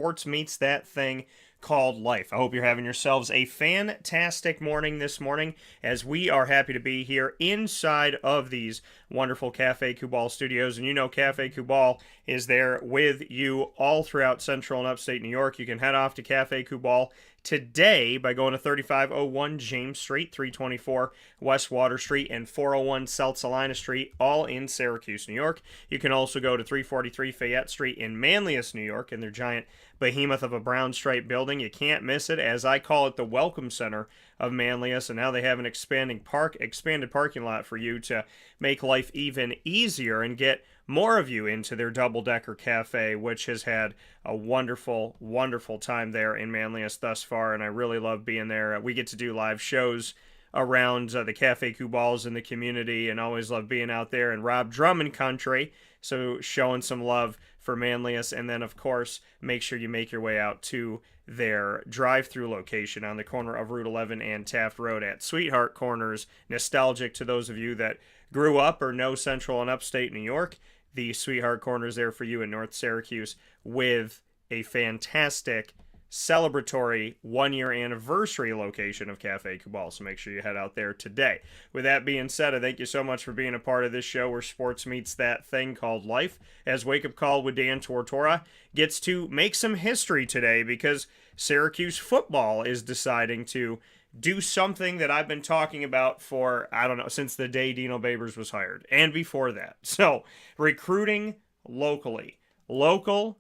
sports meets that thing called life. I hope you're having yourselves a fantastic morning this morning, as we are happy to be here inside of these wonderful Cafe Kubal studios. And you know, Cafe Kubal is there with you all throughout central and upstate New York. You can head off to Cafe Kubal today by going to 3501 James Street, 324 West Water Street, and 401 South Salina Street, all in Syracuse, New York. You can also go to 343 Fayette Street in Manlius, New York, in their giant behemoth of a brown stripe building. You can't miss it, as I call it, the Welcome Center of Manlius, and now they have an expanded parking lot for you to make life even easier and get more of you into their double-decker cafe, which has had a wonderful, wonderful time there in Manlius thus far, and I really love being there. We get to do live shows around the Cafe Kubals in the community, and always love being out there in Rob Drummond country, so showing some love for Manlius. And then, of course, make sure you make your way out to their drive-through location on the corner of Route 11 and Taft Road at Sweetheart Corners. Nostalgic to those of you that grew up or know Central and Upstate New York. The Sweetheart Corners there for you in North Syracuse, with a fantastic celebratory one-year anniversary location of Cafe Kubal, so make sure you head out there today. With that being said, I thank you so much for being a part of this show where sports meets that thing called life, as Wake Up Call with Dan Tortora gets to make some history today, because Syracuse football is deciding to do something that I've been talking about for, I don't know, since the day Dino Babers was hired, and before that. So, recruiting locally. Local.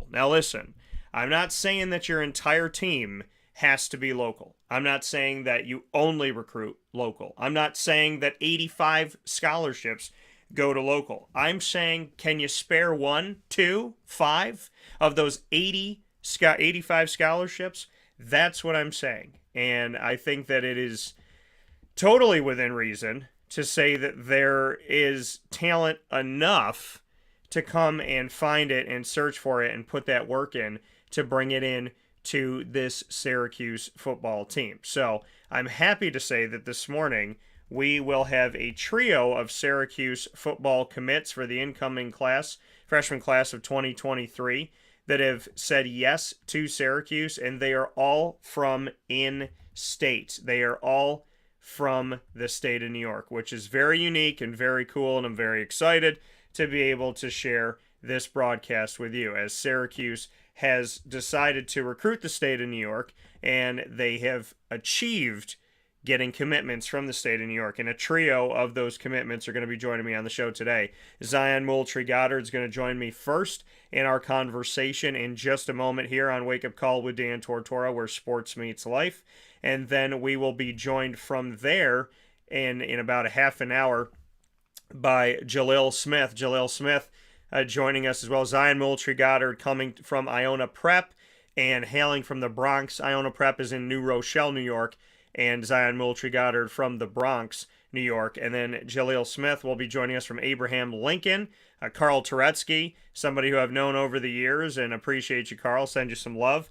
Now listen, I'm not saying that your entire team has to be local. I'm not saying that you only recruit local. I'm not saying that 85 scholarships go to local. I'm saying, can you spare 1, 2, 5 of those 85 scholarships? That's what I'm saying. And I think that it is totally within reason to say that there is talent enough to come and find it and search for it and put that work in to bring it in to this Syracuse football team. So I'm happy to say that this morning we will have a trio of Syracuse football commits for the incoming freshman class of 2023, that have said yes to Syracuse, and they are all from in-state. They are all from the state of New York, which is very unique and very cool, and I'm very excited to be able to share this broadcast with you, as Syracuse has decided to recruit the state of New York, and they have achieved getting commitments from the state of New York. And a trio of those commitments are going to be joining me on the show today. Zyian Moultrie-Goddard is going to join me first in our conversation in just a moment here on Wake Up Call with Dan Tortora, where sports meets life. And then we will be joined from there in about a half an hour by Jalil Smith. Jalil Smith joining us as well. Zyian Moultrie-Goddard coming from Iona Prep and hailing from the Bronx. Iona Prep is in New Rochelle, New York, and Zyian Moultrie-Goddard from the Bronx, New York. And then Jalil Smith will be joining us from Abraham Lincoln. Carl Turetsky, somebody who I've known over the years, and appreciate you, Carl. Send you some love.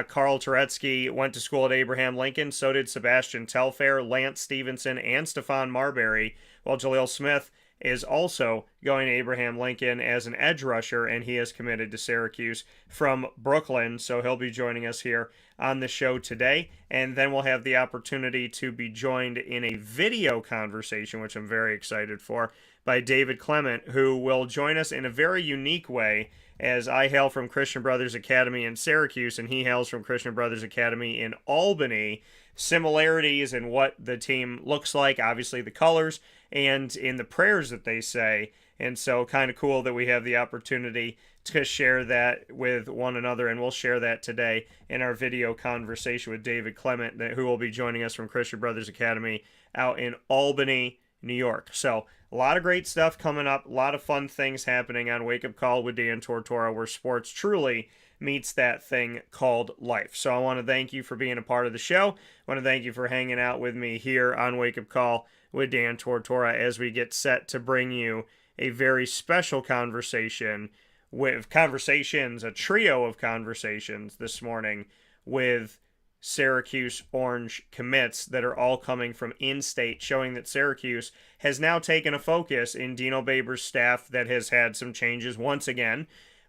Carl Turetsky went to school at Abraham Lincoln. So did Sebastian Telfair, Lance Stevenson, and Stephon Marbury, while Jalil Smith is also going to Abraham Lincoln as an edge rusher, and he is committed to Syracuse from Brooklyn, so he'll be joining us here on the show today. And then we'll have the opportunity to be joined in a video conversation, which I'm very excited for, by David Clement, who will join us in a very unique way, as I hail from Christian Brothers Academy in Syracuse, and he hails from Christian Brothers Academy in Albany. Similarities in what the team looks like, obviously the colors, and in the prayers that they say. And so kind of cool that we have the opportunity to share that with one another, and we'll share that today in our video conversation with David Clement, who will be joining us from Christian Brothers Academy out in Albany, New York. So a lot of great stuff coming up, a lot of fun things happening on Wake Up Call with Dan Tortora, where sports truly meets that thing called life. So I want to thank you for being a part of the show. I want to thank you for hanging out with me here on Wake Up Call with Dan Tortora, as we get set to bring you a very special conversation a trio of conversations this morning with Syracuse Orange commits that are all coming from in-state, showing that Syracuse has now taken a focus in Dino Babers' staff that has had some changes once again.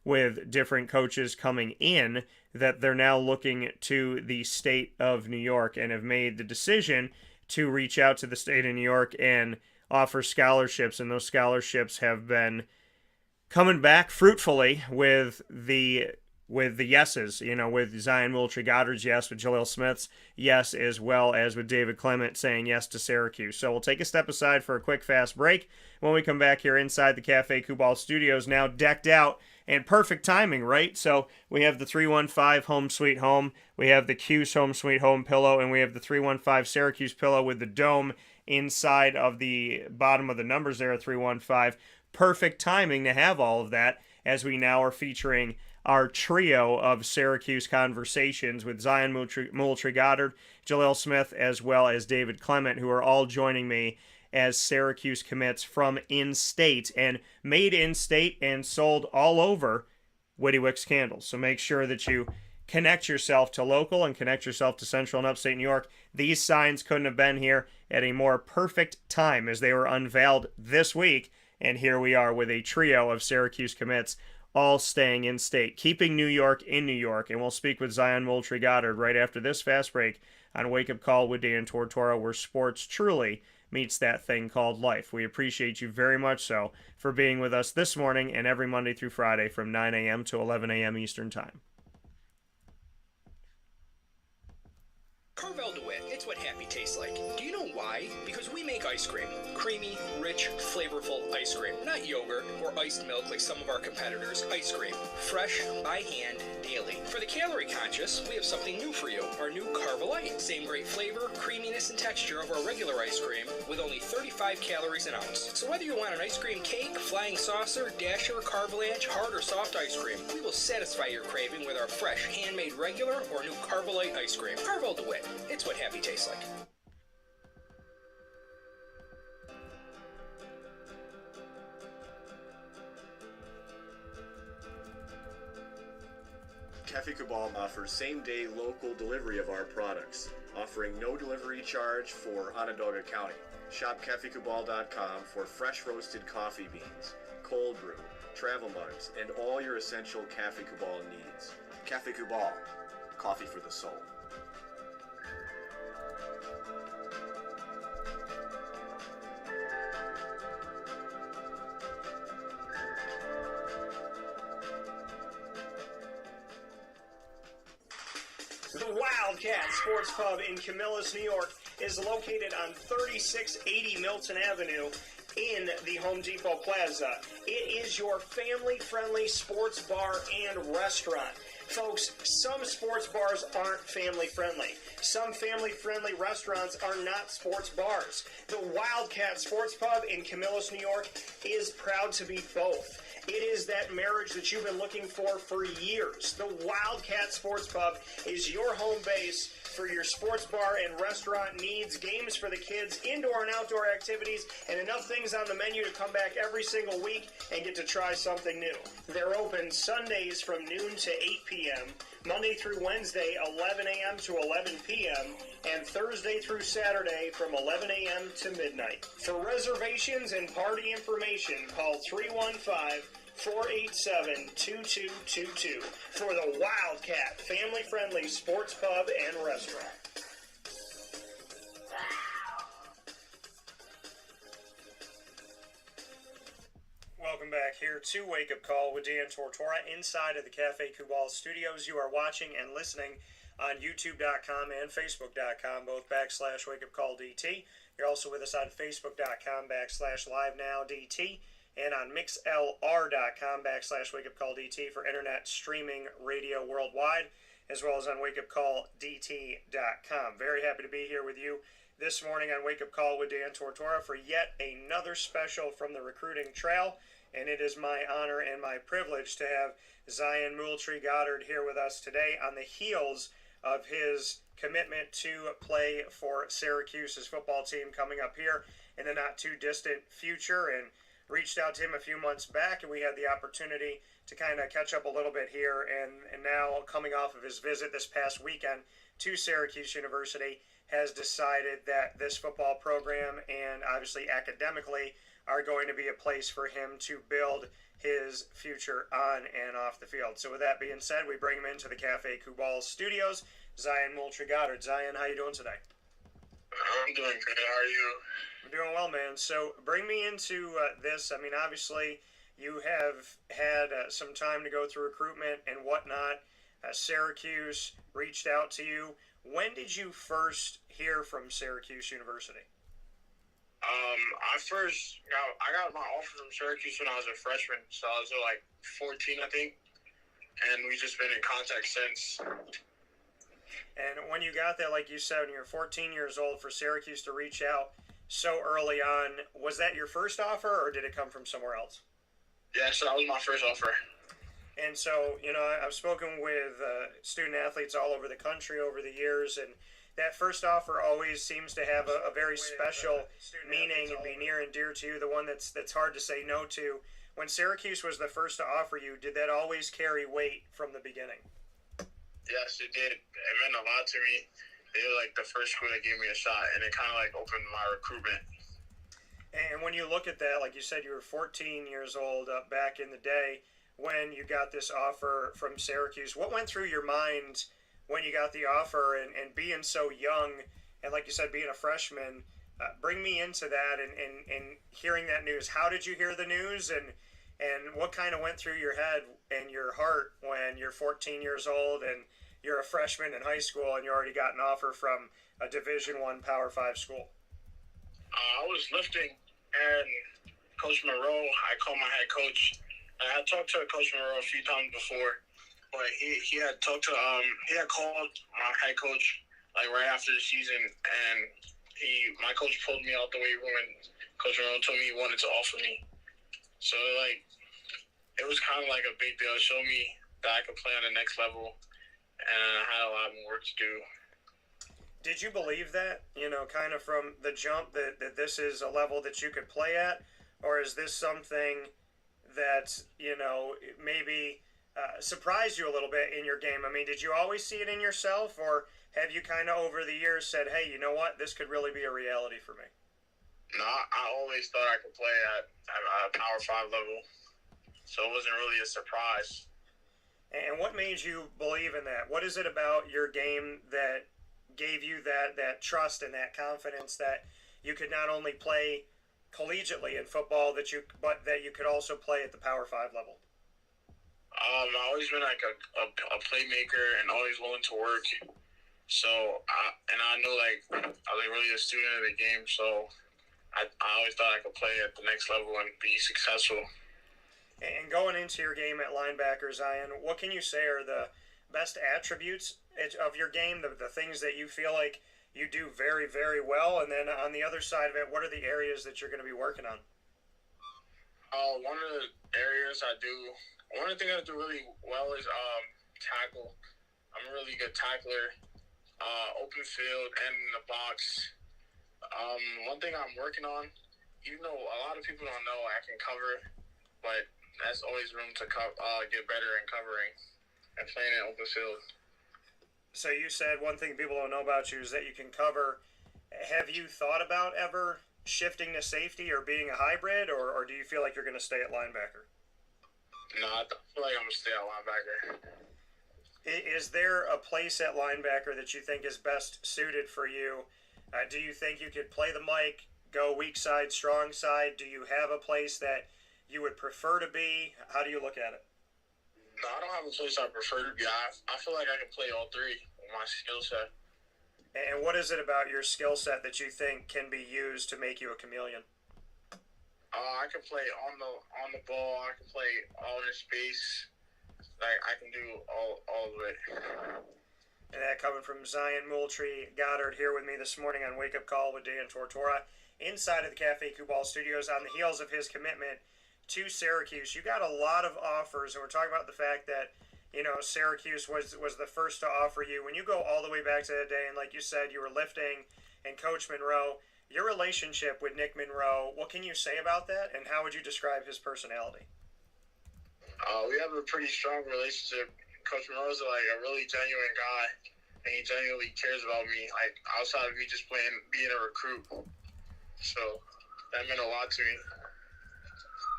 with different coaches coming in, that they're now looking to the state of New York and have made the decision to reach out to the state of New York and offer scholarships. And those scholarships have been coming back fruitfully with the yeses, with Zyian Moultrie-Goddard's yes, with Jalil Smith's yes, as well as with David Clement saying yes to Syracuse. So we'll take a step aside for a quick, fast break. When we come back here inside the Cafe Kubal studios, now decked out, and perfect timing, right? So we have the 315 Home Sweet Home, we have the Q's Home Sweet Home pillow, and we have the 315 Syracuse pillow with the dome inside of the bottom of the numbers there at 315. Perfect timing to have all of that, as we now are featuring our trio of Syracuse conversations with Zyian Moultrie-Goddard, Jalil Smith, as well as David Clement, who are all joining me as Syracuse commits from in-state, and made in-state and sold all over Witty Wicks Candles. So make sure that you connect yourself to local and connect yourself to Central and Upstate New York. These signs couldn't have been here at a more perfect time, as they were unveiled this week, and here we are with a trio of Syracuse commits all staying in state, keeping New York in New York. And we'll speak with Zyian Moultrie-Goddard right after this fast break on Wake Up Call with Dan Tortora, where sports truly meets that thing called life. We appreciate you very much so for being with us this morning and every Monday through Friday from 9 a.m. to 11 a.m. Eastern Time. Carvel DeWitt, it's what happy tastes like. Do you know why? Because we make ice cream. Creamy, rich, flavorful ice cream. Not yogurt or iced milk like some of our competitors. Ice cream. Fresh, by hand, daily. For the calorie conscious, we have something new for you. Our new Carvelite. Same great flavor, creaminess, and texture of our regular ice cream with only 35 calories an ounce. So whether you want an ice cream cake, flying saucer, dasher, carvalanche, hard or soft ice cream, we will satisfy your craving with our fresh, handmade regular or new Carvelite ice cream. Carvel DeWitt. It's what happy tastes like. Cafe Kubal offers same-day local delivery of our products, offering no delivery charge for Onondaga County. Shop cafekubal.com for fresh roasted coffee beans, cold brew, travel mugs, and all your essential Cafe Kubal needs. Cafe Kubal, coffee for the soul. The Wildcat Sports Pub in Camillus, New York is located on 3680 Milton Avenue in the Home Depot Plaza. It is your family-friendly sports bar and restaurant. Folks, some sports bars aren't family-friendly. Some family-friendly restaurants are not sports bars. The Wildcat Sports Pub in Camillus, New York is proud to be both. It is that marriage that you've been looking for years. The Wildcat Sports Pub is your home base for your sports bar and restaurant needs, games for the kids, indoor and outdoor activities, and enough things on the menu to come back every single week and get to try something new. They're open Sundays from noon to 8 p.m., Monday through Wednesday, 11 a.m. to 11 p.m., and Thursday through Saturday from 11 a.m. to midnight. For reservations and party information, call 315-487-2222 for the Wildcat family-friendly sports pub and restaurant. Welcome back here to Wake Up Call with Dan Tortora inside of the Cafe Kubal studios. You are watching and listening on YouTube.com and Facebook.com, both /WakeUpCallDT. You're also with us on Facebook.com /LiveNowDT and on MixLR.com /WakeUpCallDT for internet streaming radio worldwide, as well as on WakeUpCallDT.com. Very happy to be here with you this morning on Wake Up Call with Dan Tortora for yet another special from the recruiting trail. And it is my honor and my privilege to have Zyian Moultrie-Goddard here with us today on the heels of his commitment to play for Syracuse's football team coming up here in the not-too-distant future. And reached out to him a few months back, and we had the opportunity to kind of catch up a little bit here. And now, coming off of his visit this past weekend to Syracuse University, has decided that this football program and obviously academically are going to be a place for him to build his future on and off the field. So with that being said, we bring him into the Cafe Kubal studios. Zyian Moultrie-Goddard. Zyian, how you doing today? I'm doing good. How are you? I'm doing well, man. So bring me into this. I mean, obviously, you have had some time to go through recruitment and whatnot. Syracuse reached out to you. When did you first hear from Syracuse University? I got my offer from Syracuse when I was a freshman, so I was like 14, I think, and we've just been in contact since. And when you got that, like you said, when you were 14 years old, for Syracuse to reach out so early on, was that your first offer, or did it come from somewhere else? Yeah, so that was my first offer. And so, you know, I've spoken with student athletes all over the country over the years, and that first offer always seems to have a very special meaning and be near and dear to you, the one that's hard to say no to. When Syracuse was the first to offer you, did that always carry weight from the beginning? Yes, it did. It meant a lot to me. They were like the first school that gave me a shot, and it kind of like opened my recruitment. And when you look at that, like you said, you were 14 years old back in the day when you got this offer from Syracuse. What went through your mind when you got the offer, and being so young, and like you said, being a freshman? Bring me into that and hearing that news. How did you hear the news, and what kind of went through your head and your heart when you're 14 years old and you're a freshman in high school and you already got an offer from a Division I Power 5 school? I was lifting, and Coach Monroe, I called my head coach. I had talked to Coach Monroe a few times before, but he had talked to he had called my head coach like right after the season, and my coach pulled me out the weight room, and Coach Monroe told me he wanted to offer me. So like it was kind of like a big deal. It showed me that I could play on the next level, and I had a lot more work to do. Did you believe that, you know, kind of from the jump, that this is a level that you could play at? Or is this something that, you know, maybe surprised you a little bit in your game? I mean, did you always see it in yourself, or have you kind of over the years said, hey, you know what, this could really be a reality for me? No, I always thought I could play at a Power 5 level, so it wasn't really a surprise. And what made you believe in that? What is it about your game that gave you that trust and that confidence that you could not only play collegiately in football, but that you could also play at the Power 5 level? I've always been like a playmaker and always willing to work. So, I know like I was like really a student of the game, so I always thought I could play at the next level and be successful. And going into your game at linebacker, Zyian, what can you say are the best attributes of your game, the things that you feel like you do very, very well? And then on the other side of it, what are the areas that you're going to be working on? One of the areas one of the things I do really well is tackle. I'm a really good tackler, open field and in the box. One thing I'm working on, even though a lot of people don't know I can cover, but there's always room to get better in covering and playing in open field. So you said one thing people don't know about you is that you can cover. Have you thought about ever shifting to safety or being a hybrid, or do you feel like you're going to stay at linebacker? No, I feel like I'm going to stay at linebacker. Is there a place at linebacker that you think is best suited for you? Do you think you could play the mic, go weak side, strong side? Do you have a place that you would prefer to be? How do you look at it? No, I don't have a place I prefer to be. I feel like I can play all three with my skill set. And what is it about your skill set that you think can be used to make you a chameleon? I can play on the ball. I can play all in space. Like I can do all of it. And that coming from Zyian Moultrie-Goddard here with me this morning on Wake Up Call with Dan Tortora inside of the Cafe Kubal studios on the heels of his commitment to Syracuse. You got a lot of offers, and we're talking about the fact that, you know, Syracuse was the first to offer you. When you go all the way back to that day, and like you said, you were lifting, and Coach Monroe, your relationship with Nick Monroe, what can you say about that, and how would you describe his personality? We have a pretty strong relationship. Coach Monroe's like a really genuine guy, and he genuinely cares about me, like outside of me just being a recruit. So that meant a lot to me.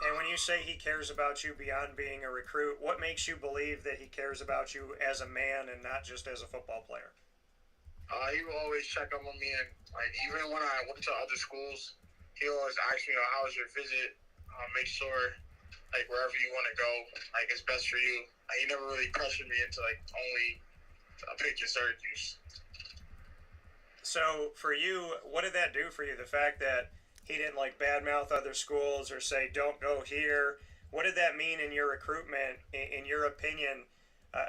And when you say he cares about you beyond being a recruit, what makes you believe that he cares about you as a man and not just as a football player? He will always check up on me, and like even when I went to other schools, he always asked me, "How was your visit? Make sure like wherever you want to go, like it's best for you." He never really pressured me into like only picking Syracuse. So for you, what did that do for you? The fact that he didn't like badmouth other schools or say don't go here. What did that mean in your recruitment? In your opinion,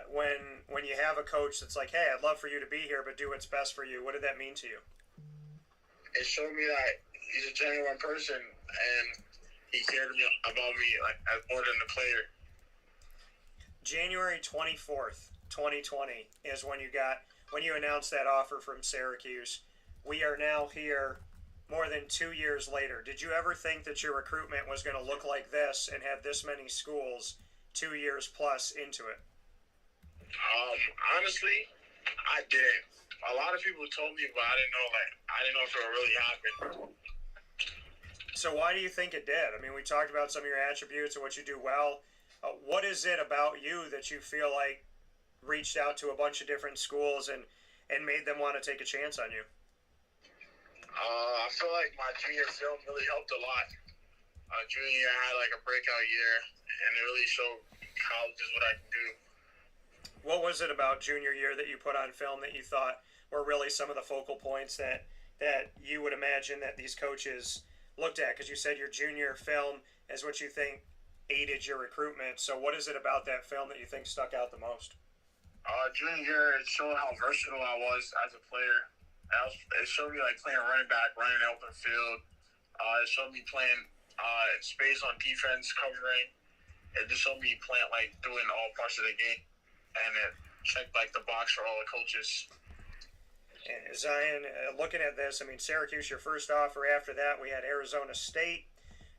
when you have a coach that's like, hey, I'd love for you to be here, but do what's best for you. What did that mean to you? It showed me that he's a genuine person and he cared about me like as more than the player. January 24th, 2020 is when you announced that offer from Syracuse. We are now here more than 2 years later. Did you ever think that your recruitment was going to look like this and have this many schools 2 years plus into it? Honestly, I didn't. A lot of people told me, but I didn't know if it would really happen. So why do you think it did? I mean, we talked about some of your attributes and what you do well. What is it about you that you feel like reached out to a bunch of different schools and made them want to take a chance on you? I feel like my junior film really helped a lot. Junior year, I had like a breakout year, and it really showed college is what I can do. What was it about junior year that you put on film that you thought were really some of the focal points that you would imagine that these coaches looked at? Because you said your junior film is what you think aided your recruitment. So what is it about that film that you think stuck out the most? Junior year, it showed how versatile I was as a player. It showed me like playing running back, running the open field. It showed me playing in space on defense, covering. It just showed me playing like doing all parts of the game, and it checked like the box for all the coaches. And Zyian, looking at this, I mean, Syracuse, your first offer. After that, we had Arizona State.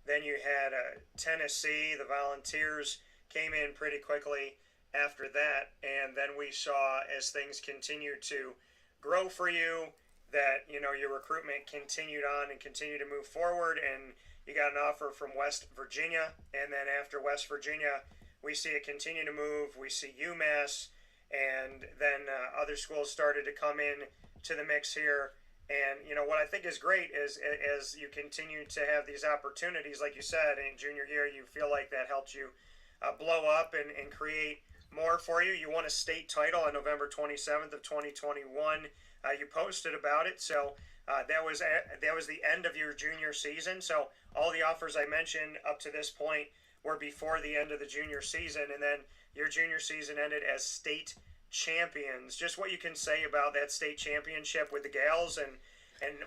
Then you had Tennessee. The Volunteers came in pretty quickly after that. And then we saw, as things continued to grow for you, that, you know, your recruitment continued on and continued to move forward. And you got an offer from West Virginia. And then after West Virginia, we see it continue to move. We see UMass. And then other schools started to come in to the mix here. And, you know, what I think is great is as you continue to have these opportunities, like you said, in junior year, you feel like that helped you blow up and create more for you. You won a state title on November 27th of 2021. You posted about it. So that was the end of your junior season. So all the offers I mentioned up to this point were before the end of the junior season. And then your junior season ended as state champions. Just what you can say about that state championship with the Gals and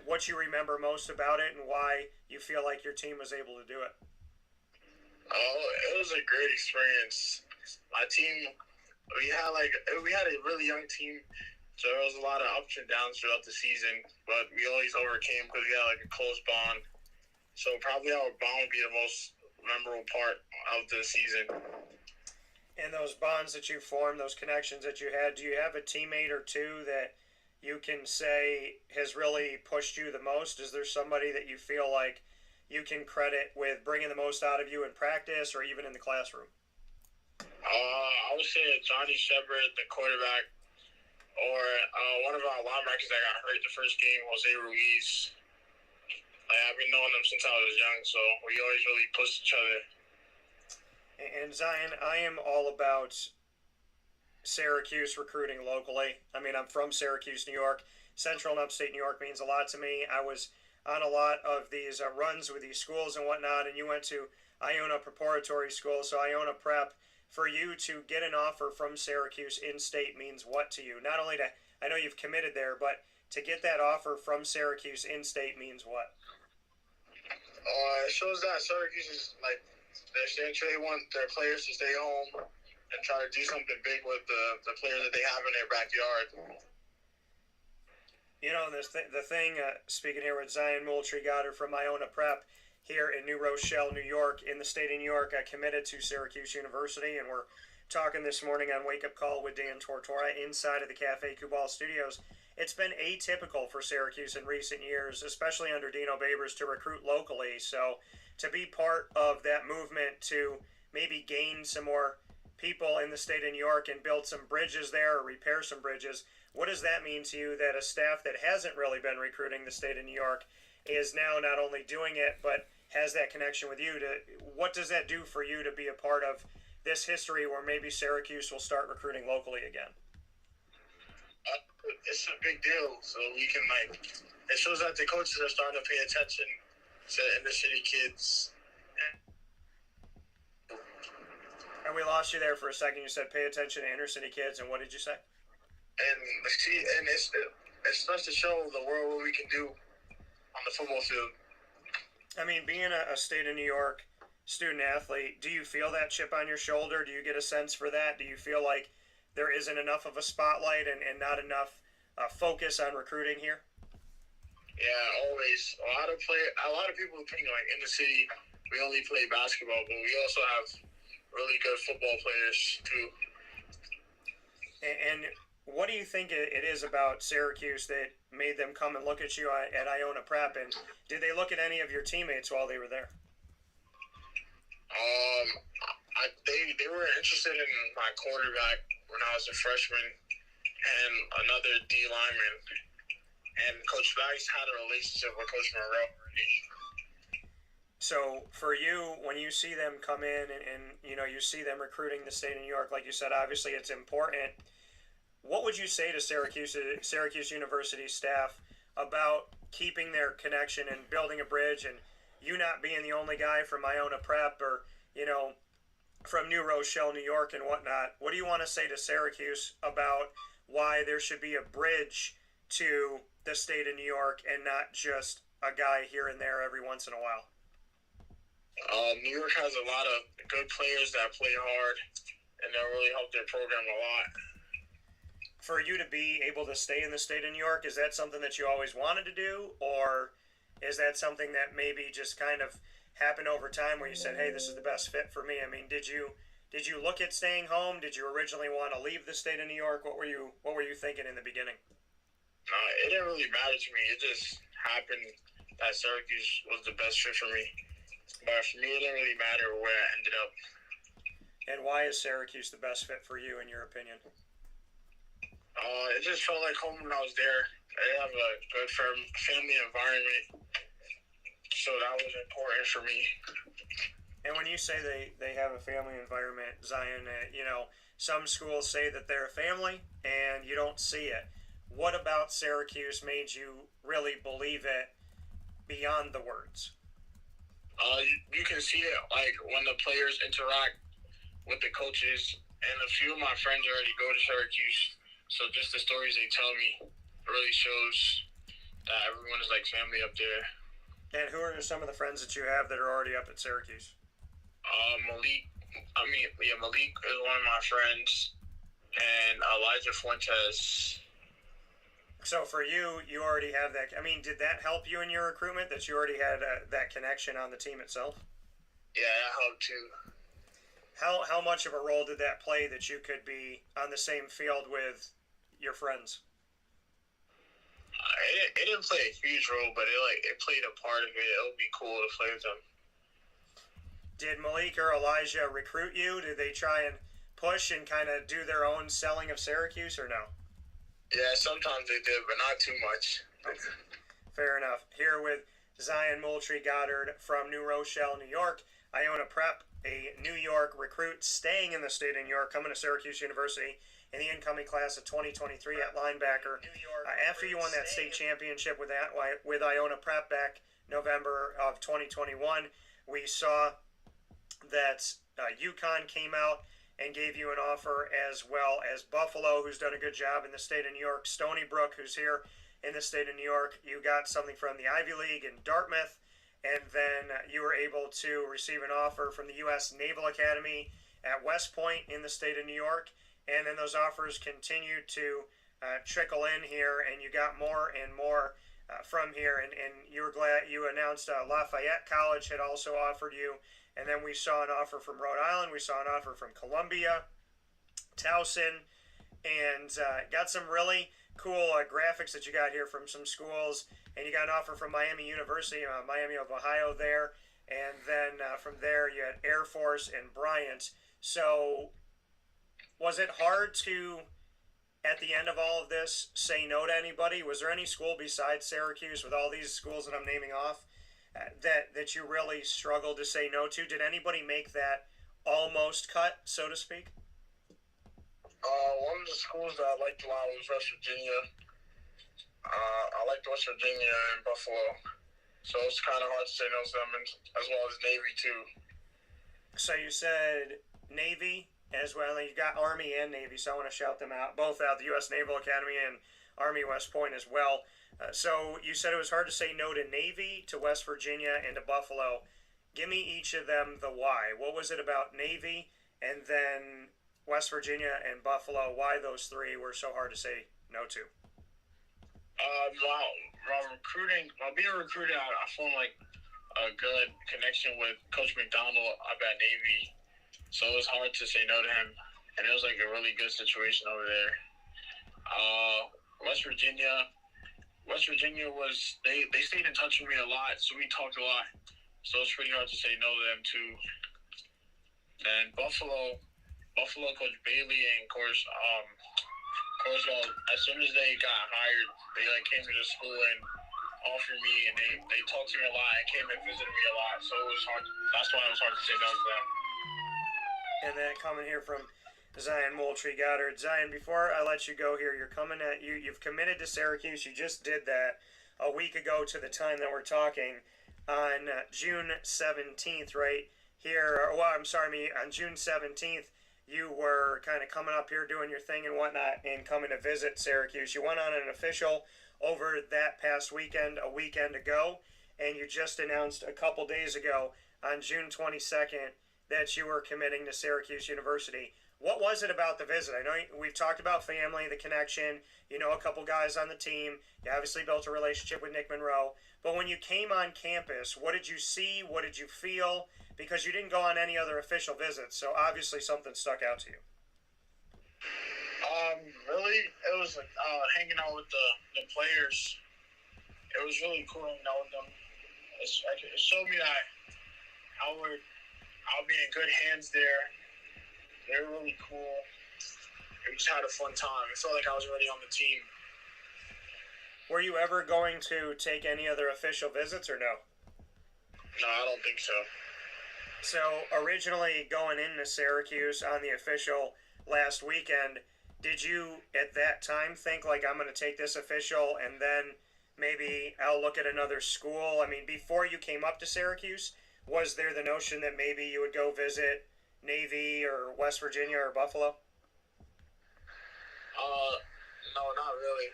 what you remember most about it and why you feel like your team was able to do it. Oh, it was a great experience. My team, we had a really young team, so there was a lot of ups and downs throughout the season, but we always overcame because we had like a close bond. So probably our bond would be the most memorable part of the season. And those bonds that you formed, those connections that you had, do you have a teammate or two that you can say has really pushed you the most? Is there somebody that you feel like you can credit with bringing the most out of you in practice or even in the classroom? I would say Johnny Shepard, the quarterback, or one of our linebackers that got hurt the first game, Jose Ruiz. I've been knowing them since I was young, so we always really pushed each other. And Zyian, I am all about Syracuse recruiting locally. I mean, I'm from Syracuse, New York. Central and upstate New York means a lot to me. I was on a lot of these runs with these schools and whatnot, and you went to Iona Preparatory School, so Iona Prep. For you to get an offer from Syracuse in-state means what to you? Not only to, I know you've committed there, but to get that offer from Syracuse in-state means what? It shows that Syracuse is like, they want their players to stay home and try to do something big with the players that they have in their backyard. You know, the thing, speaking here with Zyian Moultrie-Goddard from Iona Prep here in New Rochelle, New York, in the state of New York, committed to Syracuse University, and we're talking this morning on Wake Up Call with Dan Tortora inside of the Cafe Kubal Studios. it's been atypical for Syracuse in recent years, especially under Dino Babers, to recruit locally. So to be part of that movement to maybe gain some more people in the state of New York and build some bridges there or repair some bridges, what does that mean to you that a staff that hasn't really been recruiting the state of New York is now not only doing it but has that connection with you? What does that do for you to be a part of this history where maybe Syracuse will start recruiting locally again? It's a big deal. So we can, it shows that the coaches are starting to pay attention to inner city kids. And we lost you there for a second. You said pay attention to inner city kids, and what did you say? And it starts to show the world what we can do on the football field. I mean, being a state of New York student athlete, do you feel that chip on your shoulder? Do you get a sense for that? Do you feel like there isn't enough of a spotlight and not enough focus on recruiting here? Yeah, always. A lot of people think in the city we only play basketball, but we also have really good football players too. And what do you think it is about Syracuse that made them come and look at you at Iona Prep? And did they look at any of your teammates while they were there? They were interested in my quarterback when I was a freshman and another D lineman. And Coach Weiss had a relationship with Coach Morrell already. So for you, when you see them come in and you see them recruiting the state of New York, like you said, obviously it's important. What would you say to Syracuse University staff about keeping their connection and building a bridge, and you not being the only guy from Iona Prep or, from New Rochelle, New York and whatnot? What do you want to say to Syracuse about why there should be a bridge to the state of New York and not just a guy here and there every once in a while? New York has a lot of good players that play hard, and they'll really help their program a lot. For you to be able to stay in the state of New York, is that something that you always wanted to do, or is that something that maybe just kind of happened over time where you said, hey, this is the best fit for me? I mean, did you look at staying home? Did you originally want to leave the state of New York? What were you thinking in the beginning? No, it didn't really matter to me. It just happened that Syracuse was the best fit for me. But for me, it didn't really matter where I ended up. And why is Syracuse the best fit for you, in your opinion? It just felt like home when I was there. They have a good family environment, so that was important for me. And when you say they have a family environment, Zyian, some schools say that they're a family, and you don't see it. What about Syracuse made you really believe it beyond the words? You can see it when the players interact with the coaches, and a few of my friends already go to Syracuse, so just the stories they tell me really shows that everyone is like family up there. And who are some of the friends that you have that are already up at Syracuse? Malik is one of my friends, and Elijah Fuentes. So for you already have that. I mean, did that help you in your recruitment, that you already had that connection on the team itself? Yeah, that helped too. How much of a role did that play that you could be on the same field with your friends? It didn't play a huge role, but it played a part of it. It would be cool to play with them. Did Malik or Elijah recruit you? Did they try and push and kind of do their own selling of Syracuse, or no? Yeah, sometimes they did, but not too much. Okay. Fair enough. Here with Zyian Moultrie-Goddard from New Rochelle, New York. Iona Prep, a New York recruit staying in the state of New York, coming to Syracuse University in the incoming class of 2023 at linebacker. After you won that state championship with Iona Prep back November of 2021, we saw that UConn came out and gave you an offer, as well as Buffalo, who's done a good job in the state of New York, Stony Brook, who's here in the state of New York. You got something from the Ivy League in Dartmouth, and then you were able to receive an offer from the U.S. Naval Academy at West Point in the state of New York, and then those offers continued to trickle in here, and you got more and more from here, and you were glad you announced Lafayette College had also offered you. And then we saw an offer from Rhode Island. We saw an offer from Columbia, Towson, and got some really cool graphics that you got here from some schools, and you got an offer from Miami University, Miami of Ohio there, and then from there you had Air Force and Bryant. So was it hard to, at the end of all of this, say no to anybody? Was there any school besides Syracuse, with all these schools that I'm naming off, that you really struggled to say no to? Did anybody make that almost cut, so to speak? One of the schools that I liked a lot was West Virginia. I liked West Virginia and Buffalo, so it's kind of hard to say no to them, as well as Navy too. So you said Navy as well. You got Army and Navy, so I want to shout them out, both out, the U.S. Naval Academy and Army West Point as well. So you said it was hard to say no to Navy, to West Virginia, and to Buffalo. Give me each of them the why. What was it about Navy and then West Virginia and Buffalo? Why those three were so hard to say no to? While being recruited, I formed like a good connection with Coach McDonald up at Navy, so it was hard to say no to him, and it was like a really good situation over there. West Virginia was they stayed in touch with me a lot, so we talked a lot, so it's pretty hard to say no to them too. And Buffalo, Coach Bailey, and of course, as soon as they got hired, they like came to the school and offered me, and they talked to me a lot and came and visited me a lot. So it was hard. That's why it was hard to say no to them. And then coming here from Zyian Moultrie-Goddard. Zyian, before I let you go here, you've committed to Syracuse. You just did that a week ago to the time that we're talking on June 17th, right here. On June 17th. You were kind of coming up here doing your thing and whatnot and coming to visit Syracuse. You went on an official over that past weekend, a weekend ago, and you just announced a couple days ago on June 22nd that you were committing to Syracuse University. What was it about the visit? I know we've talked about family, the connection, you know a couple guys on the team. You obviously built a relationship with Nick Monroe. But when you came on campus, what did you see? What did you feel? Because you didn't go on any other official visits, so obviously something stuck out to you. Really, it was like hanging out with the players. It was really cool hanging out with them. It showed me that I'll be in good hands there. They were really cool. We just had a fun time. It felt like I was already on the team. Were you ever going to take any other official visits or no? No, I don't think so. So originally going into Syracuse on the official last weekend, did you at that time think like, I'm going to take this official and then maybe I'll look at another school? I mean, before you came up to Syracuse, was there the notion that maybe you would go visit Navy or West Virginia or Buffalo? No, not really.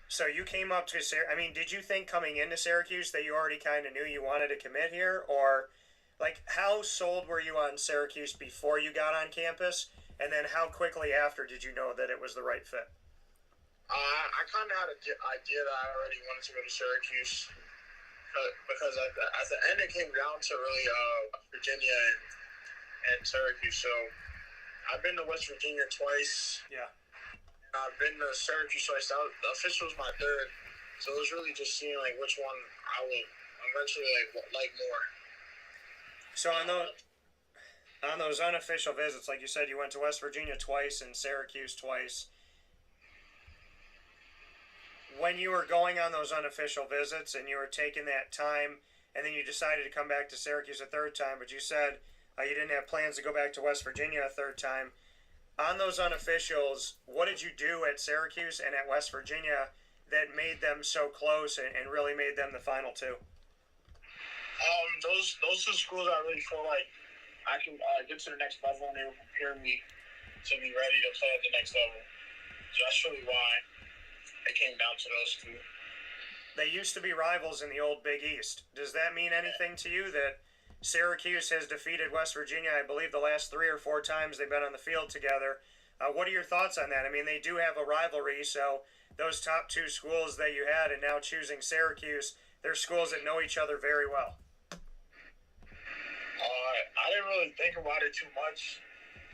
So you came up to Syracuse. I mean, did you think coming into Syracuse that you already kind of knew you wanted to commit here? Or, like, how sold were you on Syracuse before you got on campus? And then how quickly after did you know that it was the right fit? I kind of had an idea that I already wanted to go to Syracuse. Because at the end it came down to really Virginia and Syracuse. So I've been to West Virginia twice. Yeah. I've been to Syracuse twice. The official was my third. So it was really just seeing like which one I would eventually like more. So on those unofficial visits, like you said, you went to West Virginia twice and Syracuse twice. When you were going on those unofficial visits and you were taking that time and then you decided to come back to Syracuse a third time, but you said you didn't have plans to go back to West Virginia a third time. On those unofficials, what did you do at Syracuse and at West Virginia that made them so close and really made them the final two? Those two schools I really feel like I can get to the next level, and they will prepare me to be ready to play at the next level. So that's really why it came down to those two. They used to be rivals in the old Big East. Does that mean anything to you that Syracuse has defeated West Virginia, I believe, the last 3 or 4 times they've been on the field together? What are your thoughts on that? I mean, they do have a rivalry, so those top 2 schools that you had and now choosing Syracuse, they're schools that know each other very well. I didn't really think about it too much.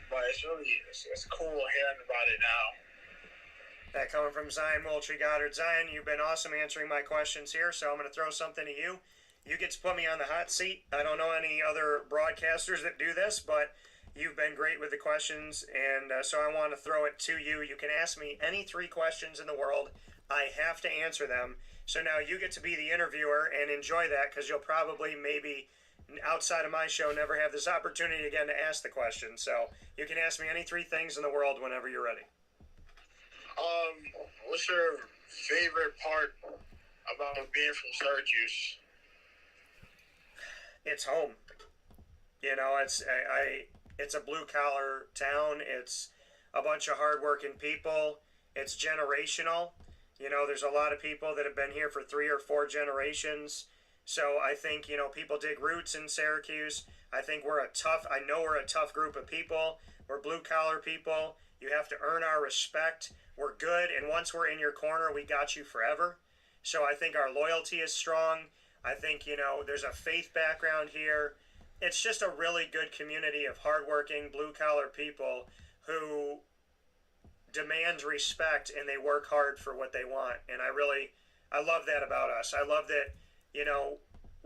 but it's cool hearing about it now. That coming from Zyian Moultrie-Goddard. Zyian, you've been awesome answering my questions here, so I'm going to throw something to you. You get to put me on the hot seat. I don't know any other broadcasters that do this, but you've been great with the questions, and so I want to throw it to you. You can ask me any 3 questions in the world. I have to answer them. So now you get to be the interviewer and enjoy that, because you'll probably maybe outside of my show never have this opportunity again to ask the question. So you can ask me any 3 things in the world whenever you're ready. What's your favorite part about being from Syracuse? It's home. You know, it's a blue collar town. It's a bunch of hardworking people. It's generational. You know, there's a lot of people that have been here for 3 or 4 generations. So I think, you know, people dig roots in Syracuse. I know we're a tough group of people. We're blue collar people. You have to earn our respect. We're good, and once we're in your corner, we got you forever. So I think our loyalty is strong. I think, you know, there's a faith background here. It's just a really good community of hardworking, blue-collar people who demand respect, and they work hard for what they want. And I love that about us. I love that, you know,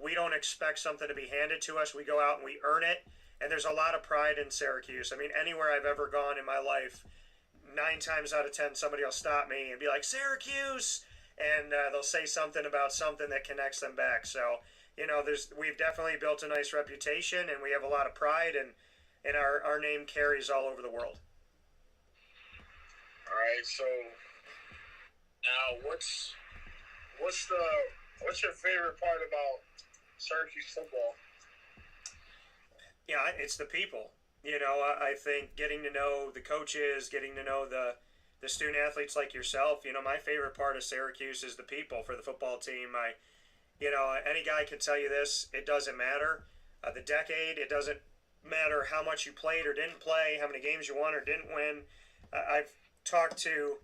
we don't expect something to be handed to us. We go out and we earn it. And there's a lot of pride in Syracuse. I mean, anywhere I've ever gone in my life, 9 times out of 10, somebody will stop me and be like, Syracuse! And they'll say something about something that connects them back. So, you know, we've definitely built a nice reputation, and we have a lot of pride, and our name carries all over the world. All right, so now what's your favorite part about Syracuse football? Yeah, it's the people. You know, I think getting to know the coaches, getting to know the student athletes like yourself. You know, my favorite part of Syracuse is the people for the football team. You know, any guy can tell you this. It doesn't matter. The decade, it doesn't matter how much you played or didn't play, how many games you won or didn't win. I've talked to,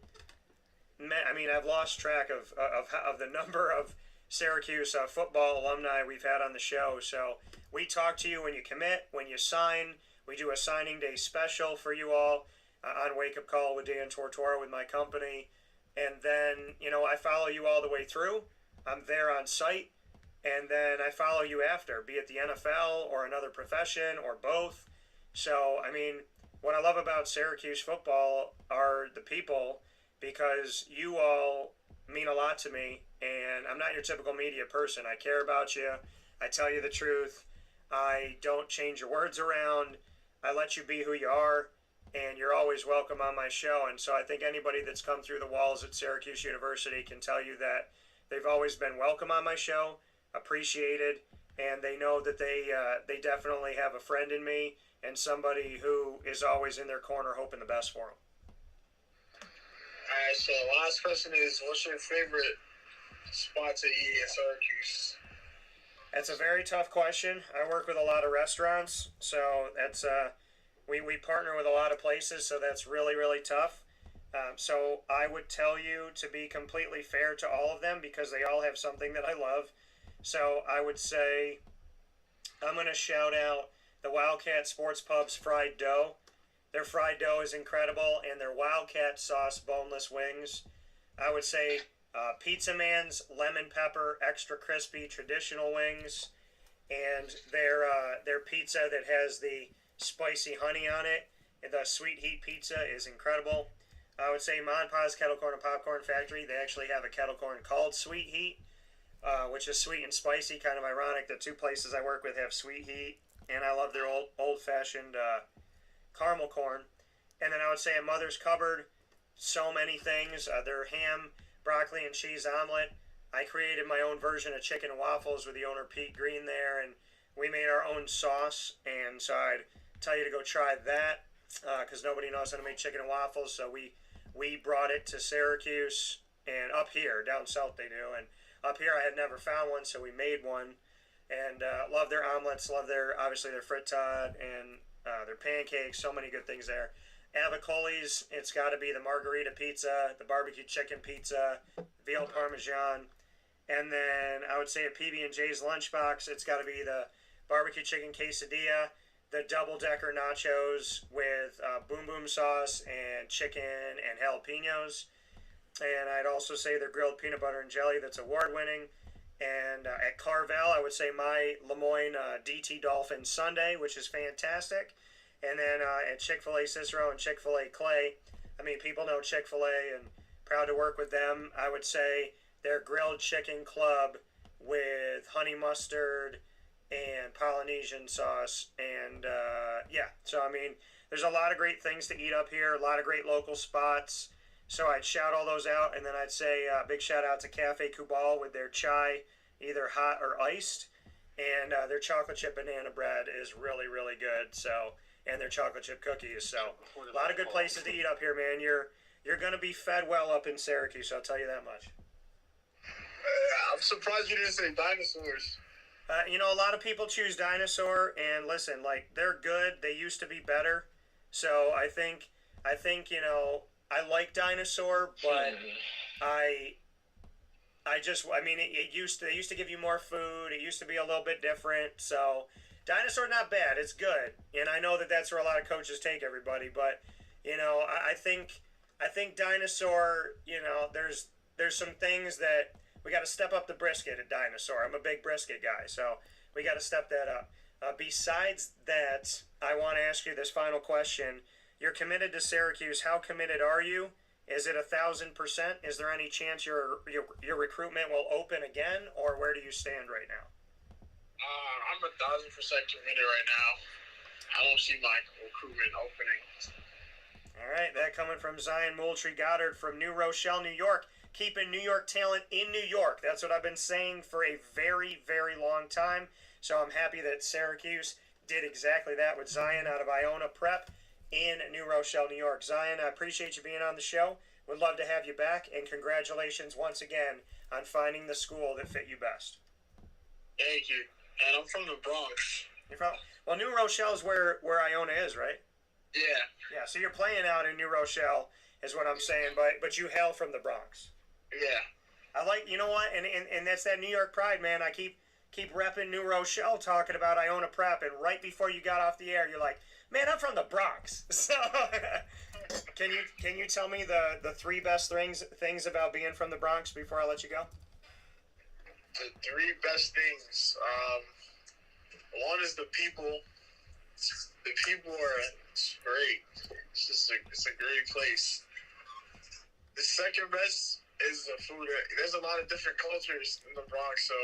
I've lost track of the number of Syracuse football alumni we've had on the show. So we talk to you when you commit, when you sign. We do a signing day special for you all on Wake Up Call with Dan Tortora with my company. And then, you know, I follow you all the way through. I'm there on site. And then I follow you after, be it the NFL or another profession or both. So, I mean, what I love about Syracuse football are the people, because you all mean a lot to me. And I'm not your typical media person. I care about you. I tell you the truth. I don't change your words around. I let you be who you are, and you're always welcome on my show. And so I think anybody that's come through the walls at Syracuse University can tell you that they've always been welcome on my show, appreciated, and they know that they definitely have a friend in me and somebody who is always in their corner hoping the best for them. All right, so last question is, what's your favorite spot to eat in Syracuse? That's a very tough question. I work with a lot of restaurants, so that's we partner with a lot of places, so that's really, really tough. So I would tell you to be completely fair to all of them, because they all have something that I love. So I would say I'm going to shout out the Wildcat Sports Pub's fried dough. Their fried dough is incredible, and their Wildcat sauce boneless wings. I would say Pizza Man's lemon pepper extra crispy traditional wings, and their pizza that has the spicy honey on it, and the sweet heat pizza is incredible. I would say Mon Pa's Kettle Corn and Popcorn Factory, they actually have a kettle corn called Sweet Heat, which is sweet and spicy. Kind of ironic that 2 places I work with have Sweet Heat, and I love their old-fashioned caramel corn. And then I would say at Mother's Cupboard, so many things. Their ham, broccoli, and cheese omelet. I created my own version of chicken and waffles with the owner Pete Green there, and we made our own sauce. And so I'd tell you to go try that, because nobody knows how to make chicken and waffles. So we brought it to Syracuse, and up here, down south they do. And up here I had never found one, so we made one. And love their omelets, love obviously their frittata and their pancakes, so many good things there. Avicoli's, it's got to be the margarita pizza, the barbecue chicken pizza, veal parmesan, and then I would say at PB&J's Lunchbox, it's got to be the barbecue chicken quesadilla, the double-decker nachos with boom boom sauce and chicken and jalapenos. And I'd also say their grilled peanut butter and jelly that's award-winning. And at Carvel, I would say my Lemoyne DT Dolphin Sundae, which is fantastic. And then at Chick-fil-A Cicero and Chick-fil-A Clay, I mean, people know Chick-fil-A and proud to work with them. I would say their grilled chicken club with honey mustard and Polynesian sauce. And yeah, so I mean, there's a lot of great things to eat up here, a lot of great local spots. So I'd shout all those out, and then I'd say big shout out to Cafe Kubal with their chai, either hot or iced, and their chocolate chip banana bread is really, really good. So, and their chocolate chip cookies. So a lot of good places to eat up here, man. You're gonna be fed well up in Syracuse. I'll tell you that much. I'm surprised you didn't say dinosaurs. You know, a lot of people choose Dinosaur, and listen, like, they're good. They used to be better. So I think you know, I like Dinosaur, but they used to give you more food. It used to be a little bit different. So Dinosaur, not bad. It's good, and I know that that's where a lot of coaches take everybody. But you know, I think Dinosaur. You know, there's some things that we got to step up the brisket at Dinosaur. I'm a big brisket guy, so we got to step that up. Besides that, I want to ask you this final question. You're committed to Syracuse. How committed are you? Is it 1,000%? Is there any chance your recruitment will open again, or where do you stand right now? I'm 1,000% committed right now. I don't see my recruitment opening. All right, that coming from Zyian Moultrie-Goddard from New Rochelle, New York. Keeping New York talent in New York. That's what I've been saying for a very, very long time. So I'm happy that Syracuse did exactly that with Zyian out of Iona Prep in New Rochelle, New York. Zyian, I appreciate you being on the show. Would love to have you back, and congratulations once again on finding the school that fit you best. Thank you. And I'm from the Bronx. You're from, well, New Rochelle is where Iona is, right? Yeah. Yeah, so you're playing out in New Rochelle is what I'm saying, but you hail from the Bronx. Yeah. I like, you know what, and that's that New York pride, man. I keep repping New Rochelle, talking about Iona Prep, and right before you got off the air, you're like, man, I'm from the Bronx. So can you tell me the three best things about being from the Bronx before I let you go? The three best things. One is the people. The people are great. It's a great place. The second best is the food. There's a lot of different cultures in the Bronx, so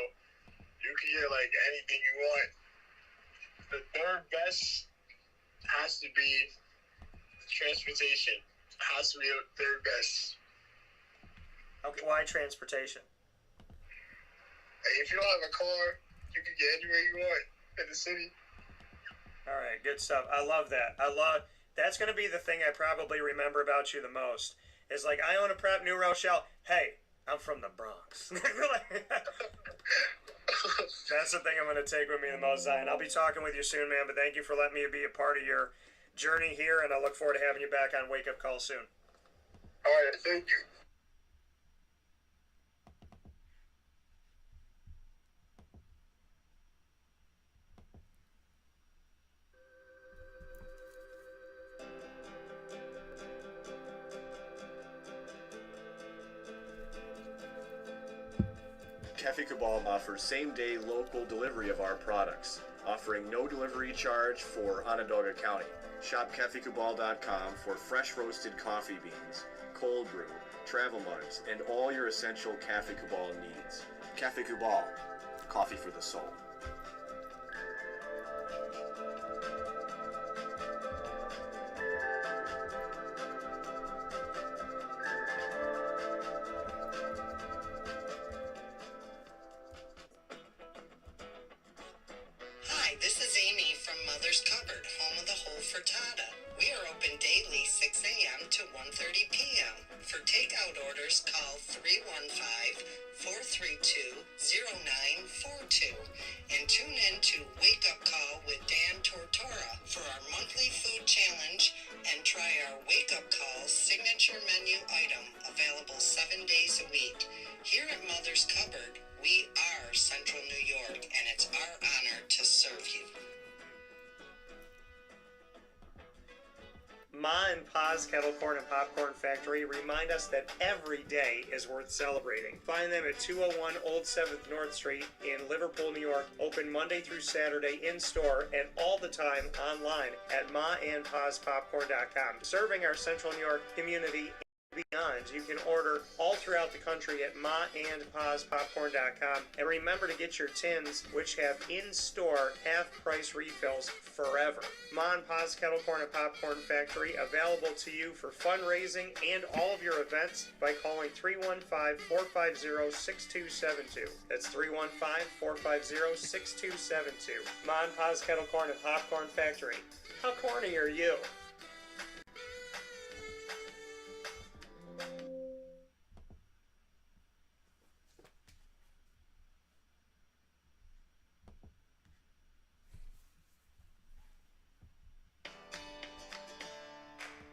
you can get like anything you want. The third best has to be transportation. Has to be the third best. Okay, why transportation? If you don't have a car, you can get anywhere you want in the city. All right, good stuff. I love that. That's going to be the thing I probably remember about you the most. Is like Iona Prep, New Rochelle. Hey, I'm from the Bronx. That's the thing I'm going to take with me the most, Zyian. I'll be talking with you soon, man, but thank you for letting me be a part of your journey here, and I look forward to having you back on Wake Up Call soon. All right, thank you. Cafe Cabal offers same-day local delivery of our products, offering no delivery charge for Onondaga County. Shop cafecabal.com for fresh roasted coffee beans, cold brew, travel mugs, and all your essential Cafe Cabal needs. Cafe Cabal, coffee for the soul. Hi, this is Amy from Mother's Cupboard, home of the whole frittata. We are open daily 6 a.m. to 1:30 p.m. For takeout orders, call 315-432-0942 and tune in to Wake Up Call with Dan Tortora for our monthly food challenge and try our Wake Up Call signature menu item available 7 days a week. Here at Mother's Cupboard, we are Central New York, and it's our honor to serve you. Pa's Kettle Corn and Popcorn Factory remind us that every day is worth celebrating. Find them at 201 Old 7th North Street in Liverpool, New York, open Monday through Saturday in-store and all the time online at maandpaspopcorn.com. Serving our Central New York community beyond. You can order all throughout the country at maandpaspopcorn.com. And remember to get your tins, which have in-store half-price refills forever. Ma and Pa's Kettle Corn and Popcorn Factory, available to you for fundraising and all of your events by calling 315-450-6272. That's 315-450-6272. Ma and Pa's Kettle Corn and Popcorn Factory. How corny are you?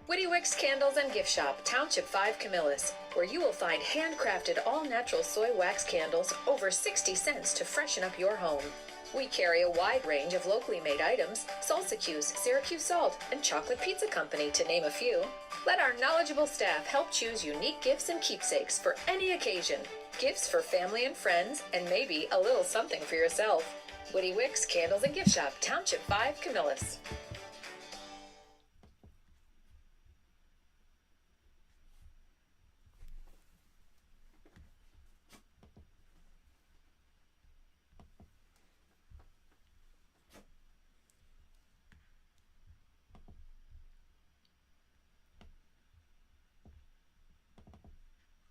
Witty Wicks Candles and Gift Shop, Township 5 Camillus, where you will find handcrafted all-natural soy wax candles over 60 cents to freshen up your home. We carry a wide range of locally made items, salsa cues, Syracuse salt, and chocolate pizza company, to name a few. Let our knowledgeable staff help choose unique gifts and keepsakes for any occasion. Gifts for family and friends, and maybe a little something for yourself. Witty Wicks Candles and Gift Shop, Township 5 Camillus.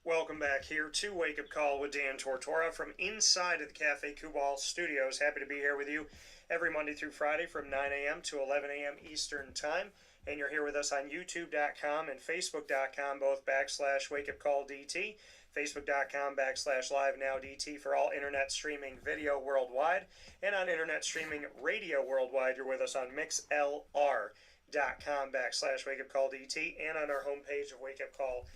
Welcome back here to Wake Up Call with Dan Tortora from inside of the Cafe Kubal studios. Happy to be here with you every Monday through Friday from 9 a.m. to 11 a.m. Eastern Time. And you're here with us on YouTube.com and Facebook.com, both /WakeUpCallDT, Facebook.com/LiveNowDT for all internet streaming video worldwide. And on internet streaming radio worldwide, you're with us on MixLR.com /WakeUpCallDT and on our homepage of WakeUpCallDT.com.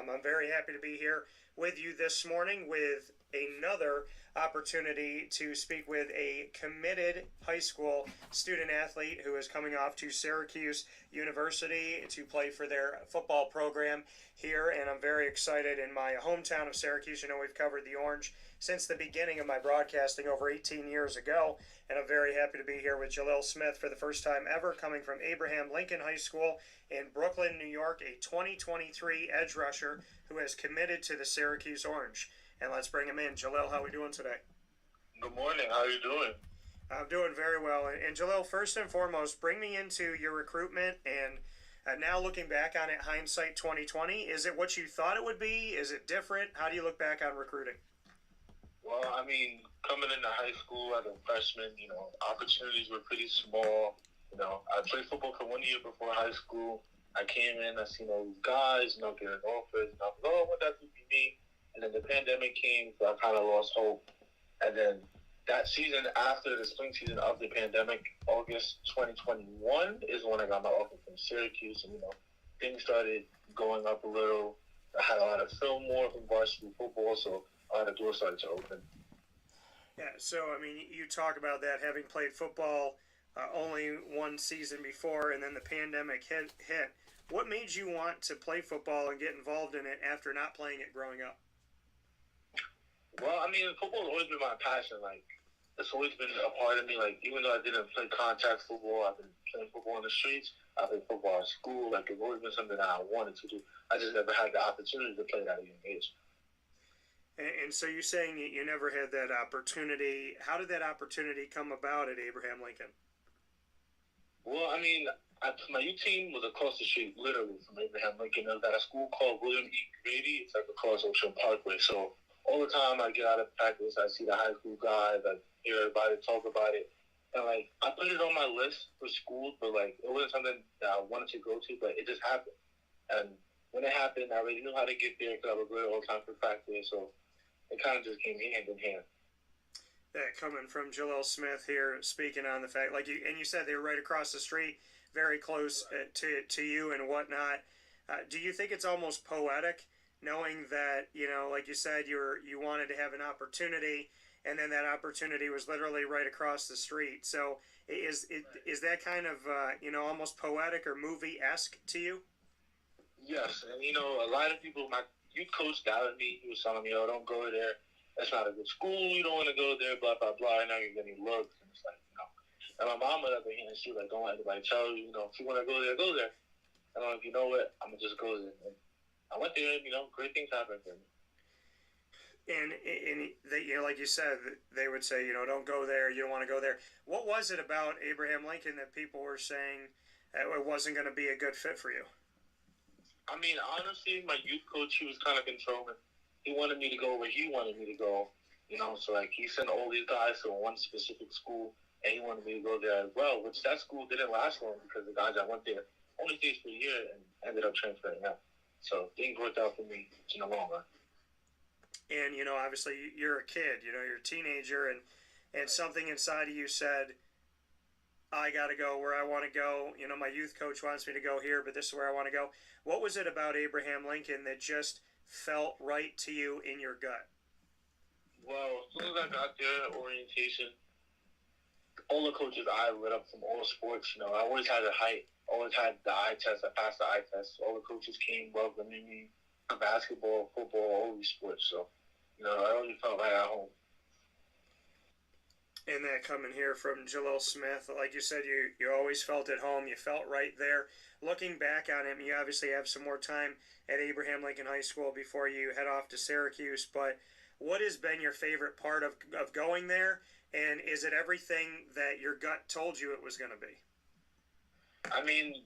I'm very happy to be here with you this morning with another opportunity to speak with a committed high school student athlete who is coming off to Syracuse University to play for their football program here, and I'm very excited. In my hometown of Syracuse, you know, we've covered the Orange since the beginning of my broadcasting over 18 years ago, and I'm very happy to be here with Jalil Smith for the first time ever, coming from Abraham Lincoln High School in Brooklyn, New York, a 2023 edge rusher who has committed to the Syracuse Orange. And let's bring him in. Jalil, how are we doing today? Good morning. How are you doing? I'm doing very well. And Jalil, first and foremost, bring me into your recruitment. And now looking back on it, hindsight 2020, is it what you thought it would be? Is it different? How do you look back on recruiting? Well, I mean, coming into high school as a freshman, you know, opportunities were pretty small. You know, I played football for 1 year before high school. I came in, I seen all these guys, you know, getting offers, and I was like, oh, what that would be me. And then the pandemic came, so I kind of lost hope. And then that season, after the spring season of the pandemic, August 2021, is when I got my offer from Syracuse. And, you know, things started going up a little. I had a lot of film more from varsity football, so a lot of doors started to open. Yeah, so, I mean, you talk about that, having played football only one season before, and then the pandemic hit. What made you want to play football and get involved in it after not playing it growing up? Well, I mean, football's always been my passion. Like, it's always been a part of me. Like, even though I didn't play contact football, I've been playing football in the streets. I played football at school. Like, it's always been something that I wanted to do. I just never had the opportunity to play it at a young age. And so you're saying you never had that opportunity. How did that opportunity come about at Abraham Lincoln? Well, I mean, my youth team was across the street, literally, from Abraham Lincoln. It was at a school called William E. Grady. It's like across Ocean Parkway. So all the time I get out of practice, I see the high school guys, I hear everybody talk about it. And, like, I put it on my list for school, but, like, it wasn't something that I wanted to go to, but it just happened. And when it happened, I already knew how to get there because I was there all the time for practice. So it kind of just came hand in hand. That coming from Jalil Smith here, speaking on the fact, like you said, they were right across the street, very close to you and whatnot. Do you think it's almost poetic, knowing that, you know, like you said, you wanted to have an opportunity, and then that opportunity was literally right across the street. So is that kind of almost poetic or movie-esque to you? Yes, and a lot of people, my youth coach doubted me. He was telling me, "Oh, don't go there. That's not a good school. You don't want to go there. Blah blah blah." And now you're getting looks, and it's like, And my mom on the other hand, she was like, "Don't let anybody tell you. If you want to go there, go there." And I'm like, "You know what? I'm gonna just go there." And I went there. Great things happened for me. And they, like you said, they would say, don't go there. You don't want to go there. What was it about Abraham Lincoln that people were saying it wasn't going to be a good fit for you? I mean, honestly, my youth coach, he was kind of controlling. He wanted me to go where he wanted me to go, So, he sent all these guys to one specific school, and he wanted me to go there as well, which that school didn't last long because the guys that went there only stayed for a year and ended up transferring out. So, things worked out for me in the long run. And, obviously you're a kid, you're a teenager, and something inside of you said, I got to go where I want to go. My youth coach wants me to go here, but this is where I want to go. What was it about Abraham Lincoln that just felt right to you in your gut? Well, as soon as I got there, orientation, all the coaches I lit up from all sports, I always had a height, always had the eye test. I passed the eye test. All the coaches came welcoming me for basketball, football, all these sports. So, I really felt right at home. And that coming here from Jalil Smith, like you said, you always felt at home. You felt right there. Looking back on him, you obviously have some more time at Abraham Lincoln High School before you head off to Syracuse. But what has been your favorite part of going there? And is it everything that your gut told you it was going to be? I mean,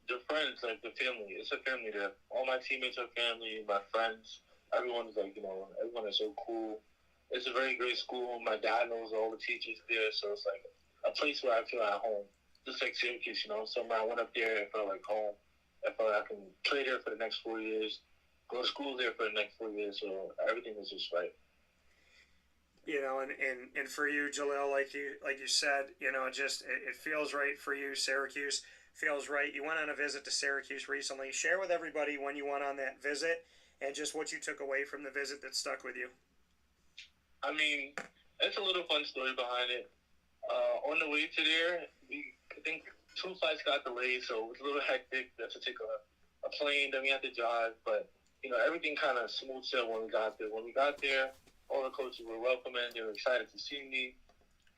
the friends, the family. It's a family there. All my teammates are family, my friends. Everyone's everyone is so cool. It's a very great school. My dad knows all the teachers there, so it's like a place where I feel at home. Just like Syracuse, somewhere I went up there, I felt like home. I felt like I can play there for the next 4 years, go to school there for the next 4 years, so everything was just right. And for you, Jalil, like you said, it feels right for you. Syracuse feels right. You went on a visit to Syracuse recently. Share with everybody when you went on that visit and just what you took away from the visit that stuck with you. I mean, it's a little fun story behind it. On the way to there, I think 2 flights got delayed, so it was a little hectic. We had to take a plane, then we had to drive. But, everything kind of smooth sailed when we got there. When we got there, all the coaches were welcoming. They were excited to see me.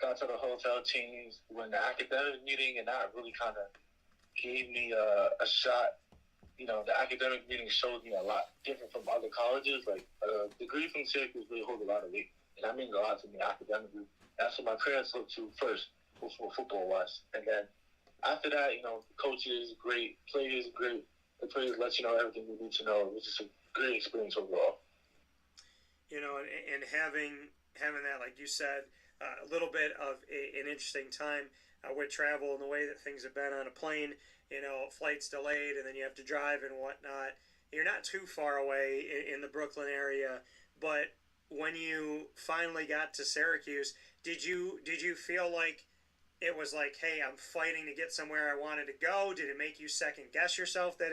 Got to the hotel, changed, went to the academic meeting, and that really kind of gave me a shot. The academic meeting showed me a lot different from other colleges. Like, a degree from Syracuse really holds a lot of weight. And that means a lot to me academically. That's what my parents looked to first before football was. And then after that, coaches, great, players, great. The players let you know everything you need to know. It was just a great experience overall. And having that, like you said, a little bit of an interesting time with travel and the way that things have been on a plane, flights delayed and then you have to drive and whatnot. You're not too far away in the Brooklyn area, but when you finally got to Syracuse, did you feel like it was like, hey, I'm fighting to get somewhere I wanted to go? Did it make you second guess yourself that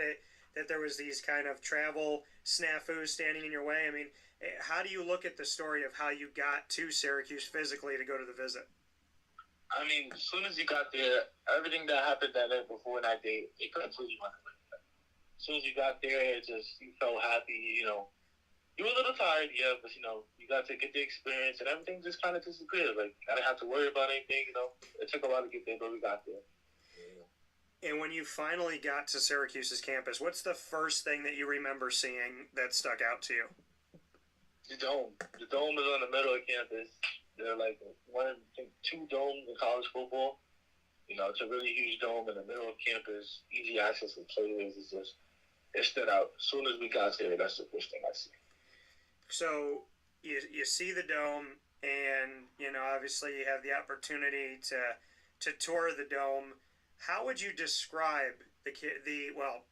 there was these kind of travel snafus standing in your way? I mean, how do you look at the story of how you got to Syracuse physically to go to the visit? I mean, as soon as you got there, everything that happened that night before that day, it completely went away. As soon as you got there, you felt happy, You were a little tired, yeah, but, you got to get the experience, and everything just kind of disappeared. Like, I didn't have to worry about anything, It took a while to get there, but we got there. Yeah. And when you finally got to Syracuse's campus, what's the first thing that you remember seeing that stuck out to you? The dome. The dome is on the middle of campus. There are like 2 domes in college football. It's a really huge dome in the middle of campus. Easy access to players. It stood out. As soon as we got there, that's the first thing I see. So you see the dome, and obviously you have the opportunity to tour the dome. How would you describe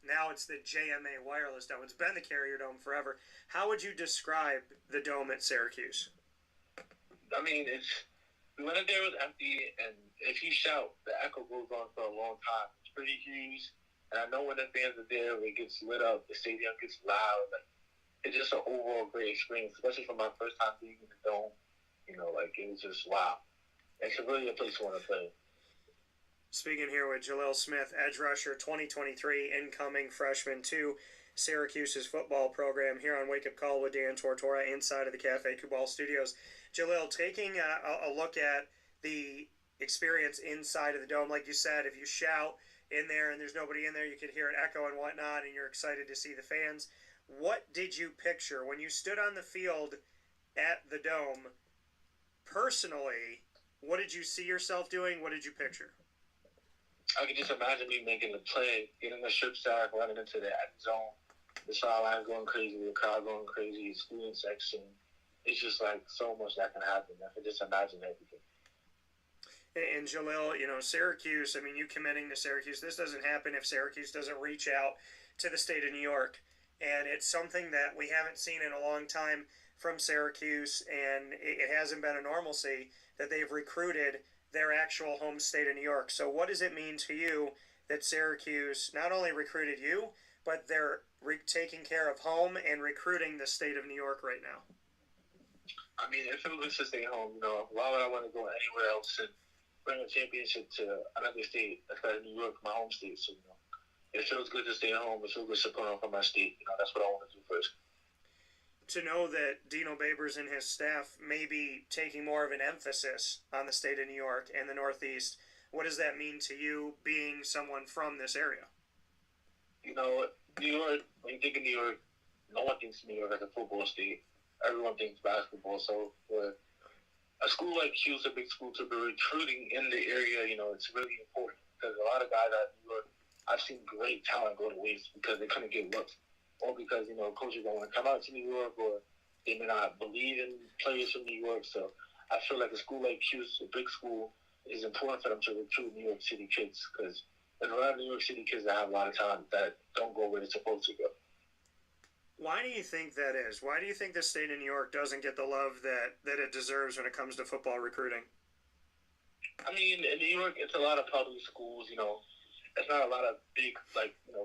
now it's the JMA Wireless Dome. It's been the Carrier Dome forever. How would you describe the dome at Syracuse? I mean, we went in there, it was empty, and if you shout, the echo goes on for a long time. It's pretty huge, and I know when the fans are there, it gets lit up, the stadium gets loud. It's just an overall great experience, especially for my first time being in the dome. Like, it was just wow. It's really a place you want to play. Speaking here with Jalil Smith, edge rusher 2023, incoming freshman to Syracuse's football program, here on Wake Up Call with Dan Tortora inside of the Cafe Kubal Studios. Jalil, taking a look at the experience inside of the dome, like you said, if you shout in there and there's nobody in there, you can hear it echo and whatnot, and you're excited to see the fans. What did you picture when you stood on the field at the dome? Personally, what did you see yourself doing? What did you picture? I could just imagine me making the play, getting the strip sack, running into the end zone, the sideline going crazy, the crowd going crazy, student section. It's just like so much that can happen. I could just imagine everything. And Jalil, Syracuse, you committing to Syracuse, this doesn't happen if Syracuse doesn't reach out to the state of New York. And it's something that we haven't seen in a long time from Syracuse, and it hasn't been a normalcy that they've recruited their actual home state of New York. So what does it mean to you that Syracuse not only recruited you, but they're taking care of home and recruiting the state of New York right now? It feels good to stay home. Why would I want to go anywhere else and bring a championship to another state, especially New York, my home state? So, it feels good to stay home. It feels good to put on for my state. That's what I want to do first. To know that Dino Babers and his staff may be taking more of an emphasis on the state of New York and the Northeast, what does that mean to you, being someone from this area? New York, when you think of New York, no one thinks of New York as a football state. Everyone thinks basketball. So for a school like Hughes, a big school, to be recruiting in the area, it's really important. Because a lot of guys out of New York, I've seen great talent go to waste because they couldn't get looks. Or because, coaches don't want to come out to New York, or they may not believe in players from New York. So I feel like a school like Hughes, a big school, is important for them to recruit New York City kids, because there's a lot of New York City kids that have a lot of talent that don't go where they're supposed to go. Why do you think that is? Why do you think the state of New York doesn't get the love that it deserves when it comes to football recruiting? In New York, it's a lot of public schools, It's not a lot of big,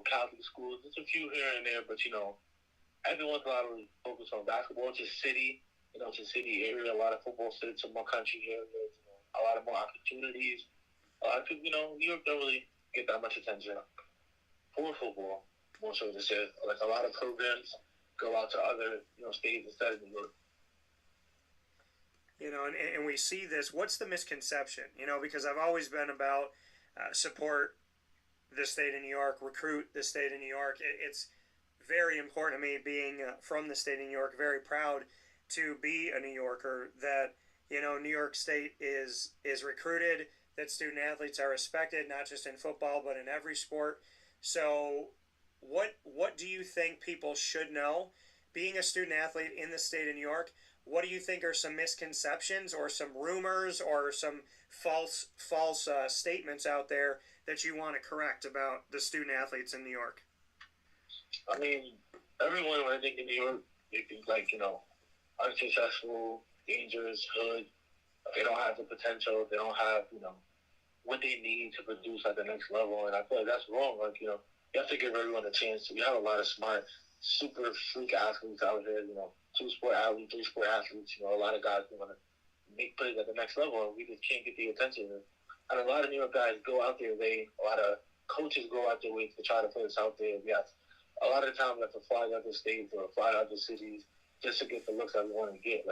Catholic schools. There's a few here and there, but, everyone's a lot of focus on basketball. It's a city, it's a city area. A lot of football cities, some more country areas, a lot of more opportunities. A lot of people, New York don't really get that much attention for football. More so to say, like, a lot of programs go out to other, states instead of New York. And we see this. What's the misconception? Because I've always been about support the state of New York, recruit the state of New York. It's very important to me, being from the state of New York, very proud to be a New Yorker, that, New York State is recruited, that student athletes are respected, not just in football, but in every sport. So what do you think people should know, being a student athlete in the state of New York? What do you think are some misconceptions or some rumors or some false statements out there that you want to correct about the student athletes in New York? Everyone, when I think of New York, they think unsuccessful, dangerous, hood. They don't have the potential. They don't have, what they need to produce at the next level. And I feel like that's wrong. You have to give everyone a chance. We have a lot of smart, super freak athletes out here, 2-sport athletes, 3-sport athletes, a lot of guys who want to make plays at the next level, and we just can't get the attention. And a lot of New York guys go out there, a lot of coaches go out their way to try to put us out there. Yes, a lot of the time we have to fly to other states or fly to other cities just to get the looks that we want to get.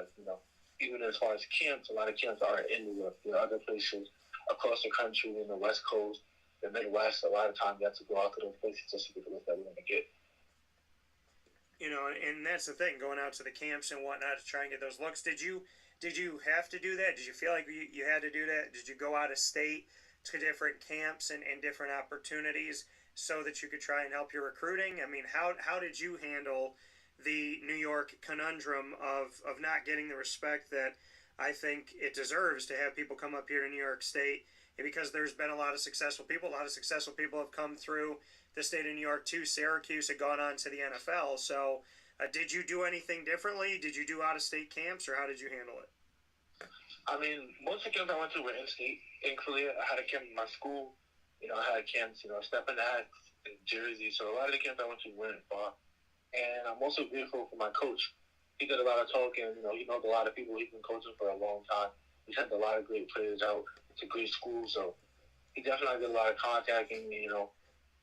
Even as far as camps, a lot of camps aren't in New York. There are other places across the country, in the West Coast, the Midwest. A lot of times you have to go out to those places just to get the looks that we want to get. And that's the thing, going out to the camps and whatnot to try and get those looks. Did you have to do that? Did you feel like you had to do that? Did you go out of state to different camps and different opportunities so that you could try and help your recruiting? How did you handle the New York conundrum of not getting the respect that I think it deserves to have people come up here to New York State? Because there's been a lot of successful people. A lot of successful people have come through the state of New York too. Syracuse had gone on to the NFL. So did you do anything differently? Did you do out-of-state camps, or how did you handle it? Most of the camps I went to were in-state. Including, I had a camp in my school. I had camps, Step in that in Jersey. So a lot of the camps I went to weren't far. And I'm also grateful for my coach. he did a lot of talking. He knows a lot of people. He's been coaching for a long time. He's had a lot of great players out. It's a great school, so he definitely did a lot of contacting me.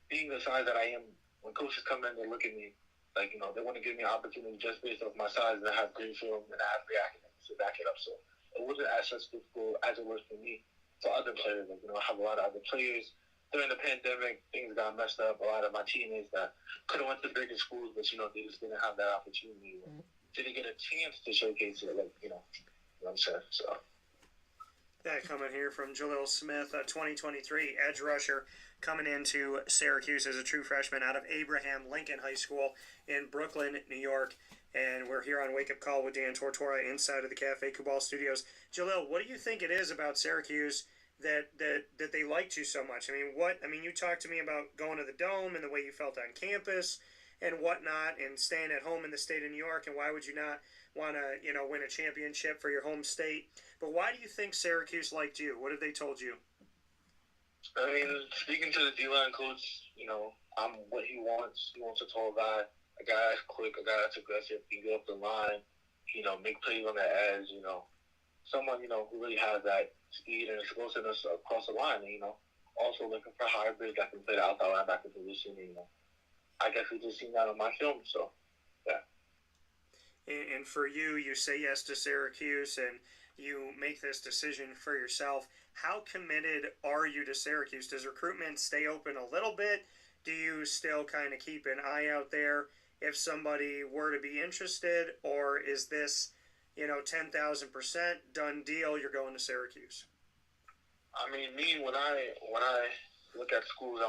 Being the size that I am, when coaches come in, they look at me like, they want to give me an opportunity just based off my size, and I have great film and I have great academics to back it up. So it wasn't as such difficult as it was for me. For other players, I have a lot of other players. During the pandemic, things got messed up. A lot of my teammates that could have went to bigger schools, but they just didn't have that opportunity. Didn't get a chance to showcase it, you know what I'm saying. So that coming here from Jalil Smith, 2023 edge rusher, coming into Syracuse as a true freshman out of Abraham Lincoln High School in Brooklyn, New York. And we're here on Wake Up Call with Dan Tortora inside of the Cafe Cabal Studios. Jalil, what do you think it is about Syracuse that they liked you so much? You talked to me about going to the Dome and the way you felt on campus and whatnot, and staying at home in the state of New York, and why would you not want to, win a championship for your home state? But why do you think Syracuse liked you? What have they told you? Speaking to the D-line coach, I'm what he wants. He wants a tall guy, a guy that's quick, a guy that's aggressive, can get up the line, make plays on the edge, someone, who really has that speed and explosiveness across the line, also looking for hybrids that can play the outside linebacker position, I guess we just seen that on my film, so, yeah. And for you, you say yes to Syracuse, and you make this decision for yourself. How committed are you to Syracuse? Does recruitment stay open a little bit? Do you still kind of keep an eye out there if somebody were to be interested? Or is this, 10,000% done deal, you're going to Syracuse? Me, when I look at schools,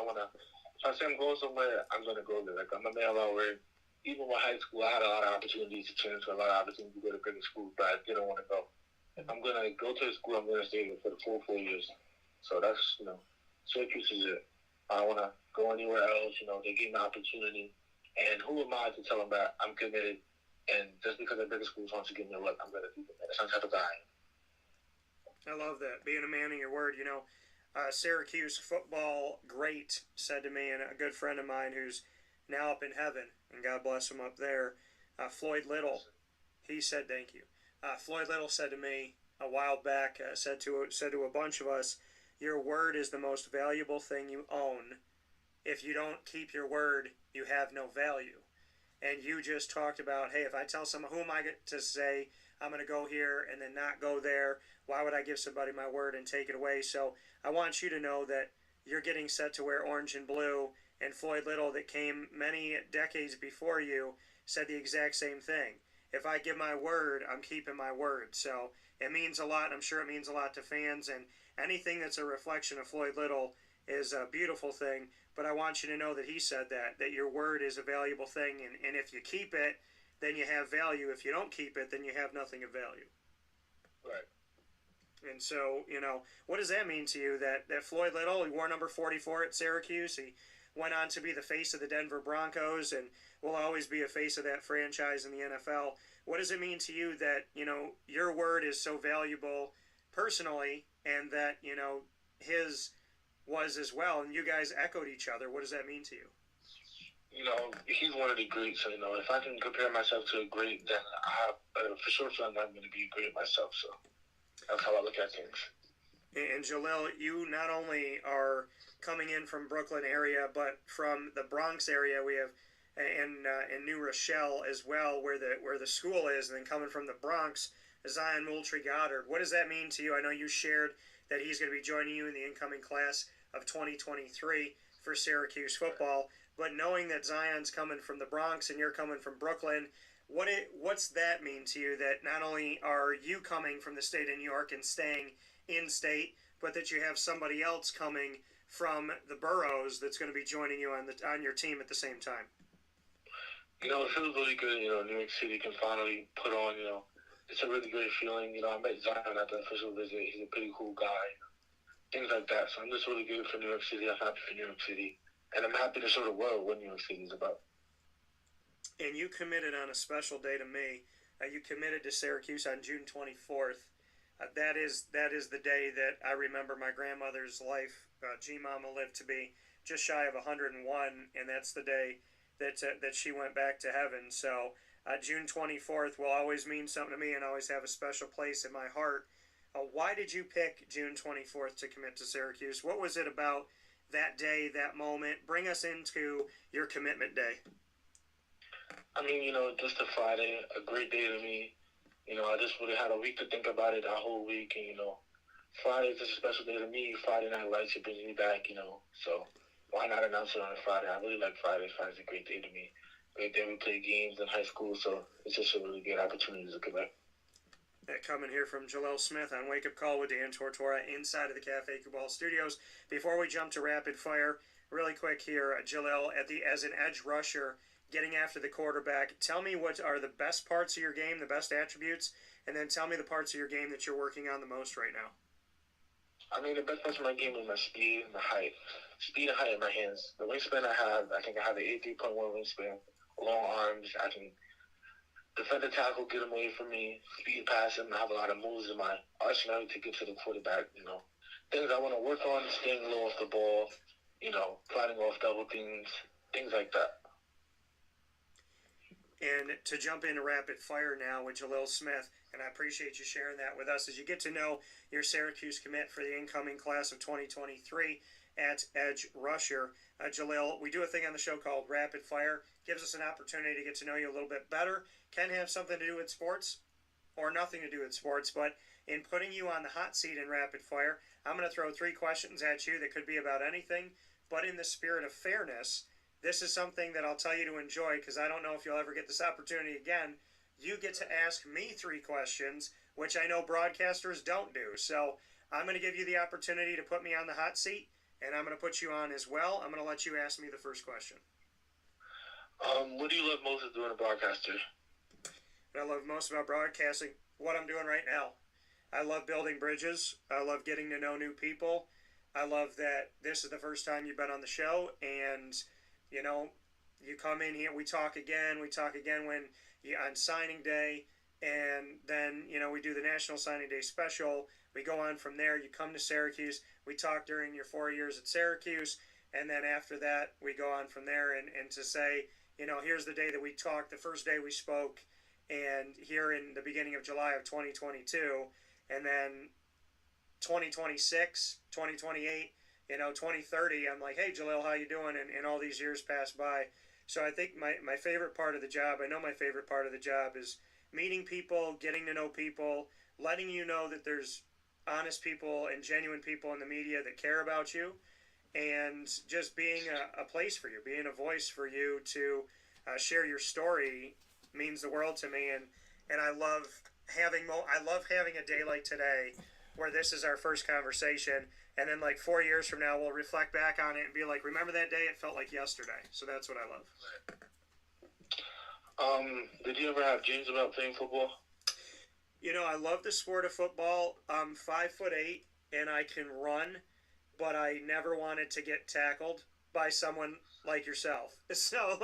if I say I'm going somewhere, I'm going to go there. Like, I'm a man already. Even with high school, I had a lot of opportunities to transfer, a lot of opportunities to go to bigger schools, but I didn't want to go. If I'm going to go to the school, I'm going to stay there for the full 4 years. So that's, Syracuse is it. I don't want to go anywhere else. They gave me an opportunity. And who am I to tell them that I'm committed? And just because the bigger schools want to give me a look, I'm going to do that. That's not the type of guy I am. I love that. Being a man of your word, Syracuse football great said to me, and a good friend of mine who's now up in heaven, and God bless him up there, Floyd Little, he said thank you. Floyd Little said to me a while back, said to a bunch of us, your word is the most valuable thing you own. If you don't keep your word, you have no value. And you just talked about, hey, if I tell someone, who am I to say I'm going to go here and then not go there? Why would I give somebody my word and take it away? So I want you to know that you're getting set to wear orange and blue, and Floyd Little, that came many decades before you, said the exact same thing. If I give my word, I'm keeping my word. So it means a lot. I'm sure it means a lot to fans, and anything that's a reflection of Floyd Little is a beautiful thing. But I want you to know that he said that your word is a valuable thing, and if you keep it, then you have value. If you don't keep it, then you have nothing of value. Right. And so, what does that mean to you, that Floyd Little, he wore number 44 at Syracuse, he went on to be the face of the Denver Broncos and will always be a face of that franchise in the NFL. What does it mean to you that, your word is so valuable personally, and that, his was as well, and you guys echoed each other? What does that mean to you? He's one of the greats, so, if I can compare myself to a great, then I have, for sure, I'm going to be great myself, so that's how I look at things. And Jalil, you not only are coming in from Brooklyn area, but from the Bronx area. We have in New Rochelle as well, where the school is, and then coming from the Bronx, Zyian Moultrie-Goddard. What does that mean to you? I know you shared that he's going to be joining you in the incoming class of 2023 for Syracuse football, but knowing that Zion's coming from the Bronx and you're coming from Brooklyn, what's that mean to you, that not only are you coming from the state of New York and staying in state, but that you have somebody else coming from the boroughs that's going to be joining you on your team at the same time? It feels really good. New York City can finally put on, it's a really great feeling. I met Zion at the official visit. He's a pretty cool guy. Things like that. So I'm just really good for New York City. I'm happy for New York City. And I'm happy to show the world what New York City is about. And you committed on a special day to me. You committed to Syracuse on June 24th. That is the day that I remember my grandmother's life. G-Mama lived to be just shy of 101, and that's the day that she went back to heaven. So June 24th will always mean something to me and always have a special place in my heart. Why did you pick June 24th to commit to Syracuse? What was it about that day, that moment? Bring us into your commitment day. I mean, just a Friday, a great day to me. I just really had a week to think about it, that whole week. And, Friday is a special day to me. Friday Night Lights, it brings me back, So why not announce it on a Friday? I really like Friday. Friday's a great day to me. Great day we play games in high school, so it's just a really good opportunity to come back. That coming here from Jalil Smith on Wake Up Call with Dan Tortora inside of the Cafe Cabal Studios. Before we jump to rapid fire, really quick here, Jalil, as an edge rusher, getting after the quarterback, tell me what are the best parts of your game, the best attributes, and then tell me the parts of your game that you're working on the most right now. I mean, the best parts of my game is my speed and the height. Speed and height in my hands. The wingspan I think I have an 83.1 wingspan. Long arms. I can defend the tackle, get him away from me, speed pass him. I have a lot of moves in my arsenal to get to the quarterback, Things I want to work on, staying low off the ball, fighting off double teams, things like that. And to jump into rapid fire now with Jalil Smith, and I appreciate you sharing that with us as you get to know your Syracuse commit for the incoming class of 2023 at edge rusher. Jalil, we do a thing on the show called Rapid Fire. Gives us an opportunity to get to know you a little bit better. Can have something to do with sports or nothing to do with sports, but in putting you on the hot seat in Rapid Fire, I'm going to throw 3 questions at you that could be about anything, but in the spirit of fairness, this is something that I'll tell you to enjoy because I don't know if you'll ever get this opportunity again. You get to ask me 3 questions, which I know broadcasters don't do. So I'm going to give you the opportunity to put me on the hot seat, and I'm going to put you on as well. I'm going to let you ask me the first question. What do you love most of doing a broadcaster? What I love most about broadcasting, what I'm doing right now. I love building bridges. I love getting to know new people. I love that this is the first time you've been on the show, and you come in here, we talk again when on signing day, and then we do the National Signing Day special. We go on from there. You come to Syracuse. We talk during your 4 years at Syracuse, and then after that we go on from there. And to say, here's the day that we talked, the first day we spoke, and here in the beginning of July of 2022, and then 2026, 2028. 2030, I'm like, hey, Jalil, how you doing? And all these years pass by. So I think my favorite part of the job, I know my favorite part of the job is meeting people, getting to know people, letting you know that there's honest people and genuine people in the media that care about you, and just being a place for you, being a voice for you to share your story means the world to me. And I love having a day like today where this is our first conversation. And then 4 years from now, we'll reflect back on it and be like, remember that day? It felt like yesterday. So that's what I love. Did you ever have dreams about playing football? I love the sport of football. I'm 5'8", and I can run, but I never wanted to get tackled by someone like yourself. So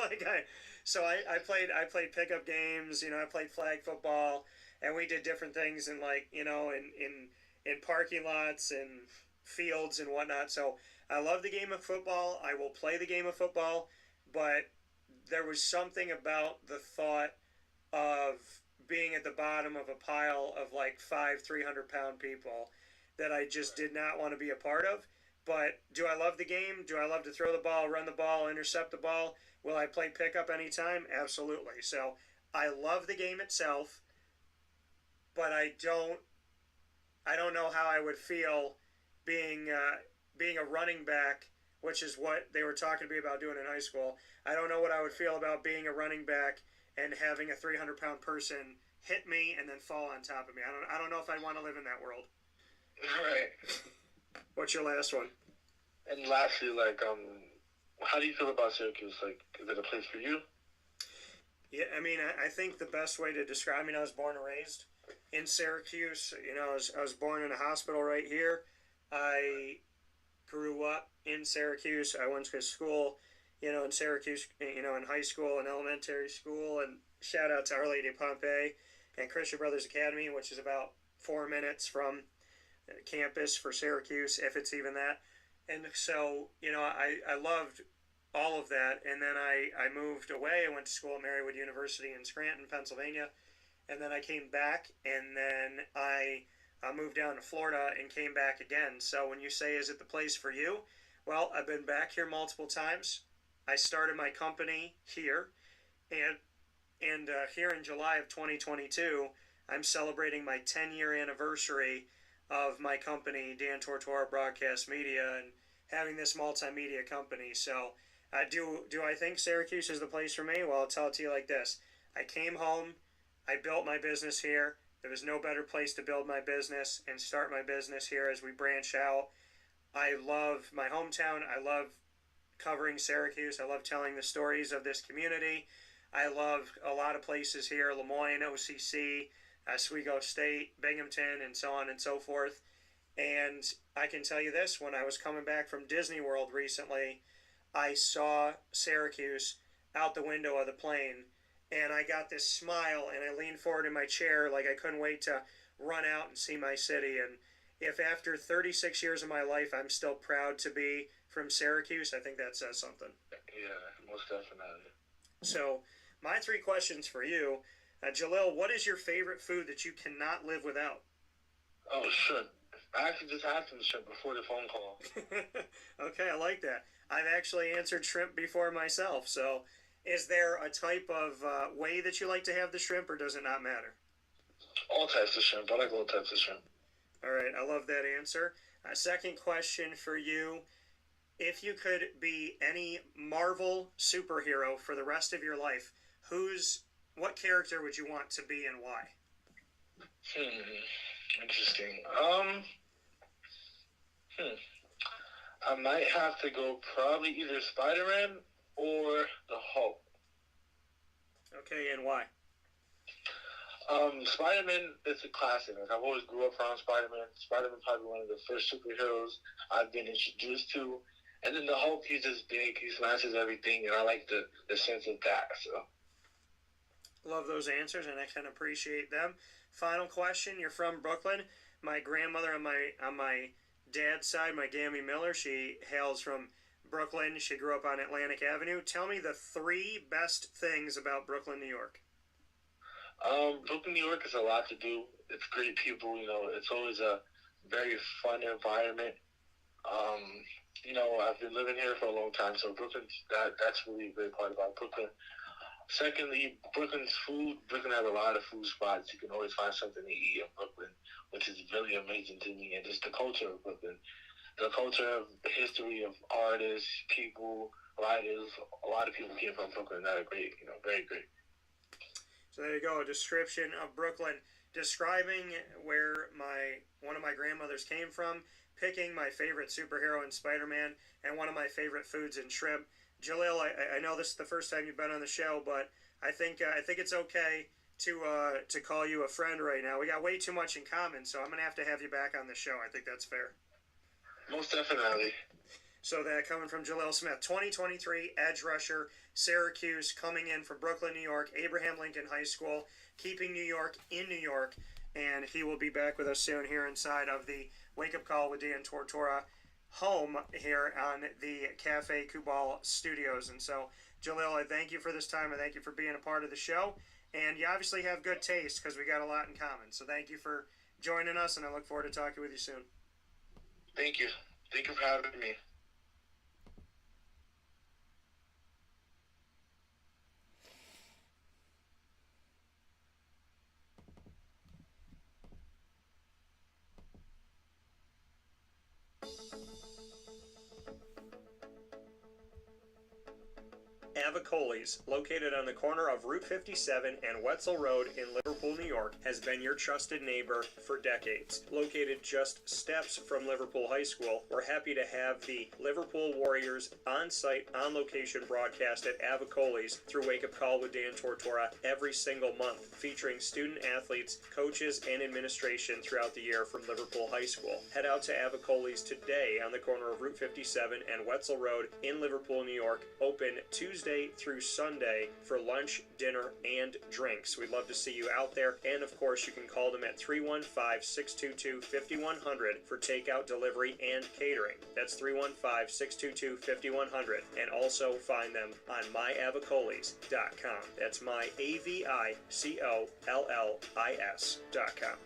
I played pickup games. I played flag football, and we did different things in in parking lots and fields and whatnot. So I love the game of football. I will play the game of football, but there was something about the thought of being at the bottom of a pile of 300-pound people that I just did not want to be a part of. But do I love the game? Do I love to throw the ball, run the ball, intercept the ball? Will I play pickup anytime? Absolutely. So I love the game itself, but I don't know how I would feel being a running back, which is what they were talking to me about doing in high school. I don't know what I would feel about being a running back and having a 300-pound person hit me and then fall on top of me. I don't know if I want to live in that world. All right. What's your last one? And lastly, how do you feel about Syracuse? Is it a place for you? Yeah, I think the best way to describe I was born and raised in Syracuse. I was born in a hospital right here. I grew up in Syracuse. I went to school, in Syracuse, in high school and elementary school. And shout out to Our Lady of Pompeii and Christian Brothers Academy, which is about 4 minutes from campus for Syracuse, if it's even that. And so, I loved all of that. And then I moved away. I went to school at Marywood University in Scranton, Pennsylvania. And then I came back, and then I moved down to Florida and came back again. So when you say, is it the place for you? Well, I've been back here multiple times. I started my company here, and here in July of 2022, I'm celebrating my 10-year anniversary of my company, Dan Tortora Broadcast Media, and having this multimedia company. So do I think Syracuse is the place for me? Well, I'll tell it to you like this. I came home. I built my business here. There was no better place to build my business and start my business here as we branch out. I love my hometown. I love covering Syracuse. I love telling the stories of this community. I love a lot of places here, Lemoyne, OCC, Oswego State, Binghamton, and so on and so forth. And I can tell you this, when I was coming back from Disney World recently, I saw Syracuse out the window of the plane, and I got this smile, and I leaned forward in my chair like I couldn't wait to run out and see my city. And if after 36 years of my life I'm still proud to be from Syracuse, I think that says something. Yeah, most definitely. So my 3 questions for you. Jalil, what is your favorite food that you cannot live without? Oh, shrimp. I actually just had some shrimp before the phone call. Okay, I like that. I've actually answered shrimp before myself. So is there a type of way that you like to have the shrimp, or does it not matter? All types of shrimp. I like all types of shrimp. All right, I love that answer. Second question for you. If you could be any Marvel superhero for the rest of your life, what character would you want to be and why? Interesting. I might have to go probably either Spider-Man or the Hulk. Okay, and why? Spider-Man is a classic. Like, I've always grew up around Spider-Man. Spider-Man probably one of the first superheroes I've been introduced to. And then the Hulk, he's just big. He smashes everything, and I like the sense of that. So, love those answers, and I can appreciate them. Final question: you're from Brooklyn. My grandmother on my dad's side, my Gammy Miller, she hails from Brooklyn. She grew up on Atlantic Avenue. Tell me the 3 best things about Brooklyn, New York. Brooklyn, New York is a lot to do. It's great people. It's always a very fun environment. I've been living here for a long time, so Brooklyn, that's really a great part about Brooklyn. Secondly, Brooklyn's food. Brooklyn has a lot of food spots. You can always find something to eat in Brooklyn, which is really amazing to me. And just the culture of Brooklyn. The culture of history of artists, people, writers. A lot of people came from Brooklyn that are great, very great. So there you go, a description of Brooklyn, describing where one of my grandmothers came from, picking my favorite superhero in Spider-Man, and one of my favorite foods in shrimp. Jalil, I know this is the first time you've been on the show, but I think it's okay to call you a friend right now. We got way too much in common, so I'm going to have you back on the show. I think that's fair. Most definitely. So that coming from Jalil Smith, 2023 edge rusher, Syracuse, coming in from Brooklyn, New York, Abraham Lincoln High School, keeping New York in New York, and he will be back with us soon here inside of the Wake Up Call with Dan Tortora home here on the Cafe Kubal Studios. And so, Jalil, I thank you for this time. I thank you for being a part of the show. And you obviously have good taste because we got a lot in common. So thank you for joining us, and I look forward to talking with you soon. Thank you. Thank you for having me. Avicoli's, located on the corner of Route 57 and Wetzel Road in Liverpool, New York, has been your trusted neighbor for decades. Located just steps from Liverpool High School, we're happy to have the Liverpool Warriors on-site, on-location broadcast at Avicoli's through Wake Up Call with Dan Tortora every single month, featuring student athletes, coaches, and administration throughout the year from Liverpool High School. Head out to Avicoli's today on the corner of Route 57 and Wetzel Road in Liverpool, New York, open Tuesday Monday through Sunday for lunch, dinner, and drinks. We'd love to see you out there. And of course, you can call them at 315-622-5100 for takeout, delivery, and catering. That's 315-622-5100. And also find them on myavocollis.com. That's myAVICOLLIS.com.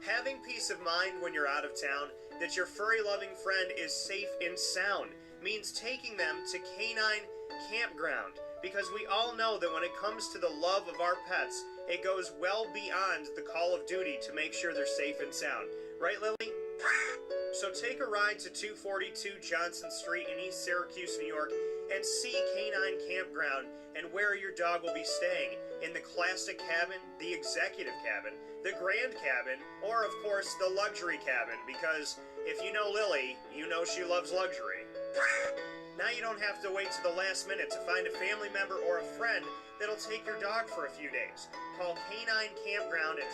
Having peace of mind when you're out of town that your furry-loving friend is safe and sound means taking them to Canine Campground, because we all know that when it comes to the love of our pets, it goes well beyond the call of duty to make sure they're safe and sound. Right, Lily? So take a ride to 242 Johnson Street in East Syracuse, New York, and see Canine Campground and where your dog will be staying, in the classic cabin, the executive cabin, the grand cabin, or of course the luxury cabin, because if you know Lily, you know she loves luxury. Now you don't have to wait to the last minute to find a family member or a friend that'll take your dog for a few days. Call Canine Campground at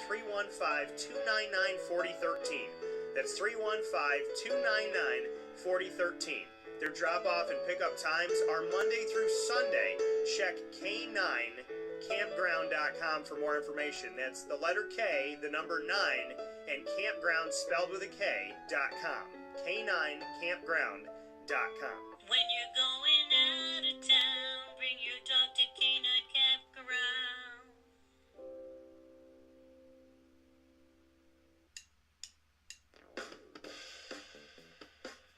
315-299-4013. That's 315-299-4013. Their drop-off and pickup times are Monday through Sunday. Check K9campground.com for more information. That's the letter K, the number 9, and campground spelled with a K.com. K9campground.com. When you're going out of town, bring your dog to Canine Campground.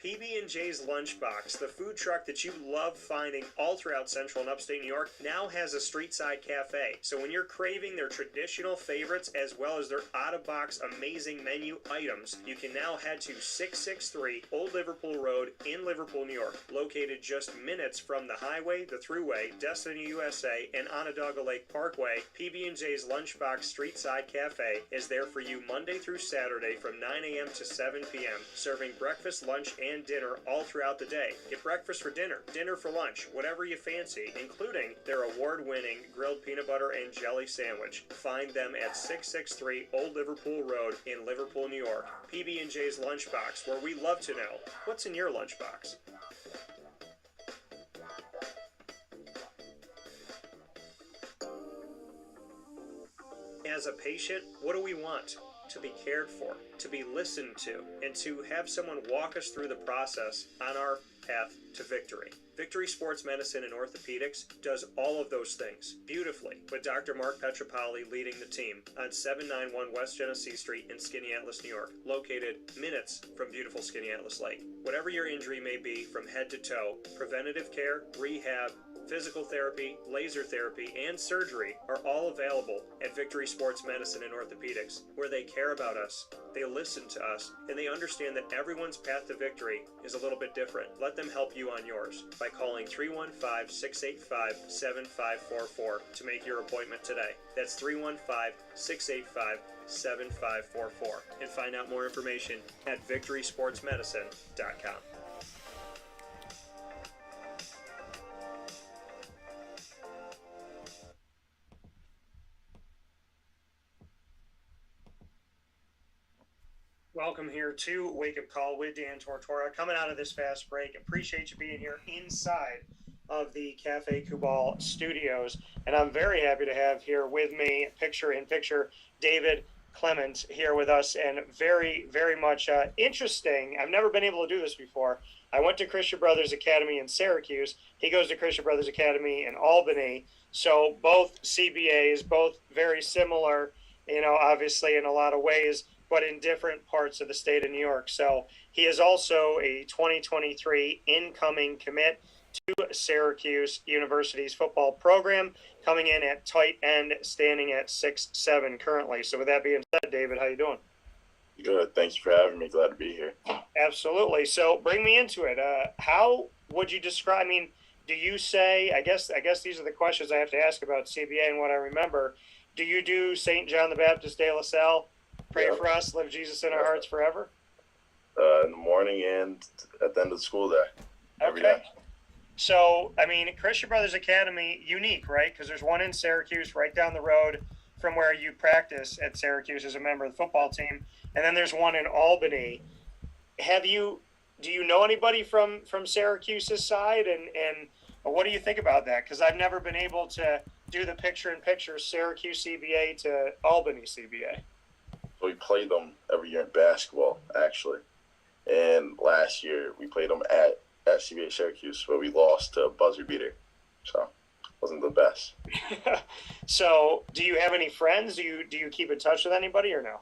PB&J's Lunchbox, the food truck that you love finding all throughout Central and Upstate New York, now has a street-side cafe. So when you're craving their traditional favorites as well as their out-of-box amazing menu items, you can now head to 663 Old Liverpool Road in Liverpool, New York, located just minutes from the highway, the Thruway, Destiny USA, and Onondaga Lake Parkway. PB&J's Lunchbox Street-Side Cafe is there for you Monday through Saturday from 9 a.m. to 7 p.m., serving breakfast, lunch, and dinner all throughout the day. Get breakfast for dinner, dinner for lunch, whatever you fancy, including their award-winning grilled peanut butter and jelly sandwich. Find them at 663 Old Liverpool Road in Liverpool, New York. PB&J's Lunchbox, where we love to know what's in your lunchbox. As a patient, what do we want? To be cared for, to be listened to, and to have someone walk us through the process on our path to victory. Victory Sports Medicine and Orthopedics does all of those things beautifully, with Dr. Mark Petropoli leading the team on 791 West Genesee Street in Skaneateles, New York, located minutes from beautiful Skaneateles Lake. Whatever your injury may be, from head to toe, preventative care, rehab, physical therapy, laser therapy, and surgery are all available at Victory Sports Medicine and Orthopedics, where they care about us, they listen to us, and they understand that everyone's path to victory is a little bit different. Let them help you on yours by calling 315-685-7544 to make your appointment today. That's 315-685-7544, and find out more information at victorysportsmedicine.com. Welcome here to Wake Up Call with Dan Tortora. Coming out of this fast break, appreciate you being here inside of the Cafe Kubal studios. And I'm very happy to have here with me, picture-in-picture, David Clement here with us. And very, very much interesting. I've never been able to do this before. I went to Christian Brothers Academy in Syracuse. He goes to Christian Brothers Academy in Albany. So both CBAs, both very similar, obviously in a lot of ways, but in different parts of the state of New York. So he is also a 2023 incoming commit to Syracuse University's football program, coming in at tight end, standing at 6'7" currently. So with that being said, David, how you doing? Good. Thank you for having me. Glad to be here. Absolutely. So bring me into it. How would you describe, do you say, I guess these are the questions I have to ask about CBA and what I remember. Do you do St. John the Baptist de La Salle? Pray for us, live Jesus in our hearts forever? In the morning and at the end of the school day. Every day. So, Christian Brothers Academy, unique, right? Because there's one in Syracuse right down the road from where you practice at Syracuse as a member of the football team, and then there's one in Albany. Do you know anybody from Syracuse's side, and what do you think about that? Because I've never been able to do the picture-in-picture Syracuse CBA to Albany CBA. We play them every year in basketball, actually. And last year we played them at CBA Syracuse, but we lost to a buzzer beater. So it wasn't the best. So do you have any friends? Do you keep in touch with anybody or no?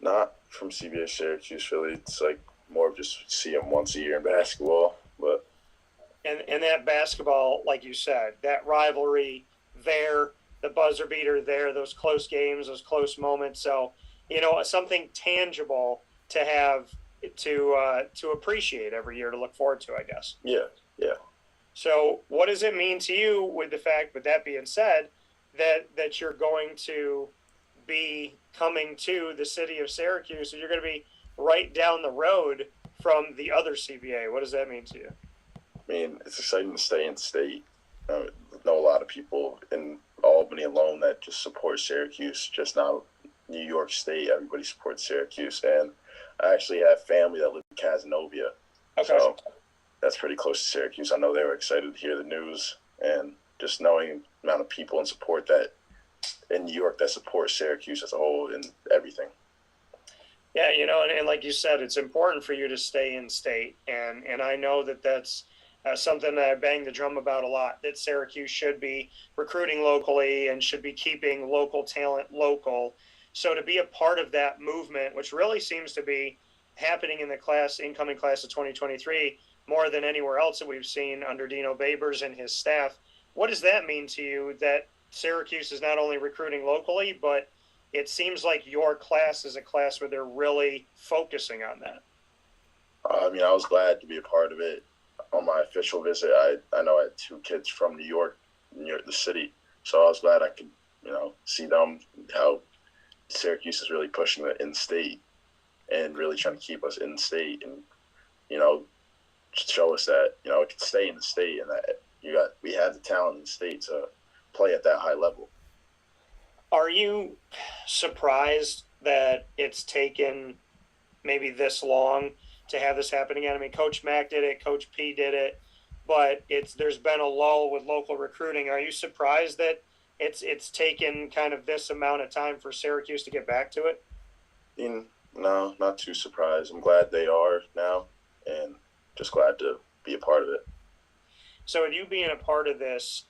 Not from CBA Syracuse, really. It's like more of just see them once a year in basketball. But and that basketball, like you said, that rivalry there, the buzzer beater there, those close games, those close moments. So, something tangible to have to appreciate every year, to look forward to, I guess. Yeah. So what does it mean to you with the fact, with that being said, that you're going to be coming to the city of Syracuse, and you're going to be right down the road from the other CBA? What does that mean to you? I mean, it's exciting to stay in state. I know a lot of people in Albany alone that just support Syracuse, just not New York State. Everybody supports Syracuse. And I actually have family that live in Casanova. Okay. So that's pretty close to Syracuse. I know they were excited to hear the news, and just knowing the amount of people and support that in New York that support Syracuse as a whole and everything. Yeah, and like you said, it's important for you to stay in state. And I know that's something that I bang the drum about a lot, that Syracuse should be recruiting locally and should be keeping local talent local. So to be a part of that movement, which really seems to be happening in the incoming class of 2023, more than anywhere else that we've seen under Dino Babers and his staff, what does that mean to you, that Syracuse is not only recruiting locally, but it seems like your class is a class where they're really focusing on that? I was glad to be a part of it. On my official visit, I know I had 2 kids from New York, near the city. So I was glad I could, see them, how Syracuse is really pushing the in-state and really trying to keep us in-state and, show us that, it can stay in the state and that we have the talent in the state to play at that high level. Are you surprised that it's taken maybe this long to have this happen again? I mean, Coach Mack did it, Coach P did it, but there's been a lull with local recruiting. Are you surprised that it's taken kind of this amount of time for Syracuse to get back to it? No, not too surprised. I'm glad they are now, and just glad to be a part of it. So with you being a part of this,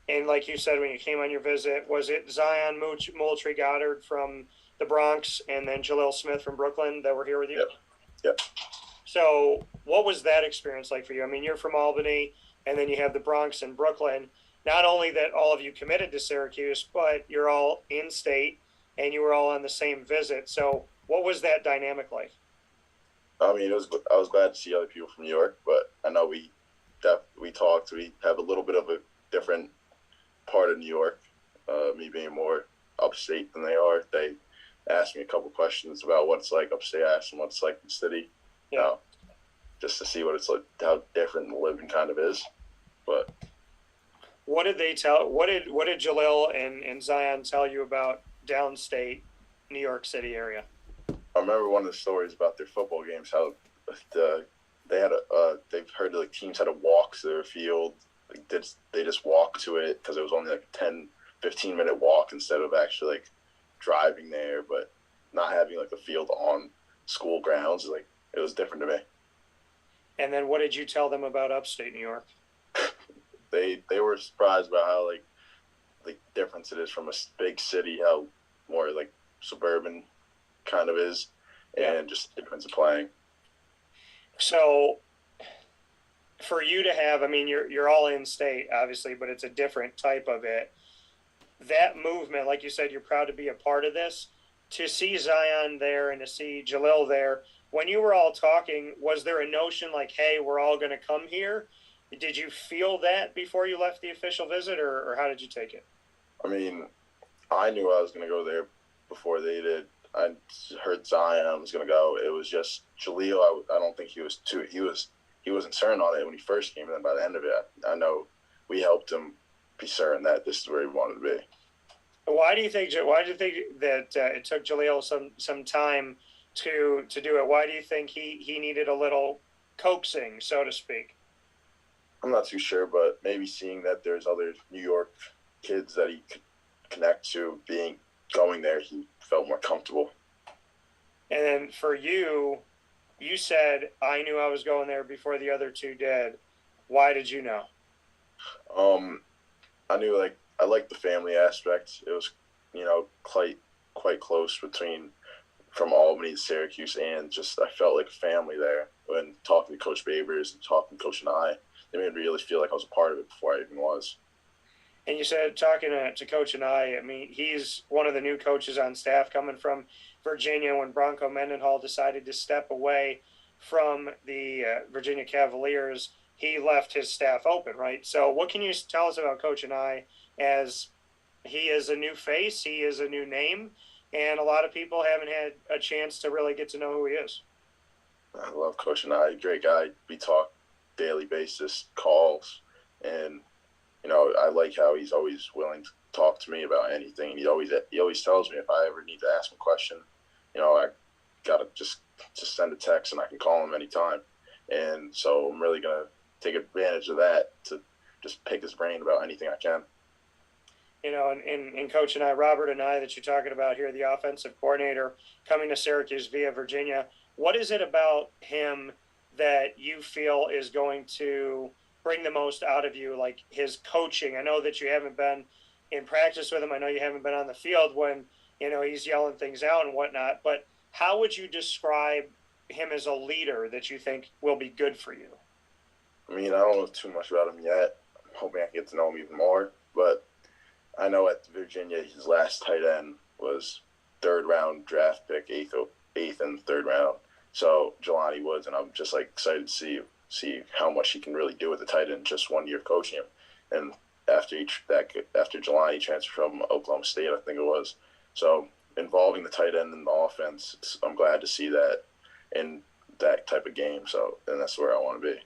and like you said when you came on your visit, was it Zyian Moultrie-Goddard from the Bronx and then Jalil Smith from Brooklyn that were here with you? Yep. So what was that experience like for you? I mean, you're from Albany, and then you have the Bronx and Brooklyn. Not only that all of you committed to Syracuse, but you're all in state, and you were all on the same visit. So what was that dynamic like? I was glad to see other people from New York, but I know we talked. We have a little bit of a different part of New York, me being more upstate than they are. They asked me a couple questions about what it's like upstate. I asked them what it's like in the city, just to see what it's like, how different the living kind of is. But what did they tell? What did Jalil and Zyian tell you about downstate New York City area? I remember one of the stories about their football games, how they've heard like teams had to walk to their field. Like they just walked to it because it was only like a 10-15 minute walk instead of actually like driving there, but not having like a field on school grounds. Like, it was different to me. And then what did you tell them about upstate New York? They were surprised about how like difference it is from a big city, how more like suburban kind of is, and just the difference of playing. So for you to have, I mean, you're all in state, obviously, but it's a different type of it. That movement, like you said, you're proud to be a part of this. To see Zyian there and to see Jalil there, when you were all talking, was there a notion like, hey, we're all going to come here? Did you feel that before you left the official visit, or how did you take it? I mean, I knew I was going to go there before they did. I heard Zyian was going to go. It was just Jalil. I don't think he wasn't certain on it when he first came. And then by the end of it, I know we helped him be certain that this is where he wanted to be. Why do you think that it took Jalil some time to do it? Why do you think he needed a little coaxing, so to speak? I'm not too sure, but maybe seeing that there's other New York kids that he could connect to going there, he felt more comfortable. And then for you, you said, I knew I was going there before the other two did. Why did you know? I knew I liked the family aspect. It was, quite close from Albany to Syracuse, and just I felt like a family there. When talking to Coach Babers and talking to Coach and they made me really feel like I was a part of it before I even was. And you said talking to Coach and I mean, he's one of the new coaches on staff coming from Virginia when Bronco Mendenhall decided to step away from the Virginia Cavaliers. He left his staff open, right? So what can you tell us about Coach and I, as he is a new face, he is a new name, and a lot of people haven't had a chance to really get to know who he is? I love Coach and great guy. We talk daily basis, calls, and I like how he's always willing to talk to me about anything. He always tells me if I ever need to ask him a question, I gotta just send a text and I can call him anytime. And so I'm really gonna take advantage of that to just pick his brain about anything I can. And Coach and I, Robert and I, that you're talking about here, the offensive coordinator coming to Syracuse via Virginia, what is it about him that you feel is going to bring the most out of you, like his coaching? I know that you haven't been in practice with him. I know you haven't been on the field when, he's yelling things out and whatnot, but how would you describe him as a leader that you think will be good for you? I mean, I don't know too much about him yet. I'm hoping I can get to know him even more, but I know at Virginia, his last tight end was third-round draft pick, eighth and third round. So Jelani Woods, and I'm just excited to see how much he can really do with the tight end just 1 year coaching him. And after Jelani transferred from Oklahoma State, I think it was. So involving the tight end in the offense, I'm glad to see that in that type of game. And that's where I want to be.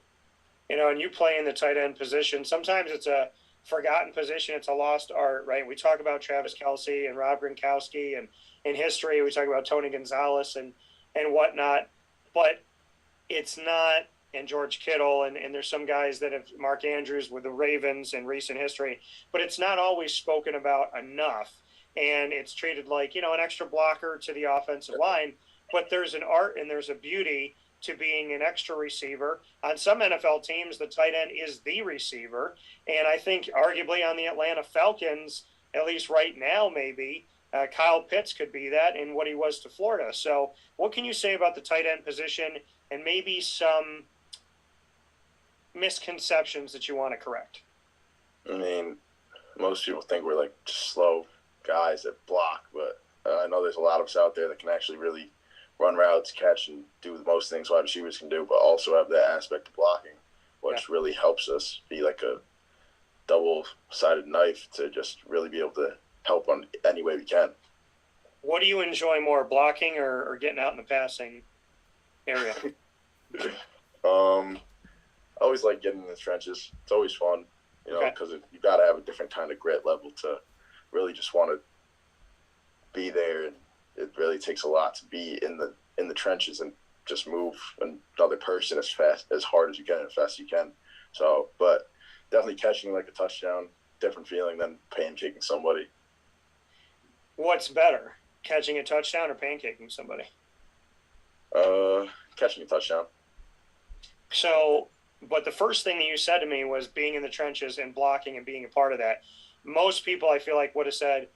And you play in the tight end position. Sometimes it's a forgotten position. It's a lost art, right? We talk about Travis Kelce and Rob Gronkowski, and in history, we talk about Tony Gonzalez and whatnot, but it's not, and George Kittle, and there's some guys that have, Mark Andrews with the Ravens in recent history, but it's not always spoken about enough, and it's treated like, an extra blocker to the offensive line, but there's an art and there's a beauty to being an extra receiver. On some NFL teams, the tight end is the receiver, and I think arguably on the Atlanta Falcons, at least right now maybe, Kyle Pitts could be that in what he was to Florida. So what can you say about the tight end position and maybe some misconceptions that you want to correct? I mean, most people think we're just slow guys that block, but I know there's a lot of us out there that can actually really run routes, catch, and do most things wide receivers can do, but also have that aspect of blocking, which really helps us be like a double-sided knife to just really be able to help on any way we can. What do you enjoy more, blocking or getting out in the passing area? I always like getting in the trenches. It's always fun, because you got to have a different kind of grit level to really just want to be there, and it really takes a lot to be in the trenches and just move another person as hard as you can and as fast as you can. So, but definitely catching a touchdown, different feeling than pancaking somebody. What's better, catching a touchdown or pancaking somebody? Catching a touchdown. So, but the first thing that you said to me was being in the trenches and blocking and being a part of that. Most people, I feel like, would have said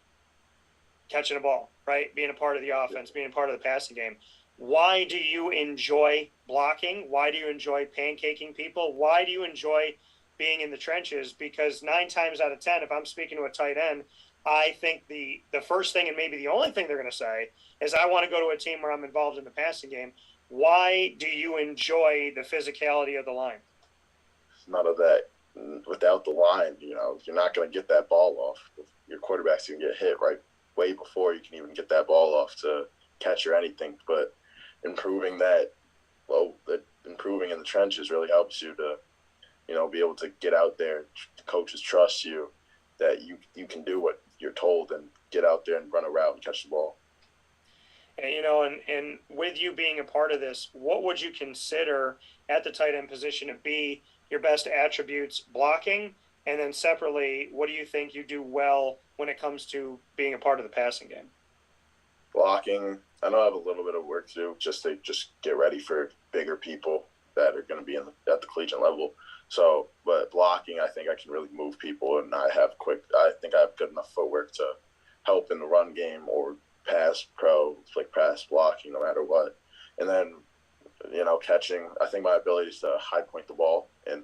catching a ball, right? Being a part of the offense, being a part of the passing game. Why do you enjoy blocking? Why do you enjoy pancaking people? Why do you enjoy being in the trenches? Because 9 times out of 10, if I'm speaking to a tight end, I think the first thing and maybe the only thing they're going to say is I want to go to a team where I'm involved in the passing game. Why do you enjoy the physicality of the line? None of that. Without the line, you're not going to get that ball off. Your quarterback's going to get hit right way before you can even get that ball off to catch or anything. But improving in the trenches really helps you to, be able to get out there. The coaches trust you that you can do what you're told and get out there and run a route and catch the ball. And, and with you being a part of this, what would you consider at the tight end position to be your best attributes blocking? And then separately, what do you think you do well when it comes to being a part of the passing game? Blocking, I know I have a little bit of work to do just to get ready for bigger people that are going to be at the collegiate level. So, but blocking, I think I can really move people, and I think I have good enough footwork to help in the run game or pass blocking no matter what. And then, catching, I think my ability is to high point the ball and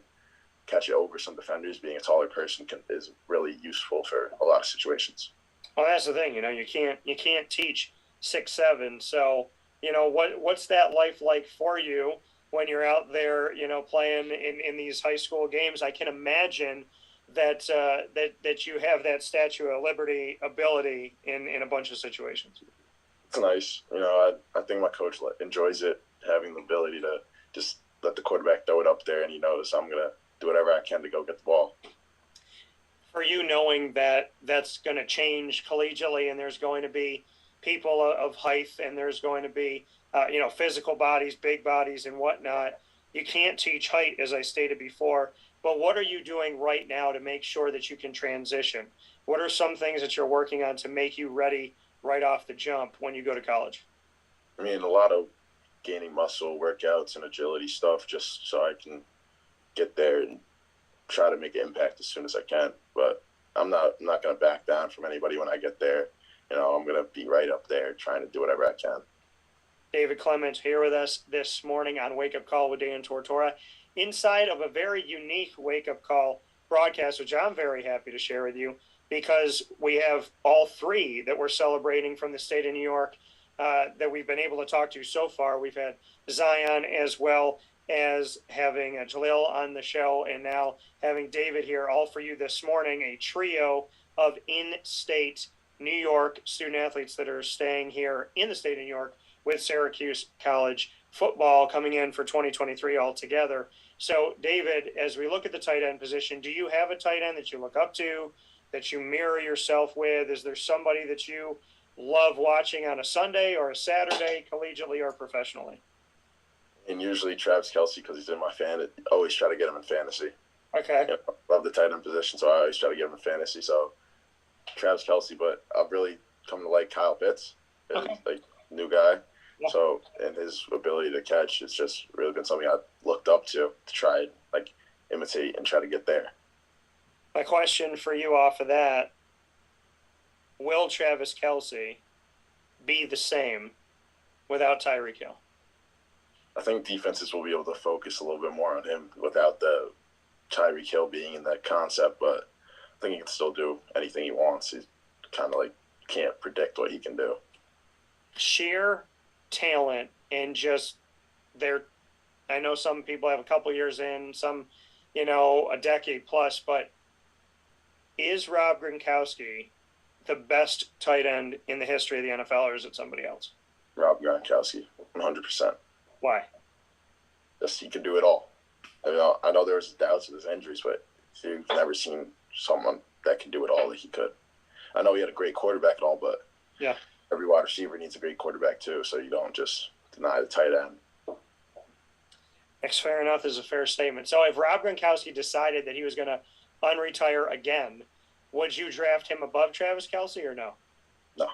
catch it over some defenders, being a taller person is really useful for a lot of situations. Well, that's the thing, you can't teach 6'7". So, what's that life like for you when you're out there, playing in these high school games? I can imagine that that you have that Statue of Liberty ability in a bunch of situations. It's nice. I think my coach enjoys it, having the ability to just let the quarterback throw it up there, and he knows I'm going to do whatever I can to go get the ball. For you, knowing that that's going to change collegiately and there's going to be people of height and there's going to be, physical bodies, big bodies and whatnot, you can't teach height, as I stated before. But what are you doing right now to make sure that you can transition? What are some things that you're working on to make you ready right off the jump when you go to college? I mean, a lot of gaining muscle workouts and agility stuff just so I can get there and try to make an impact as soon as I can. But I'm not going to back down from anybody when I get there. I'm going to be right up there trying to do whatever I can. David Clement here with us this morning on Wake Up Call with Dan Tortora, inside of a very unique Wake Up Call broadcast, which I'm very happy to share with you because we have all three that we're celebrating from the state of New York that we've been able to talk to so far. We've had Zyian as well as having Jalil on the show and now having David here, all for you this morning, a trio of in-state New York student athletes that are staying here in the state of New York with Syracuse College football coming in for 2023 altogether. So, David, as we look at the tight end position, do you have a tight end that you look up to, that you mirror yourself with? Is there somebody that you love watching on a Sunday or a Saturday, collegiately or professionally? And usually Travis Kelce, because he's in my always try to get him in fantasy. Okay. Love the tight end position, so I always try to get him in fantasy. So Travis Kelce, but I've really come to like Kyle Pitts, new guy. Yeah. So, and his ability to catch, it's just really been something I've looked up to try and imitate and try to get there. My question for you off of that, will Travis Kelce be the same without Tyreek Hill? I think defenses will be able to focus a little bit more on him without the Tyreek Hill being in that concept, but I think he can still do anything he wants. He's kind of can't predict what he can do. Sheer talent and just I know some people have a couple years in, some, a decade plus, but is Rob Gronkowski the best tight end in the history of the NFL, or is it somebody else? Rob Gronkowski, 100%. Why? Just he can do it all. I know there was doubts with his injuries, but you've never seen someone that can do it all that he could. I know he had a great quarterback and all, but yeah, every wide receiver needs a great quarterback too, so you don't just deny the tight end. That's fair enough, is a fair statement. So if Rob Gronkowski decided that he was going to unretire again, would you draft him above Travis Kelce or no? No.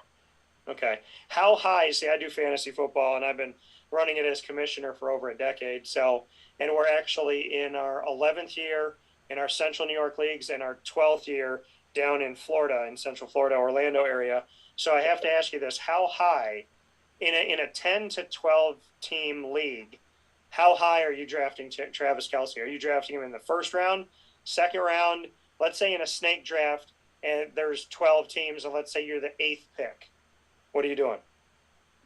Okay. How high? See, I do fantasy football, and I've been running it as commissioner for over a decade. So, and we're actually in our 11th year in our Central New York leagues and our 12th year down in Florida, in Central Florida, Orlando area. So I have to ask you this: how high in a 10 to 12 team league? How high are you drafting Travis Kelce? Are you drafting him in the first round, second round? Let's say in a snake draft, and there's 12 teams, and let's say you're the 8th pick. What are you doing?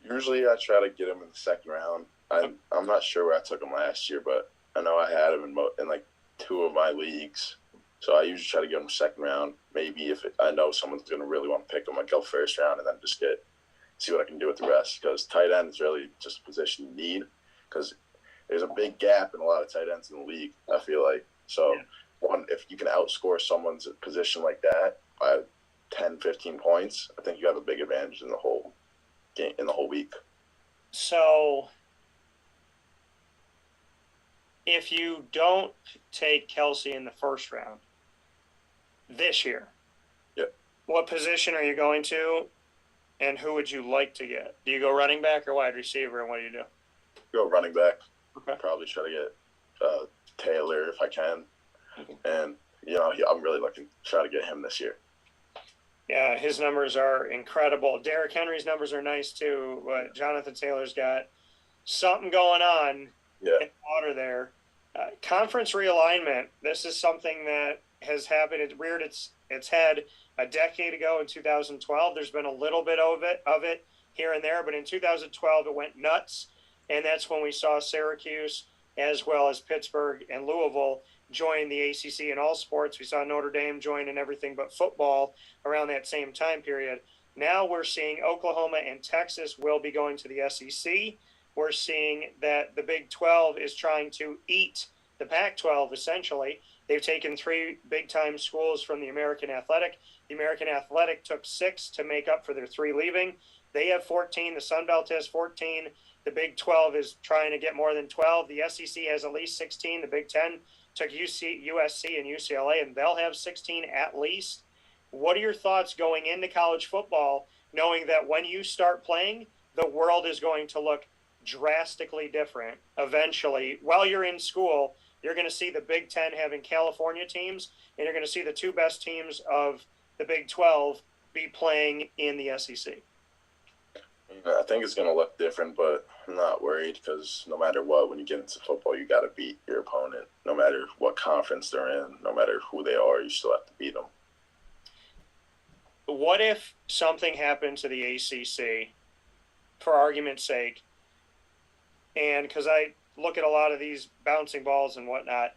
Usually I try to get him in the second round. I'm not sure where I took him last year, but I know I had him in 2 of my leagues. So I usually try to get him second round. Maybe if I know someone's going to really want to pick him, I go first round and then just see what I can do with the rest. Because tight end is really just a position you need, because there's a big gap in a lot of tight ends in the league, I feel like. So, if you can outscore someone's position like that, 10, 15 points, I think you have a big advantage in the whole game, in the whole week. So if you don't take Kelsey in the first round this year, what position are you going to, and who would you like to get? Do you go running back or wide receiver, and what do you do? Go running back. Okay. Probably try to get Taylor if I can. And, I'm really looking to try to get him this year. Yeah, his numbers are incredible. Derrick Henry's numbers are nice too, but Jonathan Taylor's got something going on in the water there. Conference realignment. This is something that has happened. It reared its head a decade ago in 2012. There's been a little bit of it here and there, but in 2012 it went nuts, and that's when we saw Syracuse as well as Pittsburgh and Louisville join the ACC in all sports. We saw Notre Dame join in everything but football around that same time period. Now we're seeing Oklahoma and Texas will be going to the SEC. We're seeing that the Big 12 is trying to eat the Pac-12, essentially. They've taken 3 big-time schools from the American Athletic. The American Athletic took 6 to make up for their 3 leaving. They have 14. The Sun Belt has 14. The Big 12 is trying to get more than 12. The SEC has at least 16. The Big 10 took USC and UCLA, and they'll have 16 at least. What are your thoughts going into college football, knowing that when you start playing, the world is going to look drastically different eventually? While you're in school, you're going to see the Big 10 having California teams, and you're going to see the 2 best teams of the Big 12 be playing in the SEC. I think it's going to look different, but I'm not worried because no matter what, when you get into football, you got to beat your opponent. No matter what conference they're in, no matter who they are, you still have to beat them. What if something happened to the ACC, for argument's sake, and because I look at a lot of these bouncing balls and whatnot,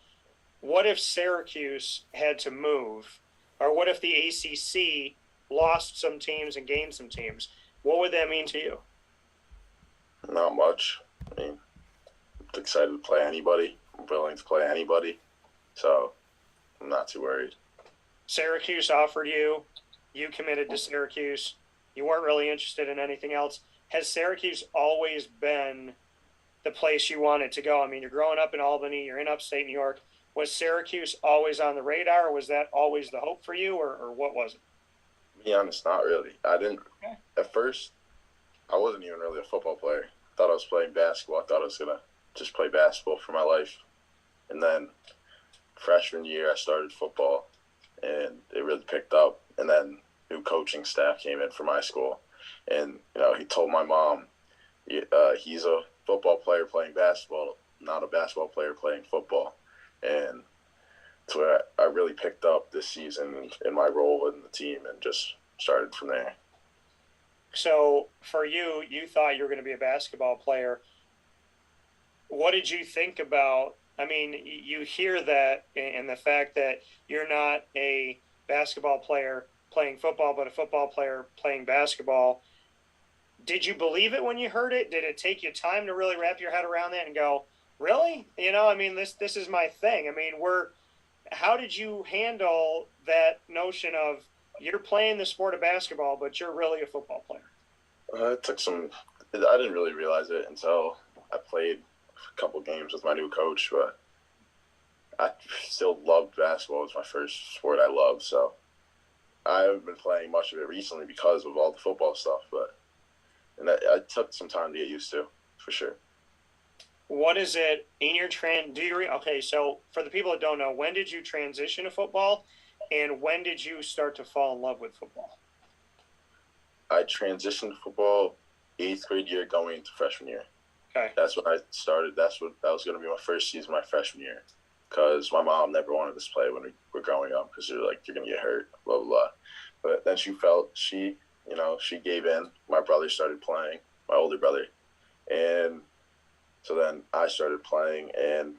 what if Syracuse had to move, or what if the ACC lost some teams and gained some teams? What would that mean to you? Not much. I mean, I'm excited to play anybody. I'm willing to play anybody. So I'm not too worried. Syracuse offered you. You committed to Syracuse. You weren't really interested in anything else. Has Syracuse always been the place you wanted to go? I mean, you're growing up in Albany. You're in upstate New York. Was Syracuse always on the radar, or was that always the hope for you, or what was it? To be honest, not really. I didn't. Okay. At first, I wasn't even really a football player. I thought I was playing basketball. I thought I was going to just play basketball for my life. And then freshman year, I started football, and it really picked up. And then new coaching staff came in for my school. And, he told my mom he's a football player playing basketball, not a basketball player playing football. And that's where I really picked up this season in my role in the team and just started from there. So for you, you thought you were going to be a basketball player. What did you think about, I mean, you hear that and the fact that you're not a basketball player playing football, but a football player playing basketball. Did you believe it when you heard it? Did it take you time to really wrap your head around that and go, really? This is my thing. I mean, how did you handle that notion of you're playing the sport of basketball, but you're really a football player? I didn't really realize it until I played a couple games with my new coach, but I still loved basketball. It was my first sport I loved, so I haven't been playing much of it recently because of all the football stuff, and I took some time to get used to, for sure. What is it in your okay, so for the people that don't know, when did you transition to football, and when did you start to fall in love with football? I transitioned to football 8th grade year going into freshman year. Okay. That's when I started. That was going to be my first season, my freshman year, because my mom never wanted us to play when we were growing up because she was like, you're going to get hurt, blah, blah, blah. But then she gave in. My brother started playing, my older brother. And so then I started playing, and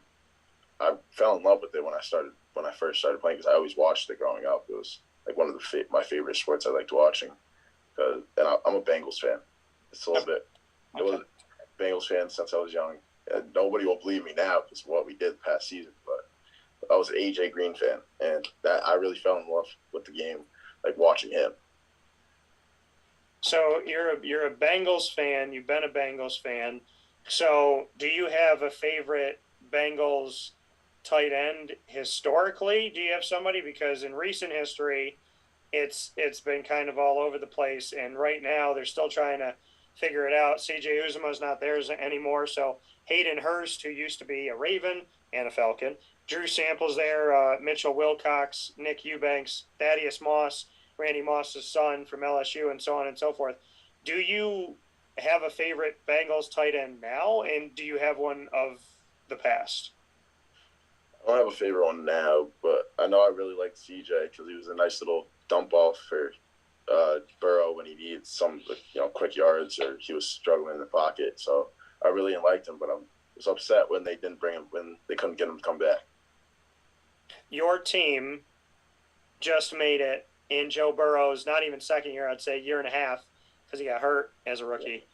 I fell in love with it when I first started playing because I always watched it growing up. It was like one of my favorite sports I liked watching. And I'm a Bengals fan. It's a little bit. I was a Bengals fan since I was young. And nobody will believe me now because of what we did past season. But I was an AJ Green fan, and that I really fell in love with the game, like watching him. So you're a Bengals fan. You've been a Bengals fan. So do you have a favorite Bengals tight end historically? Do you have somebody? Because in recent history, it's been kind of all over the place, and right now they're still trying to figure it out. C.J. Uzomah's not there anymore, so Hayden Hurst, who used to be a Raven and a Falcon, Drew Sample's there, Mitchell Wilcox, Nick Eubanks, Thaddeus Moss, Randy Moss's son from LSU, and so on and so forth. Do you have a favorite Bengals tight end now, and do you have one of the past? I don't have a favorite one now, but I know I really liked CJ because he was a nice little dump off for Burrow when he needed some, quick yards or he was struggling in the pocket. So I really liked him, but I was upset when they didn't bring him, when they couldn't get him to come back. Your team just made it in Joe Burrow's not even second year, I'd say year and a half, because he got hurt as a rookie.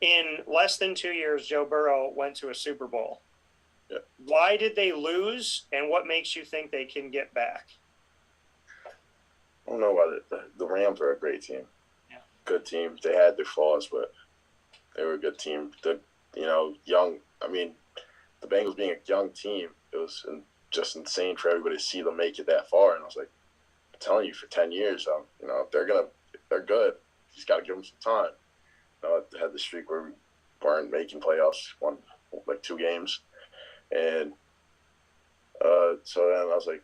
In less than 2 years, Joe Burrow went to a Super Bowl. Yeah. Why did they lose, and what makes you think they can get back? I don't know why the Rams are a great team. Yeah. Good team. They had their flaws, but they were a good team. The Bengals being a young team, it was just insane for everybody to see them make it that far. And I was like, I'm telling you, for 10 years, they're good. You just got to give them some time. They had the streak where we weren't making playoffs, won like 2 games. And so then I was like,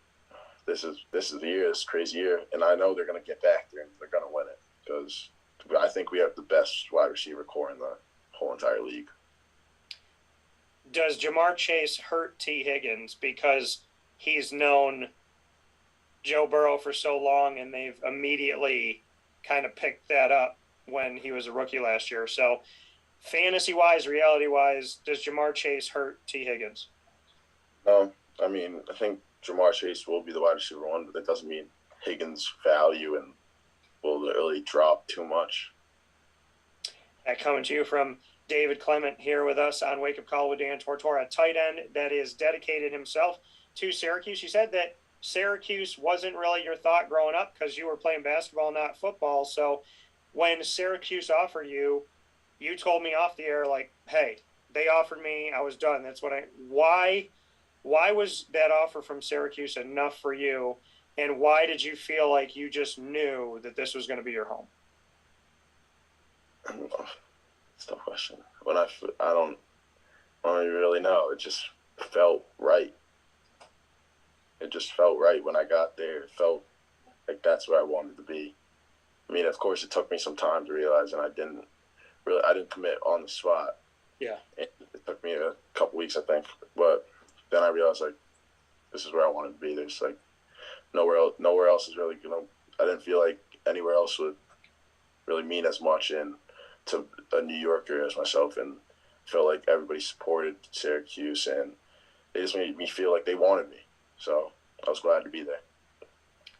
this is the year, this crazy year, and I know they're going to get back there and they're going to win it because I think we have the best wide receiver core in the whole entire league. Does Jamar Chase hurt T. Higgins because he's known Joe Burrow for so long and they've immediately kind of picked that up when he was a rookie last year? So fantasy-wise, reality-wise, does Jamar Chase hurt T. Higgins? No, I think Jamar Chase will be the wide receiver 1, but that doesn't mean Higgins' value and will really drop too much. Coming to you from David Clement here with us on Wake Up Call with Dan Tortora, a tight end that is dedicated himself to Syracuse. You said that Syracuse wasn't really your thought growing up because you were playing basketball, not football. So when Syracuse offered you, you told me off the air, like, hey, they offered me, I was done. That's what why was that offer from Syracuse enough for you? And why did you feel like you just knew that this was going to be your home? I don't know. It's a tough question. I don't even really know. It just felt right. It just felt right when I got there. It felt like that's where I wanted to be. Of course, it took me some time to realize, and I didn't commit on the spot. Yeah. It took me a couple weeks, I think. But then I realized, like, this is where I wanted to be. There's, like, nowhere else is really, I didn't feel like anywhere else would really mean as much to a New Yorker as myself. And I felt like everybody supported Syracuse, and they just made me feel like they wanted me. So I was glad to be there.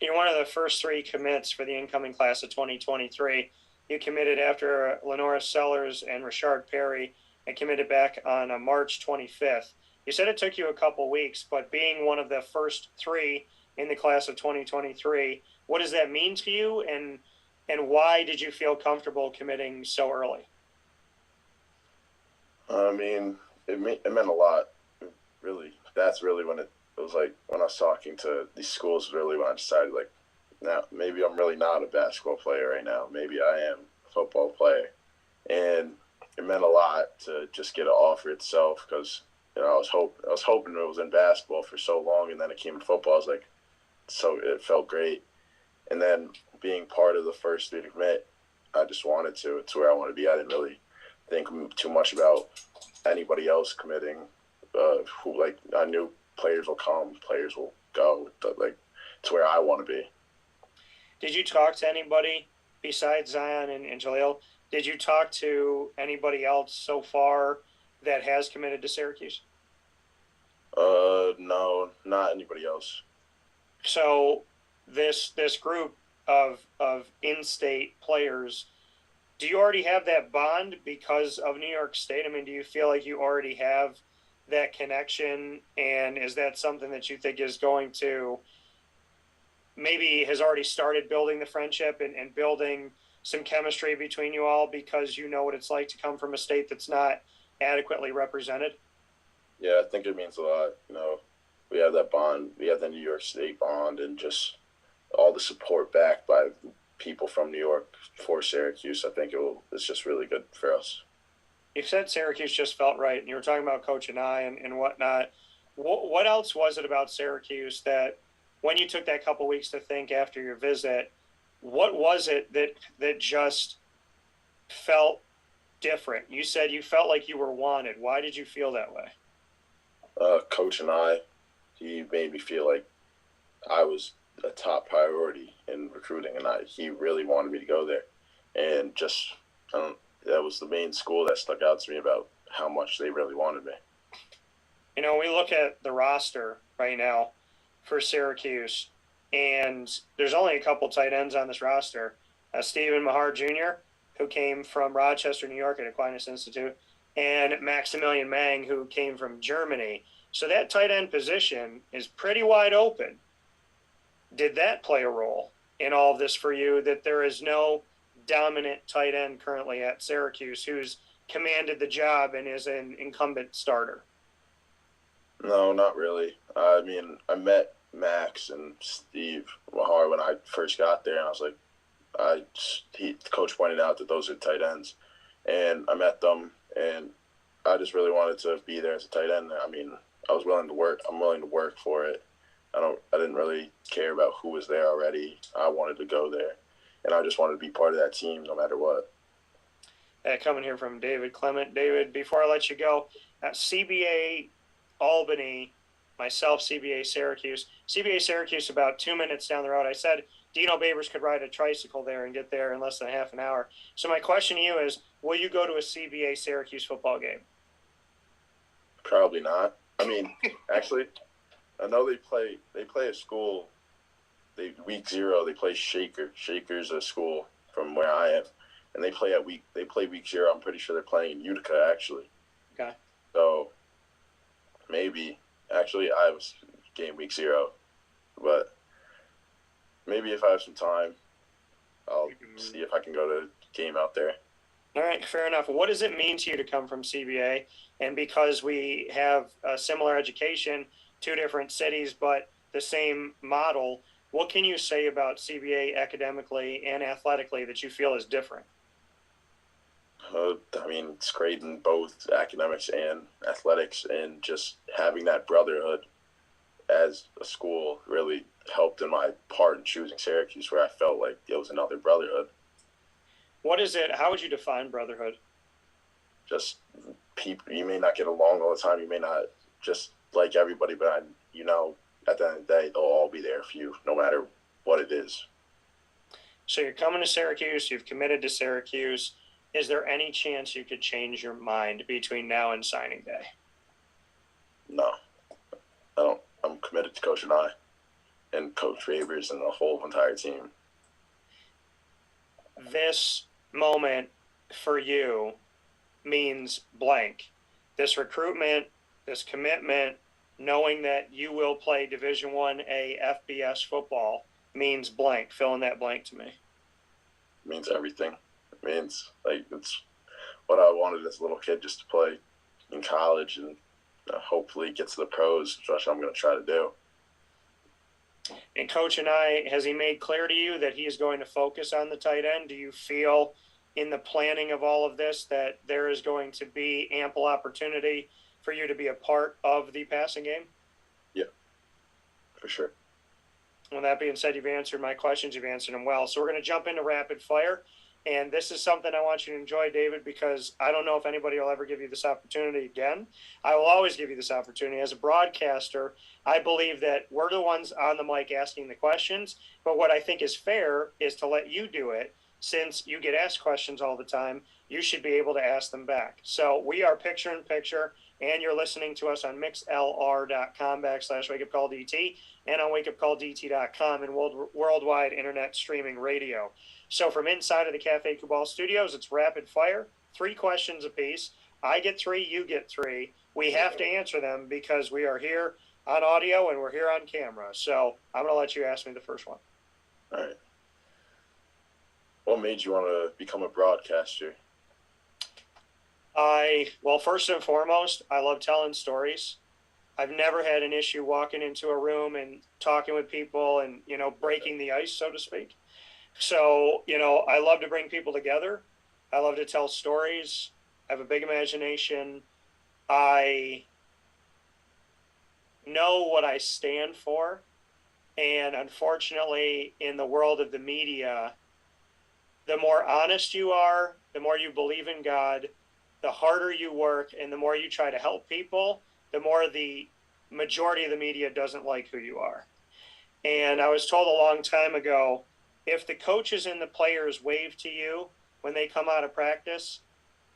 You're one of the first 3 commits for the incoming class of 2023. You committed after Lenora Sellers and Rashard Perry and committed back on March 25th. You said it took you a couple weeks, but being one of the first 3 in the class of 2023, what does that mean to you, and why did you feel comfortable committing so early? It meant a lot, really. That's really when it was like when I was talking to these schools, really when I decided, like, now maybe I'm really not a basketball player right now. Maybe I am a football player. And it meant a lot to just get an offer itself because, I was hoping it was in basketball for so long, and then it came in football. I was like, so it felt great. And then being part of the first 3 to commit, I just wanted to. It's where I want to be. I didn't really think too much about anybody else committing. I knew players will come, players will go. It's where I want to be. Did you talk to anybody besides Zyian and Jalil? Did you talk to anybody else so far that has committed to Syracuse? No, not anybody else. So this group of in-state players, do you already have that bond because of New York State? Do you feel like you already have that connection, and is that something that you think is going to maybe has already started building the friendship and building some chemistry between you all because you know what it's like to come from a state that's not adequately represented? Yeah, I think it means a lot. We have that bond. We have the New York State bond, and just all the support backed by people from New York for Syracuse. I think it's just really good for us. You said Syracuse just felt right, and you were talking about Coach and I and whatnot. What else was it about Syracuse that, when you took that couple weeks to think after your visit, what was it that just felt different? You said you felt like you were wanted. Why did you feel that way? Coach and I, he made me feel like I was a top priority in recruiting, and he really wanted me to go there. And just that was the main school that stuck out to me about how much they really wanted me. We look at the roster right now for Syracuse, and there's only a couple tight ends on this roster. Stephen Mahar Jr., who came from Rochester, New York at Aquinas Institute, and Maximilian Mang, who came from Germany. So that tight end position is pretty wide open. Did that play a role in all of this for you, that there is no dominant tight end currently at Syracuse who's commanded the job and is an incumbent starter? No, not really. I mean, I met Max and Steve Mahar when I first got there, and I was like, the coach pointed out that those are tight ends, and I met them, and I just really wanted to be there as a tight end. I mean, I was willing to work. I'm willing to work for it. I didn't really care about who was there already. I wanted to go there, and I just wanted to be part of that team no matter what. Coming here from David Clement. David, before I let you go, CBA Albany, myself, CBA Syracuse. CBA Syracuse about 2 minutes down the road. I said Dino Babers could ride a tricycle there and get there in less than half an hour. So my question to you is, will you go to a CBA Syracuse football game? Probably not. I mean, actually, I know they play a school. Week 0 they play Shaker. Shaker's a school from where I am, and they play week 0. I'm pretty sure they're playing in Utica actually. Okay. So maybe actually I was game week 0, but maybe if I have some time, I'll see if I can go to a game out there. All right, fair enough. What does it mean to you to come from CBA? And because we have a similar education, 2 different cities, but the same model, what can you say about CBA academically and athletically that you feel is different? I mean, it's great in both academics and athletics, and just having that brotherhood as a school really helped in my part in choosing Syracuse, where I felt like it was another brotherhood. What is it? How would you define brotherhood? Just people, you may not get along all the time. You may not just like everybody, but at the end of the day, they'll all be there for you, no matter what it is. So you're coming to Syracuse. You've committed to Syracuse. Is there any chance you could change your mind between now and signing day? No, I don't. I'm committed to Coach and I, and Coach Babers and the whole entire team. This moment for you means blank. This recruitment, this commitment, knowing that you will play Division I FBS football means blank. Fill in that blank to me. It means everything. It means, it's what I wanted as a little kid, just to play in college and hopefully get to the pros, which I'm going to try to do. And Coach and I, has he made clear to you that he is going to focus on the tight end? Do you feel in the planning of all of this that there is going to be ample opportunity for you to be a part of the passing game? Yeah, for sure. Well, that being said, you've answered my questions. You've answered them well. So we're going to jump into rapid fire. And this is something I want you to enjoy, David, because I don't know if anybody will ever give you this opportunity again. I will always give you this opportunity. As a broadcaster, I believe that we're the ones on the mic asking the questions. But what I think is fair is to let you do it. Since you get asked questions all the time, you should be able to ask them back. So we are picture-in-picture, and you're listening to us on mixlr.com/wakeupcalldt and on wakeupcalldt.com and worldwide internet streaming radio. So from inside of the Cafe Kubal studios, it's rapid fire, 3 questions apiece. I get 3, you get 3. We have to answer them because we are here on audio and we're here on camera. So I'm going to let you ask me the first one. All right. What made you want to become a broadcaster? Well, first and foremost, I love telling stories. I've never had an issue walking into a room and talking with people and, breaking the ice, so to speak. So, I love to bring people together. I love to tell stories. I have a big imagination. I know what I stand for. And unfortunately, in the world of the media, the more honest you are, the more you believe in God, the harder you work, and the more you try to help people, the more the majority of the media doesn't like who you are. And I was told a long time ago, if the coaches and the players wave to you when they come out of practice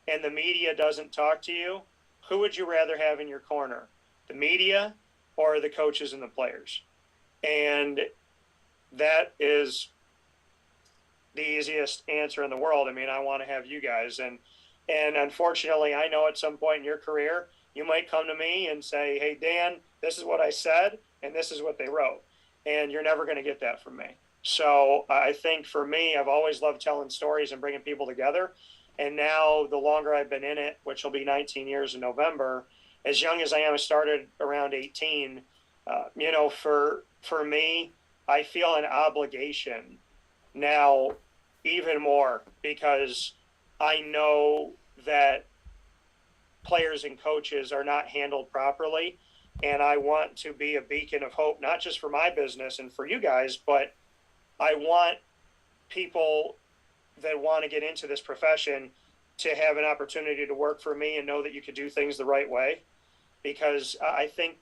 and the media doesn't talk to you, who would you rather have in your corner? The media or the coaches and the players? And that is the easiest answer in the world. I mean, I want to have you guys. And unfortunately, I know at some point in your career, you might come to me and say, hey, Dan, this is what I said, and this is what they wrote. And you're never going to get that from me. So I think for me, I've always loved telling stories and bringing people together. And now the longer I've been in it, which will be 19 years in November, as young as I am, I started around 18. For me, I feel an obligation now even more because I know that players and coaches are not handled properly. And I want to be a beacon of hope, not just for my business and for you guys, but I want people that want to get into this profession to have an opportunity to work for me and know that you could do things the right way. Because I think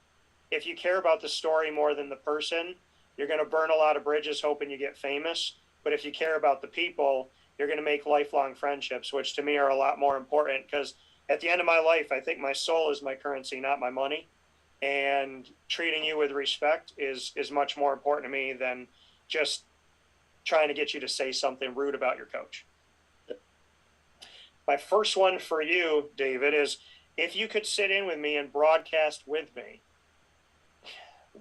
if you care about the story more than the person, you're going to burn a lot of bridges hoping you get famous. But if you care about the people, you're going to make lifelong friendships, which to me are a lot more important. Because at the end of my life, I think my soul is my currency, not my money. And treating you with respect is much more important to me than just trying to get you to say something rude about your coach. My first one for you, David, is if you could sit in with me and broadcast with me,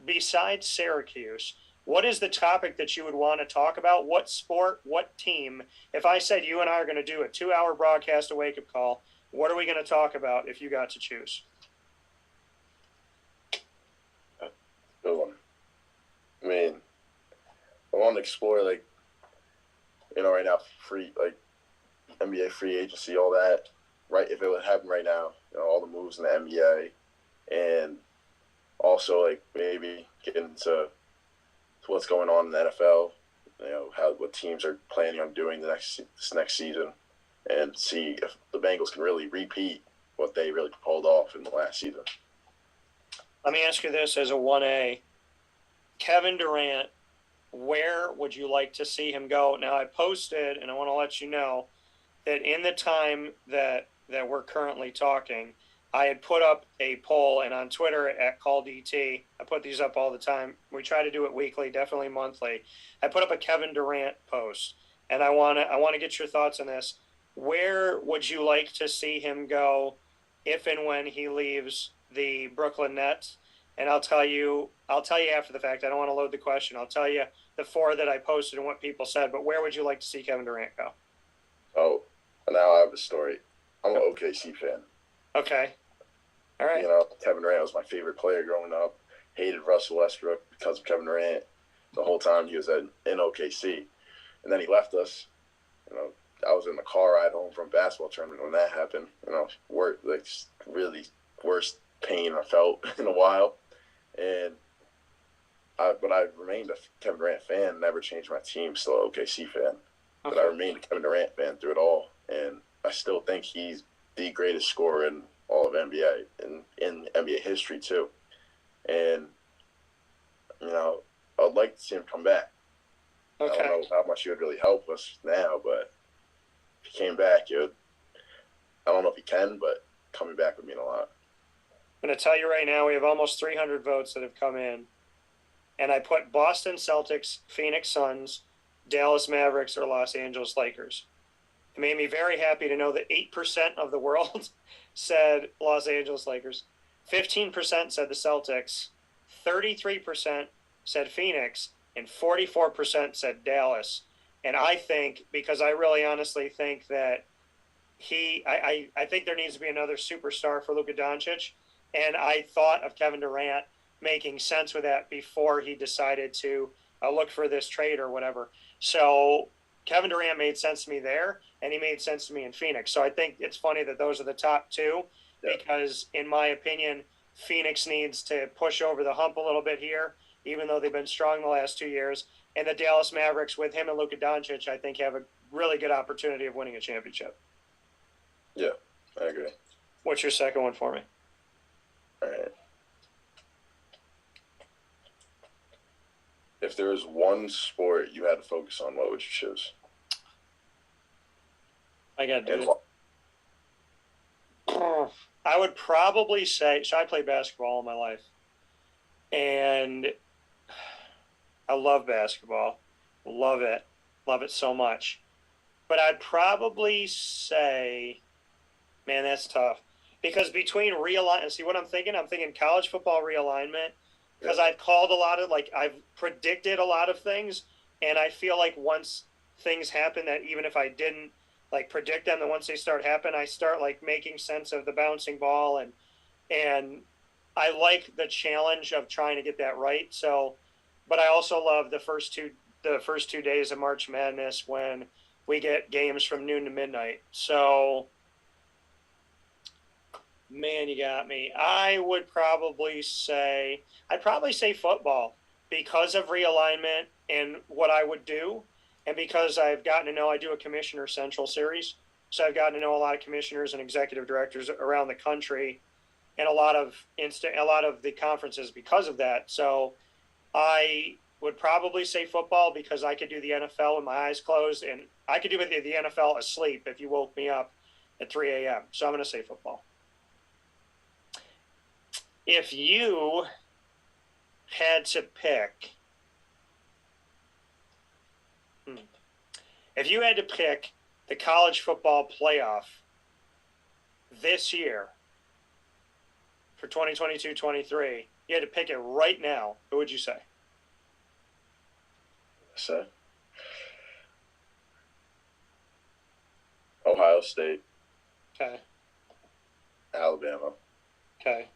besides Syracuse, what is the topic that you would want to talk about? What sport, what team? If I said you and I are going to do a 2-hour broadcast, a wake-up call, what are we going to talk about if you got to choose? Good one. I mean, I want to explore, right now, NBA free agency, all that, right? If it would happen right now, all the moves in the NBA, and also, maybe get into what's going on in the NFL, what teams are planning on doing this next season, and see if the Bengals can really repeat what they really pulled off in the last season. Let me ask you this as a 1A. Kevin Durant, where would you like to see him go? Now, I posted, and I want to let you know, that in the time that we're currently talking, I had put up a poll, and on Twitter at CallDT, I put these up all the time. We try to do it weekly, definitely monthly. I put up a Kevin Durant post, and I want to get your thoughts on this. Where would you like to see him go if and when he leaves the Brooklyn Nets? And I'll tell you after the fact. I don't want to load the question. I'll tell you the 4 that I posted and what people said. But where would you like to see Kevin Durant go? Oh, now I have a story. I'm an OKC fan. Okay. All right. Kevin Durant was my favorite player growing up. Hated Russell Westbrook because of Kevin Durant the whole time he was in OKC. And then he left us. I was in the car ride home from a basketball tournament when that happened. Really worst pain I felt in a while. But I remained a Kevin Durant fan, never changed my team, still an OKC fan. Okay. But I remained a Kevin Durant fan through it all. And I still think he's the greatest scorer in all of NBA and in NBA history too. And, I'd like to see him come back. Okay. I don't know how much he would really help us now, but if he came back, I don't know if he can, but coming back would mean a lot. I'm going to tell you right now, we have almost 300 votes that have come in. And I put Boston Celtics, Phoenix Suns, Dallas Mavericks, or Los Angeles Lakers. It made me very happy to know that 8% of the world said Los Angeles Lakers, 15% said the Celtics, 33% said Phoenix, and 44% said Dallas. And I think, because I really honestly think that I think there needs to be another superstar for Luka Doncic. And I thought of Kevin Durant making sense with that before he decided to look for this trade or whatever. So Kevin Durant made sense to me there, and he made sense to me in Phoenix. So I think it's funny that those are the top two, because in my opinion, Phoenix needs to push over the hump a little bit here, even though they've been strong the last 2 years. And the Dallas Mavericks, with him and Luka Doncic, I think have a really good opportunity of winning a championship. Yeah, I agree. What's your second one for me? All right. If there was one sport you had to focus on, what would you choose? I got to do it. I would probably say, so I played basketball all my life. And I love basketball. Love it. Love it so much. But I'd probably say, man, that's tough. Because between realignment, see what I'm thinking? I'm thinking college football realignment. Because I've called a lot of, I've predicted a lot of things. And I feel like once things happen, that even if I didn't, predict them, that once they start happening, I start, making sense of the bouncing ball. And I like the challenge of trying to get that right. So, but I also love the first two days of March Madness when we get games from noon to midnight. So, man, you got me. I'd probably say football because of realignment and what I would do, and because I've gotten to know, I do a Commissioner Central series, so I've gotten to know a lot of commissioners and executive directors around the country, and a lot of the conferences because of that. So I would probably say football because I could do the NFL with my eyes closed, and I could do the NFL asleep if you woke me up at 3 a.m. So I'm going to say football. If you had to pick, the college football playoff this year for 2022-23, you had to pick it right now, who would you say? So, Ohio State. Okay. Alabama. Okay.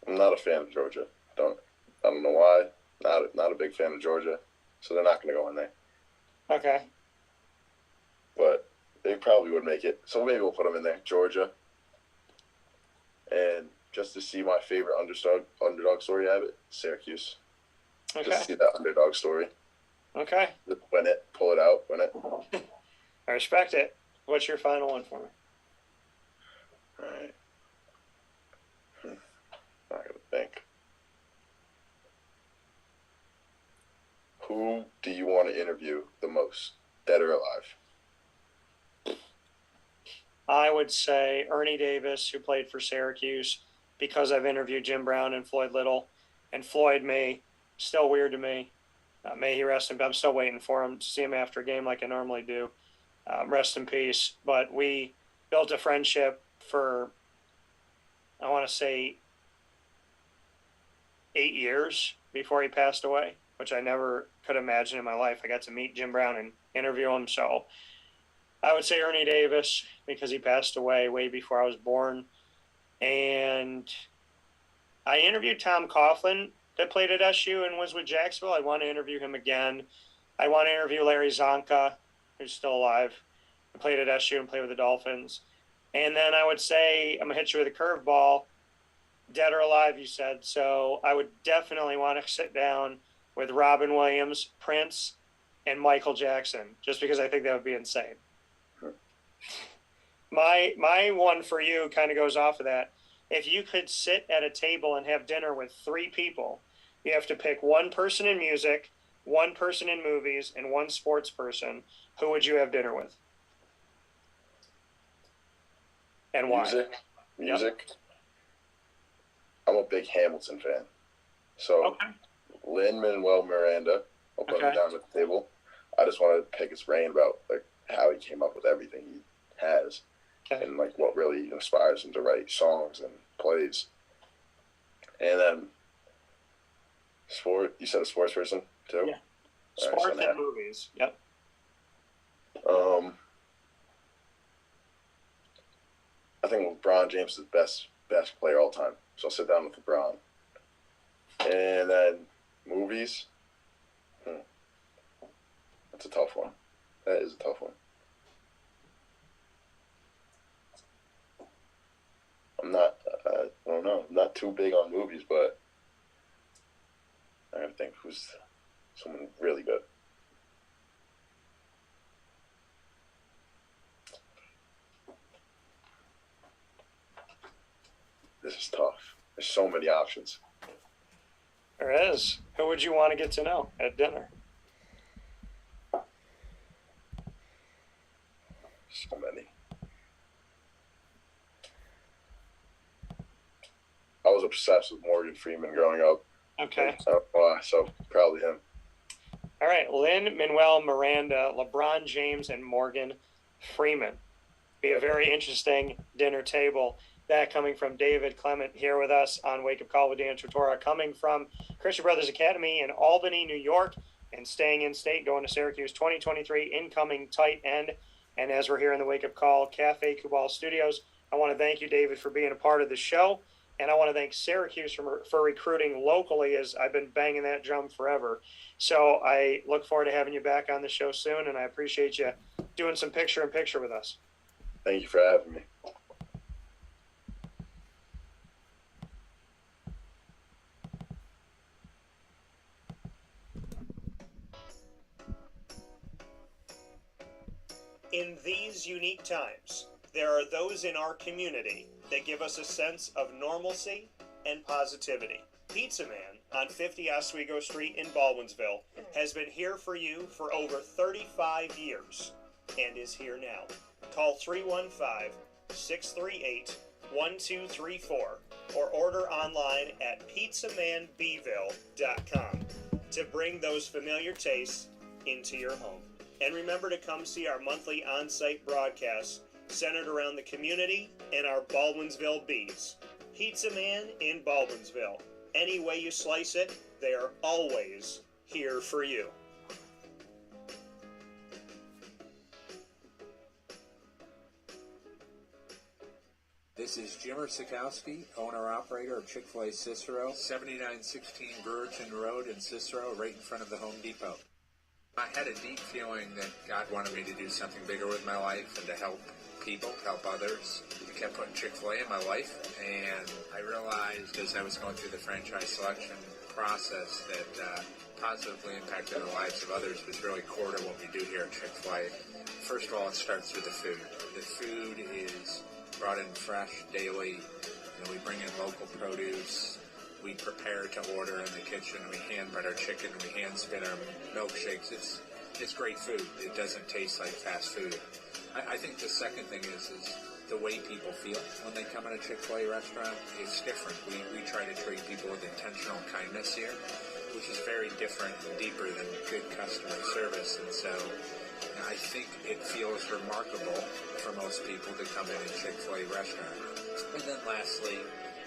I'm not a fan of Georgia. I don't know why. Not a big fan of Georgia, so they're not going to go in there. Okay. But they probably would make it, so maybe we'll put them in there. Georgia, and just to see my favorite underdog story, have it, Syracuse. Okay. Just to see that underdog story. Okay. Win it, pull it out, win it. I respect it. What's your final one for me? All right. Not gonna think. Who do you want to interview the most, dead or alive? I would say Ernie Davis, who played for Syracuse, because I've interviewed Jim Brown and Floyd Little, and Floyd still weird to me. May he rest in peace. I'm still waiting for him to see him after a game like I normally do. Rest in peace. But we built a friendship for, I want to say, 8 years before he passed away, which I never could imagine in my life. I got to meet Jim Brown and interview him. So I would say Ernie Davis because he passed away way before I was born. And I interviewed Tom Coughlin that played at SU and was with Jacksonville. I want to interview him again. I want to interview Larry Zonka, who's still alive, who played at SU and played with the Dolphins. And then I would say, I'm going to hit you with a curveball, dead or alive, you said. So I would definitely want to sit down with Robin Williams, Prince, and Michael Jackson, just because I think that would be insane. My one for you kind of goes off of that. If you could sit at a table and have dinner with 3 people, you have to pick one person in music, one person in movies, and one sports person. Who would you have dinner with? And why? Music. Yep. I'm a big Hamilton fan. So okay. Lin-Manuel Miranda, I'll put him down at the table. I just want to pick his brain about how he came up with everything he has. Okay. And what really inspires him to write songs and plays. And then sport. You said a sports person too. Yeah. All right, Sports so and movies. Yep. I think LeBron James is the best player all time. So I'll sit down with LeBron. And then movies. That's a tough one. That is a tough one. I don't know. I'm not too big on movies, but I gotta think who's someone really good. This is tough. There's so many options. There is. Who would you want to get to know at dinner? So many. I was obsessed with Morgan Freeman growing up. Okay. So probably him. All right. Lin-Manuel Miranda, LeBron James, and Morgan Freeman. Be a very interesting dinner table. That coming from David Clement here with us on Wake Up Call with Dan Tortora, coming from Christian Brothers Academy in Albany, New York, and staying in state, going to Syracuse 2023, incoming tight end. And as we're here in the Wake Up Call Cafe Kubal Studios, I want to thank you, David, for being a part of the show. And I want to thank Syracuse for recruiting locally, as I've been banging that drum forever. So I look forward to having you back on the show soon, and I appreciate you doing some picture-in-picture with us. Thank you for having me. In these unique times, there are those in our community that give us a sense of normalcy and positivity. Pizza Man on 50 Oswego Street in Baldwinsville has been here for you for over 35 years and is here now. Call 315-638-1234 or order online at pizzamanbville.com to bring those familiar tastes into your home. And remember to come see our monthly on-site broadcasts centered around the community and our Baldwinsville Bees. Pizza Man in Baldwinsville. Any way you slice it, they are always here for you. This is Jimmer Sikowski, owner-operator of Chick-fil-A Cicero, 7916 Brewerton Road in Cicero, right in front of the Home Depot. I had a deep feeling that God wanted me to do something bigger with my life and to help people, help others. He kept putting Chick-fil-A in my life, and I realized as I was going through the franchise selection process that positively impacting the lives of others was really core to what we do here at Chick-fil-A. First of all, it starts with the food. The food is brought in fresh daily. We bring in local produce. We prepare to order in the kitchen. We hand bread our chicken. We hand spin our milkshakes. It's great food. It doesn't taste like fast food. I think the second thing is the way people feel when they come in a Chick-fil-A restaurant. It's different. We try to treat people with intentional kindness here, which is very different and deeper than good customer service. And so I think it feels remarkable for most people to come in a Chick-fil-A restaurant. And then lastly,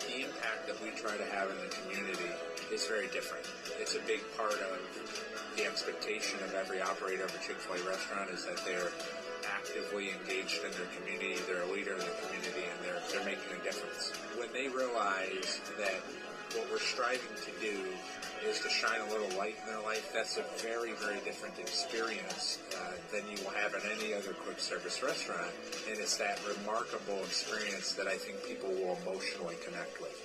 the impact that we try to have in the community is very different. It's a big part of the expectation of every operator of a Chick-fil-A restaurant is that they're actively engaged in their community, they're a leader in the community, and they're making a difference. When they realize that what we're striving to do is to shine a little light in their life, that's a very, very different experience than you will have in any other quick service restaurant. And it's that remarkable experience that I think people will emotionally connect with.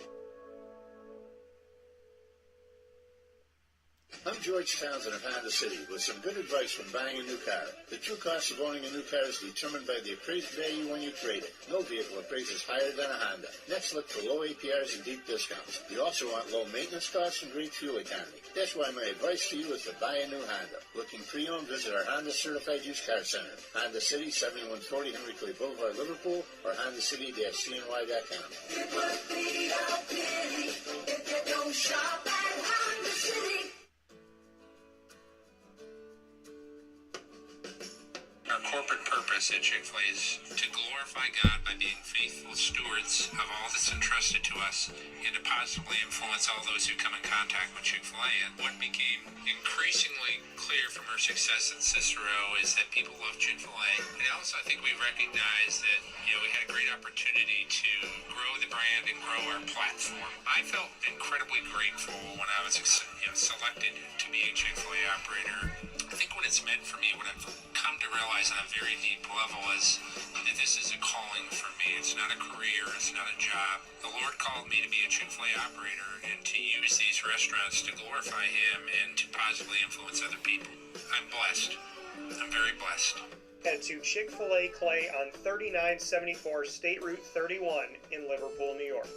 I'm George Townsend of Honda City with some good advice when buying a new car. The true cost of owning a new car is determined by the appraised value when you trade it. No vehicle appraises higher than a Honda. Next, look for low APRs and deep discounts. You also want low maintenance costs and great fuel economy. That's why my advice to you is to buy a new Honda. Looking pre-owned, visit our Honda Certified Used Car Center. Honda City, 7140 Henry Clay Boulevard, Liverpool, or HondaCity-CNY.com. It would be a pity if you don't shop at Honda City. Our corporate purpose at Chick-fil-A is to glorify God by being faithful stewards of all that's entrusted to us and to positively influence all those who come in contact with Chick-fil-A. And what became increasingly clear from our success in Cicero is that people love Chick-fil-A. And also I think we recognized that, we had a great opportunity to grow the brand and grow our platform. I felt incredibly grateful when I was selected to be a Chick-fil-A operator. I think what it's meant for me, what I've come to realize on a very deep level is that this is a calling for me. It's not a career, it's not a job. The Lord called me to be a Chick-fil-A operator and to use these restaurants to glorify Him and to positively influence other people. I'm blessed. I'm very blessed. Head to Chick-fil-A Clay on 3974 State Route 31 in Liverpool, New York.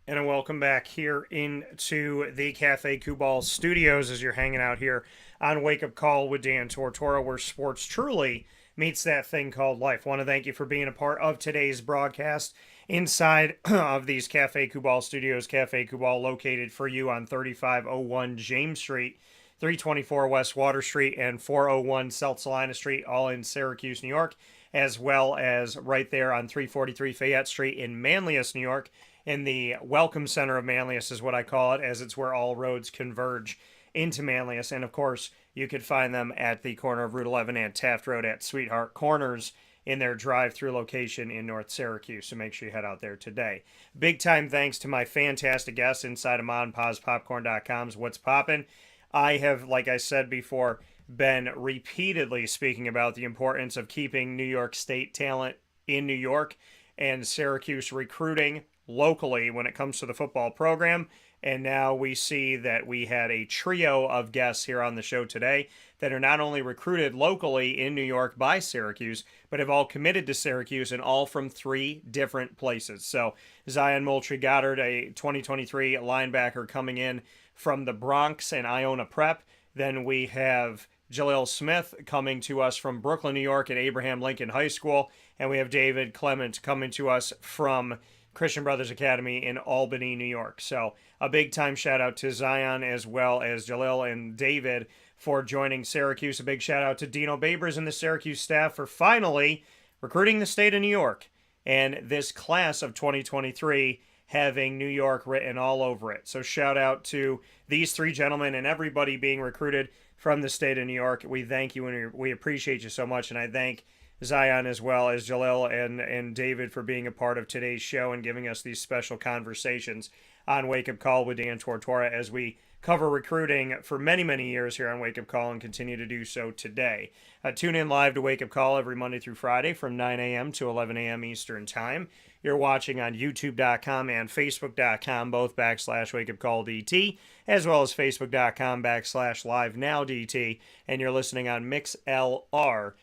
And welcome back here into the Cafe Kubal studios as you're hanging out here on Wake Up Call with Dan Tortora, where sports truly meets that thing called life. Want to thank you for being a part of today's broadcast inside of these Cafe Kubal studios. Cafe Kubal located for you on 3501 James Street, 324 West Water Street, and 401 South Salina Street, all in Syracuse, New York, as well as right there on 343 Fayette Street in Manlius, New York. In the Welcome Center of Manlius is what I call it, as it's where all roads converge into Manlius. And, of course, you could find them at the corner of Route 11 and Taft Road at Sweetheart Corners in their drive-through location in North Syracuse. So make sure you head out there today. Big-time thanks to my fantastic guests inside of MonPazPopcorn.com's What's Poppin'. I have, like I said before, been repeatedly speaking about the importance of keeping New York State talent in New York and Syracuse recruiting locally when it comes to the football program. And now we see that we had a trio of guests here on the show today that are not only recruited locally in New York by Syracuse, but have all committed to Syracuse, and all from 3 different places. So Zyian Moultrie-Goddard, a 2023 linebacker coming in from the Bronx and Iona Prep. Then we have Jalil Smith coming to us from Brooklyn, New York at Abraham Lincoln High School. And we have David Clement coming to us from Christian Brothers Academy in Albany, New York. So a big time shout out to Zyian as well as Jalil and David for joining Syracuse. A big shout out to Dino Babers and the Syracuse staff for finally recruiting the state of New York. And this class of 2023 having New York written all over it. So shout out to these 3 gentlemen and everybody being recruited from the state of New York. We thank you and we appreciate you so much. And I thank Zyian as well as Jalil and David for being a part of today's show and giving us these special conversations on Wake Up Call with Dan Tortora as we cover recruiting for many, many years here on Wake Up Call and continue to do so today. Tune in live to Wake Up Call every Monday through Friday from 9 a.m. to 11 a.m. Eastern Time. You're watching on YouTube.com and Facebook.com, both /WakeUpCallDT, as well as Facebook.com /LiveNowDT, and you're listening on MixLR.com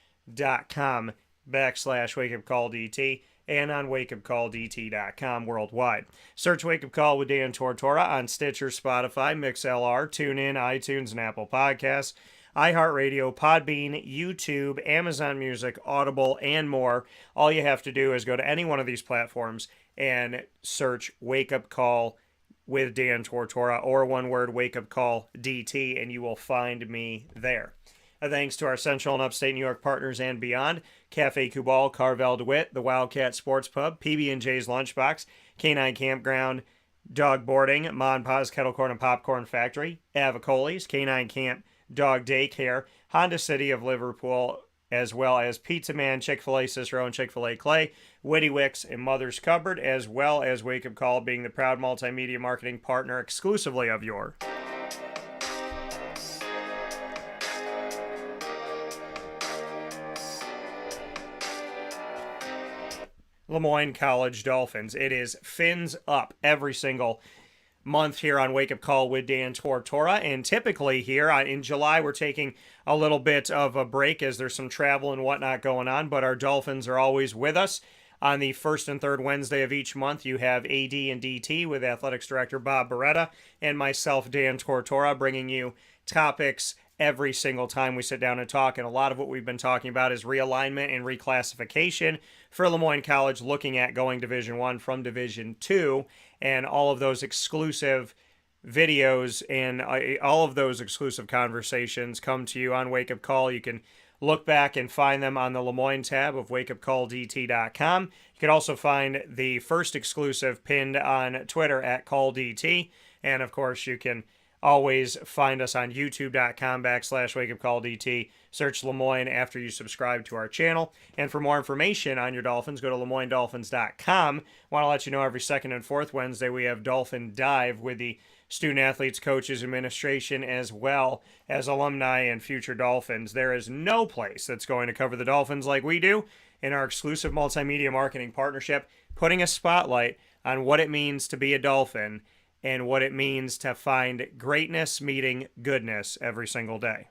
/WakeUpCallDT and on WakeUpCallDT.com worldwide. Search Wake Up Call with Dan Tortora on Stitcher, Spotify, MixLR, TuneIn, iTunes, and Apple Podcasts, iHeartRadio, Podbean, YouTube, Amazon Music, Audible, and more. All you have to do is go to any one of these platforms and search Wake Up Call with Dan Tortora, or one word, Wake Up Call DT, and you will find me there. Thanks to our Central and Upstate New York partners and beyond: Cafe Kubal, Carvel DeWitt, the Wildcat Sports Pub, PB&J's Lunchbox, Canine Campground, Dog Boarding, Mon Pa's Kettle Corn and Popcorn Factory, Avicoli's, Canine Camp Dog Daycare, Honda City of Liverpool, as well as Pizza Man, Chick-fil-A Cicero, and Chick-fil-A Clay, Witty Wicks, and Mother's Cupboard, as well as Wake Up Call being the proud multimedia marketing partner exclusively of your Lemoyne College Dolphins. It is fins up every single month here on Wake Up Call with Dan Tortora, and typically here in July we're taking a little bit of a break as there's some travel and whatnot going on, but our Dolphins are always with us. On the first and third Wednesday of each month, you have AD and DT with Athletics Director Bob Beretta and myself, Dan Tortora, bringing you topics every single time we sit down and talk. And a lot of what we've been talking about is realignment and reclassification for Lemoyne College, looking at going Division I from Division II, and all of those exclusive videos and all of those exclusive conversations come to you on Wake Up Call. You can look back and find them on the Lemoyne tab of wakeupcalldt.com. You can also find the first exclusive pinned on Twitter at CallDT. And of course, you can always find us on youtube.com/wakeupcalldt. Search Lemoyne after you subscribe to our channel. And for more information on your Dolphins, go to LemoyneDolphins.com. Want to let you know every second and fourth Wednesday we have Dolphin Dive with the student athletes, coaches, administration, as well as alumni and future Dolphins. There is no place that's going to cover the Dolphins like we do in our exclusive multimedia marketing partnership, putting a spotlight on what it means to be a Dolphin and what it means to find greatness meeting goodness every single day.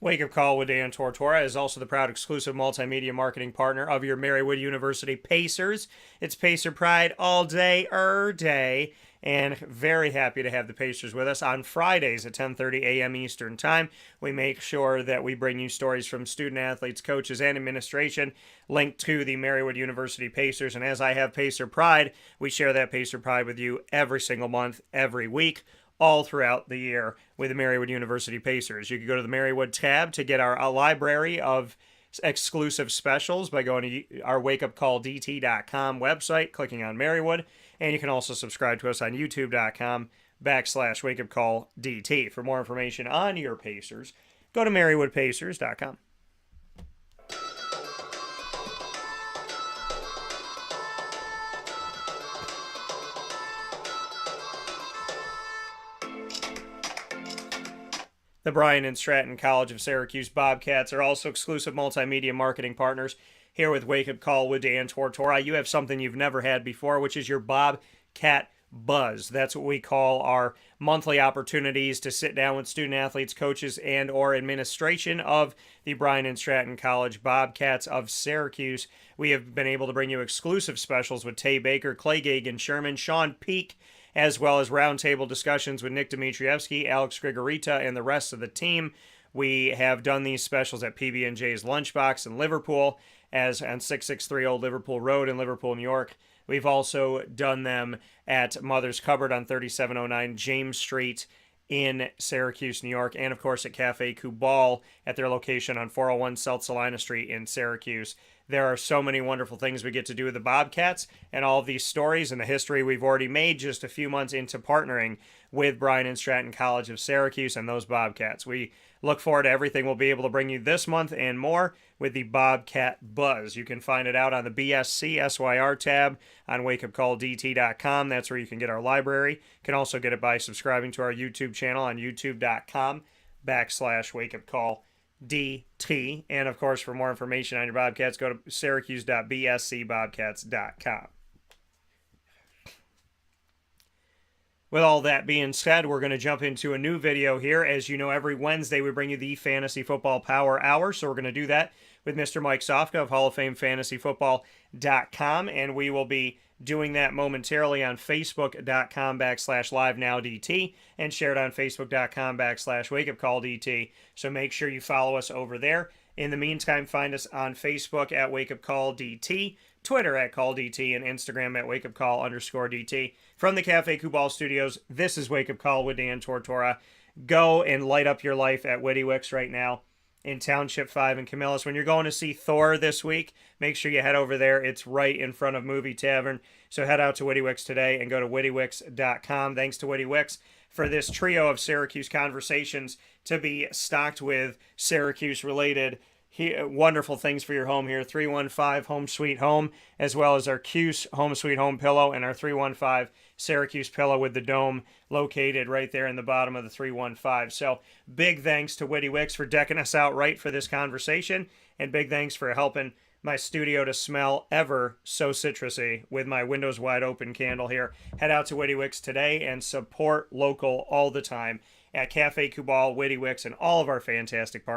Wake Up Call with Dan Tortora is also the proud exclusive multimedia marketing partner of your Marywood University Pacers. It's Pacer Pride all day, day, and very happy to have the Pacers with us on Fridays at 10:30 a.m. Eastern Time. We make sure that we bring you stories from student athletes, coaches, and administration linked to the Marywood University Pacers. And as I have Pacer Pride, we share that Pacer Pride with you every single month, every week, all throughout the year with the Marywood University Pacers. You can go to the Marywood tab to get our library of exclusive specials by going to our wakeupcalldt.com website, clicking on Marywood, and you can also subscribe to us on youtube.com/wakeupcalldt. For more information on your Pacers, go to marywoodpacers.com. The Bryan and Stratton College of Syracuse Bobcats are also exclusive multimedia marketing partners here with Wake Up Call with Dan Tortora. You have something you've never had before, which is your Bobcat Buzz. That's what we call our monthly opportunities to sit down with student athletes, coaches, and or administration of the Bryan and Stratton College Bobcats of Syracuse. We have been able to bring you exclusive specials with Tay Baker, Clay Gagan Sherman, Sean Peak, as well as roundtable discussions with Nick Dimitrievsky, Alex Grigorita, and the rest of the team. We have done these specials at PB&J's Lunchbox in Liverpool, as on 663 Old Liverpool Road in Liverpool, New York. We've also done them at Mother's Cupboard on 3709 James Street in Syracuse, New York, and of course at Cafe Kubal at their location on 401 South Salina Street in Syracuse. There are so many wonderful things we get to do with the Bobcats, and all of these stories and the history we've already made just a few months into partnering with Bryan and Stratton College of Syracuse and those Bobcats. We look forward to everything we'll be able to bring you this month and more with the Bobcat Buzz. You can find it out on the BSC SYR tab on wakeupcalldt.com. That's where you can get our library. You can also get it by subscribing to our YouTube channel on youtube.com/wakeupcalldt. And of course, for more information on your Bobcats, go to syracuse.bscbobcats.com. With all that being said, we're going to jump into a new video here. As you know, every Wednesday we bring you the Fantasy Football Power Hour, so we're going to do that with Mr. Mike Sofka of Hall of Fame FantasyFootball.com, and we will be doing that momentarily on Facebook.com/LiveNowDT and shared on Facebook.com/WakeUpCallDT. So make sure you follow us over there. In the meantime, find us on Facebook at WakeUpCallDT, Twitter at CallDT, and Instagram at WakeUpCall_DT. From the Cafe Kubal Studios, this is Wake Up Call with Dan Tortora. Go and light up your life at Witty Wicks right now in Township 5 in Camillus. When you're going to see Thor this week, make sure you head over there. It's right in front of Movie Tavern. So head out to Witty Wicks today and go to wittywicks.com. Thanks to Witty Wicks for this trio of Syracuse conversations to be stocked with Syracuse-related wonderful things for your home here. 315 Home Sweet Home, as well as our Cuse Home Sweet Home pillow and our 315 Syracuse pillow with the dome located right there in the bottom of the 315. So big thanks to Witty Wicks for decking us out right for this conversation, and big thanks for helping my studio to smell ever so citrusy with my windows wide open candle here. Head out to Witty Wicks today and support local all the time at Cafe Kubal, Witty Wicks, and all of our fantastic partners.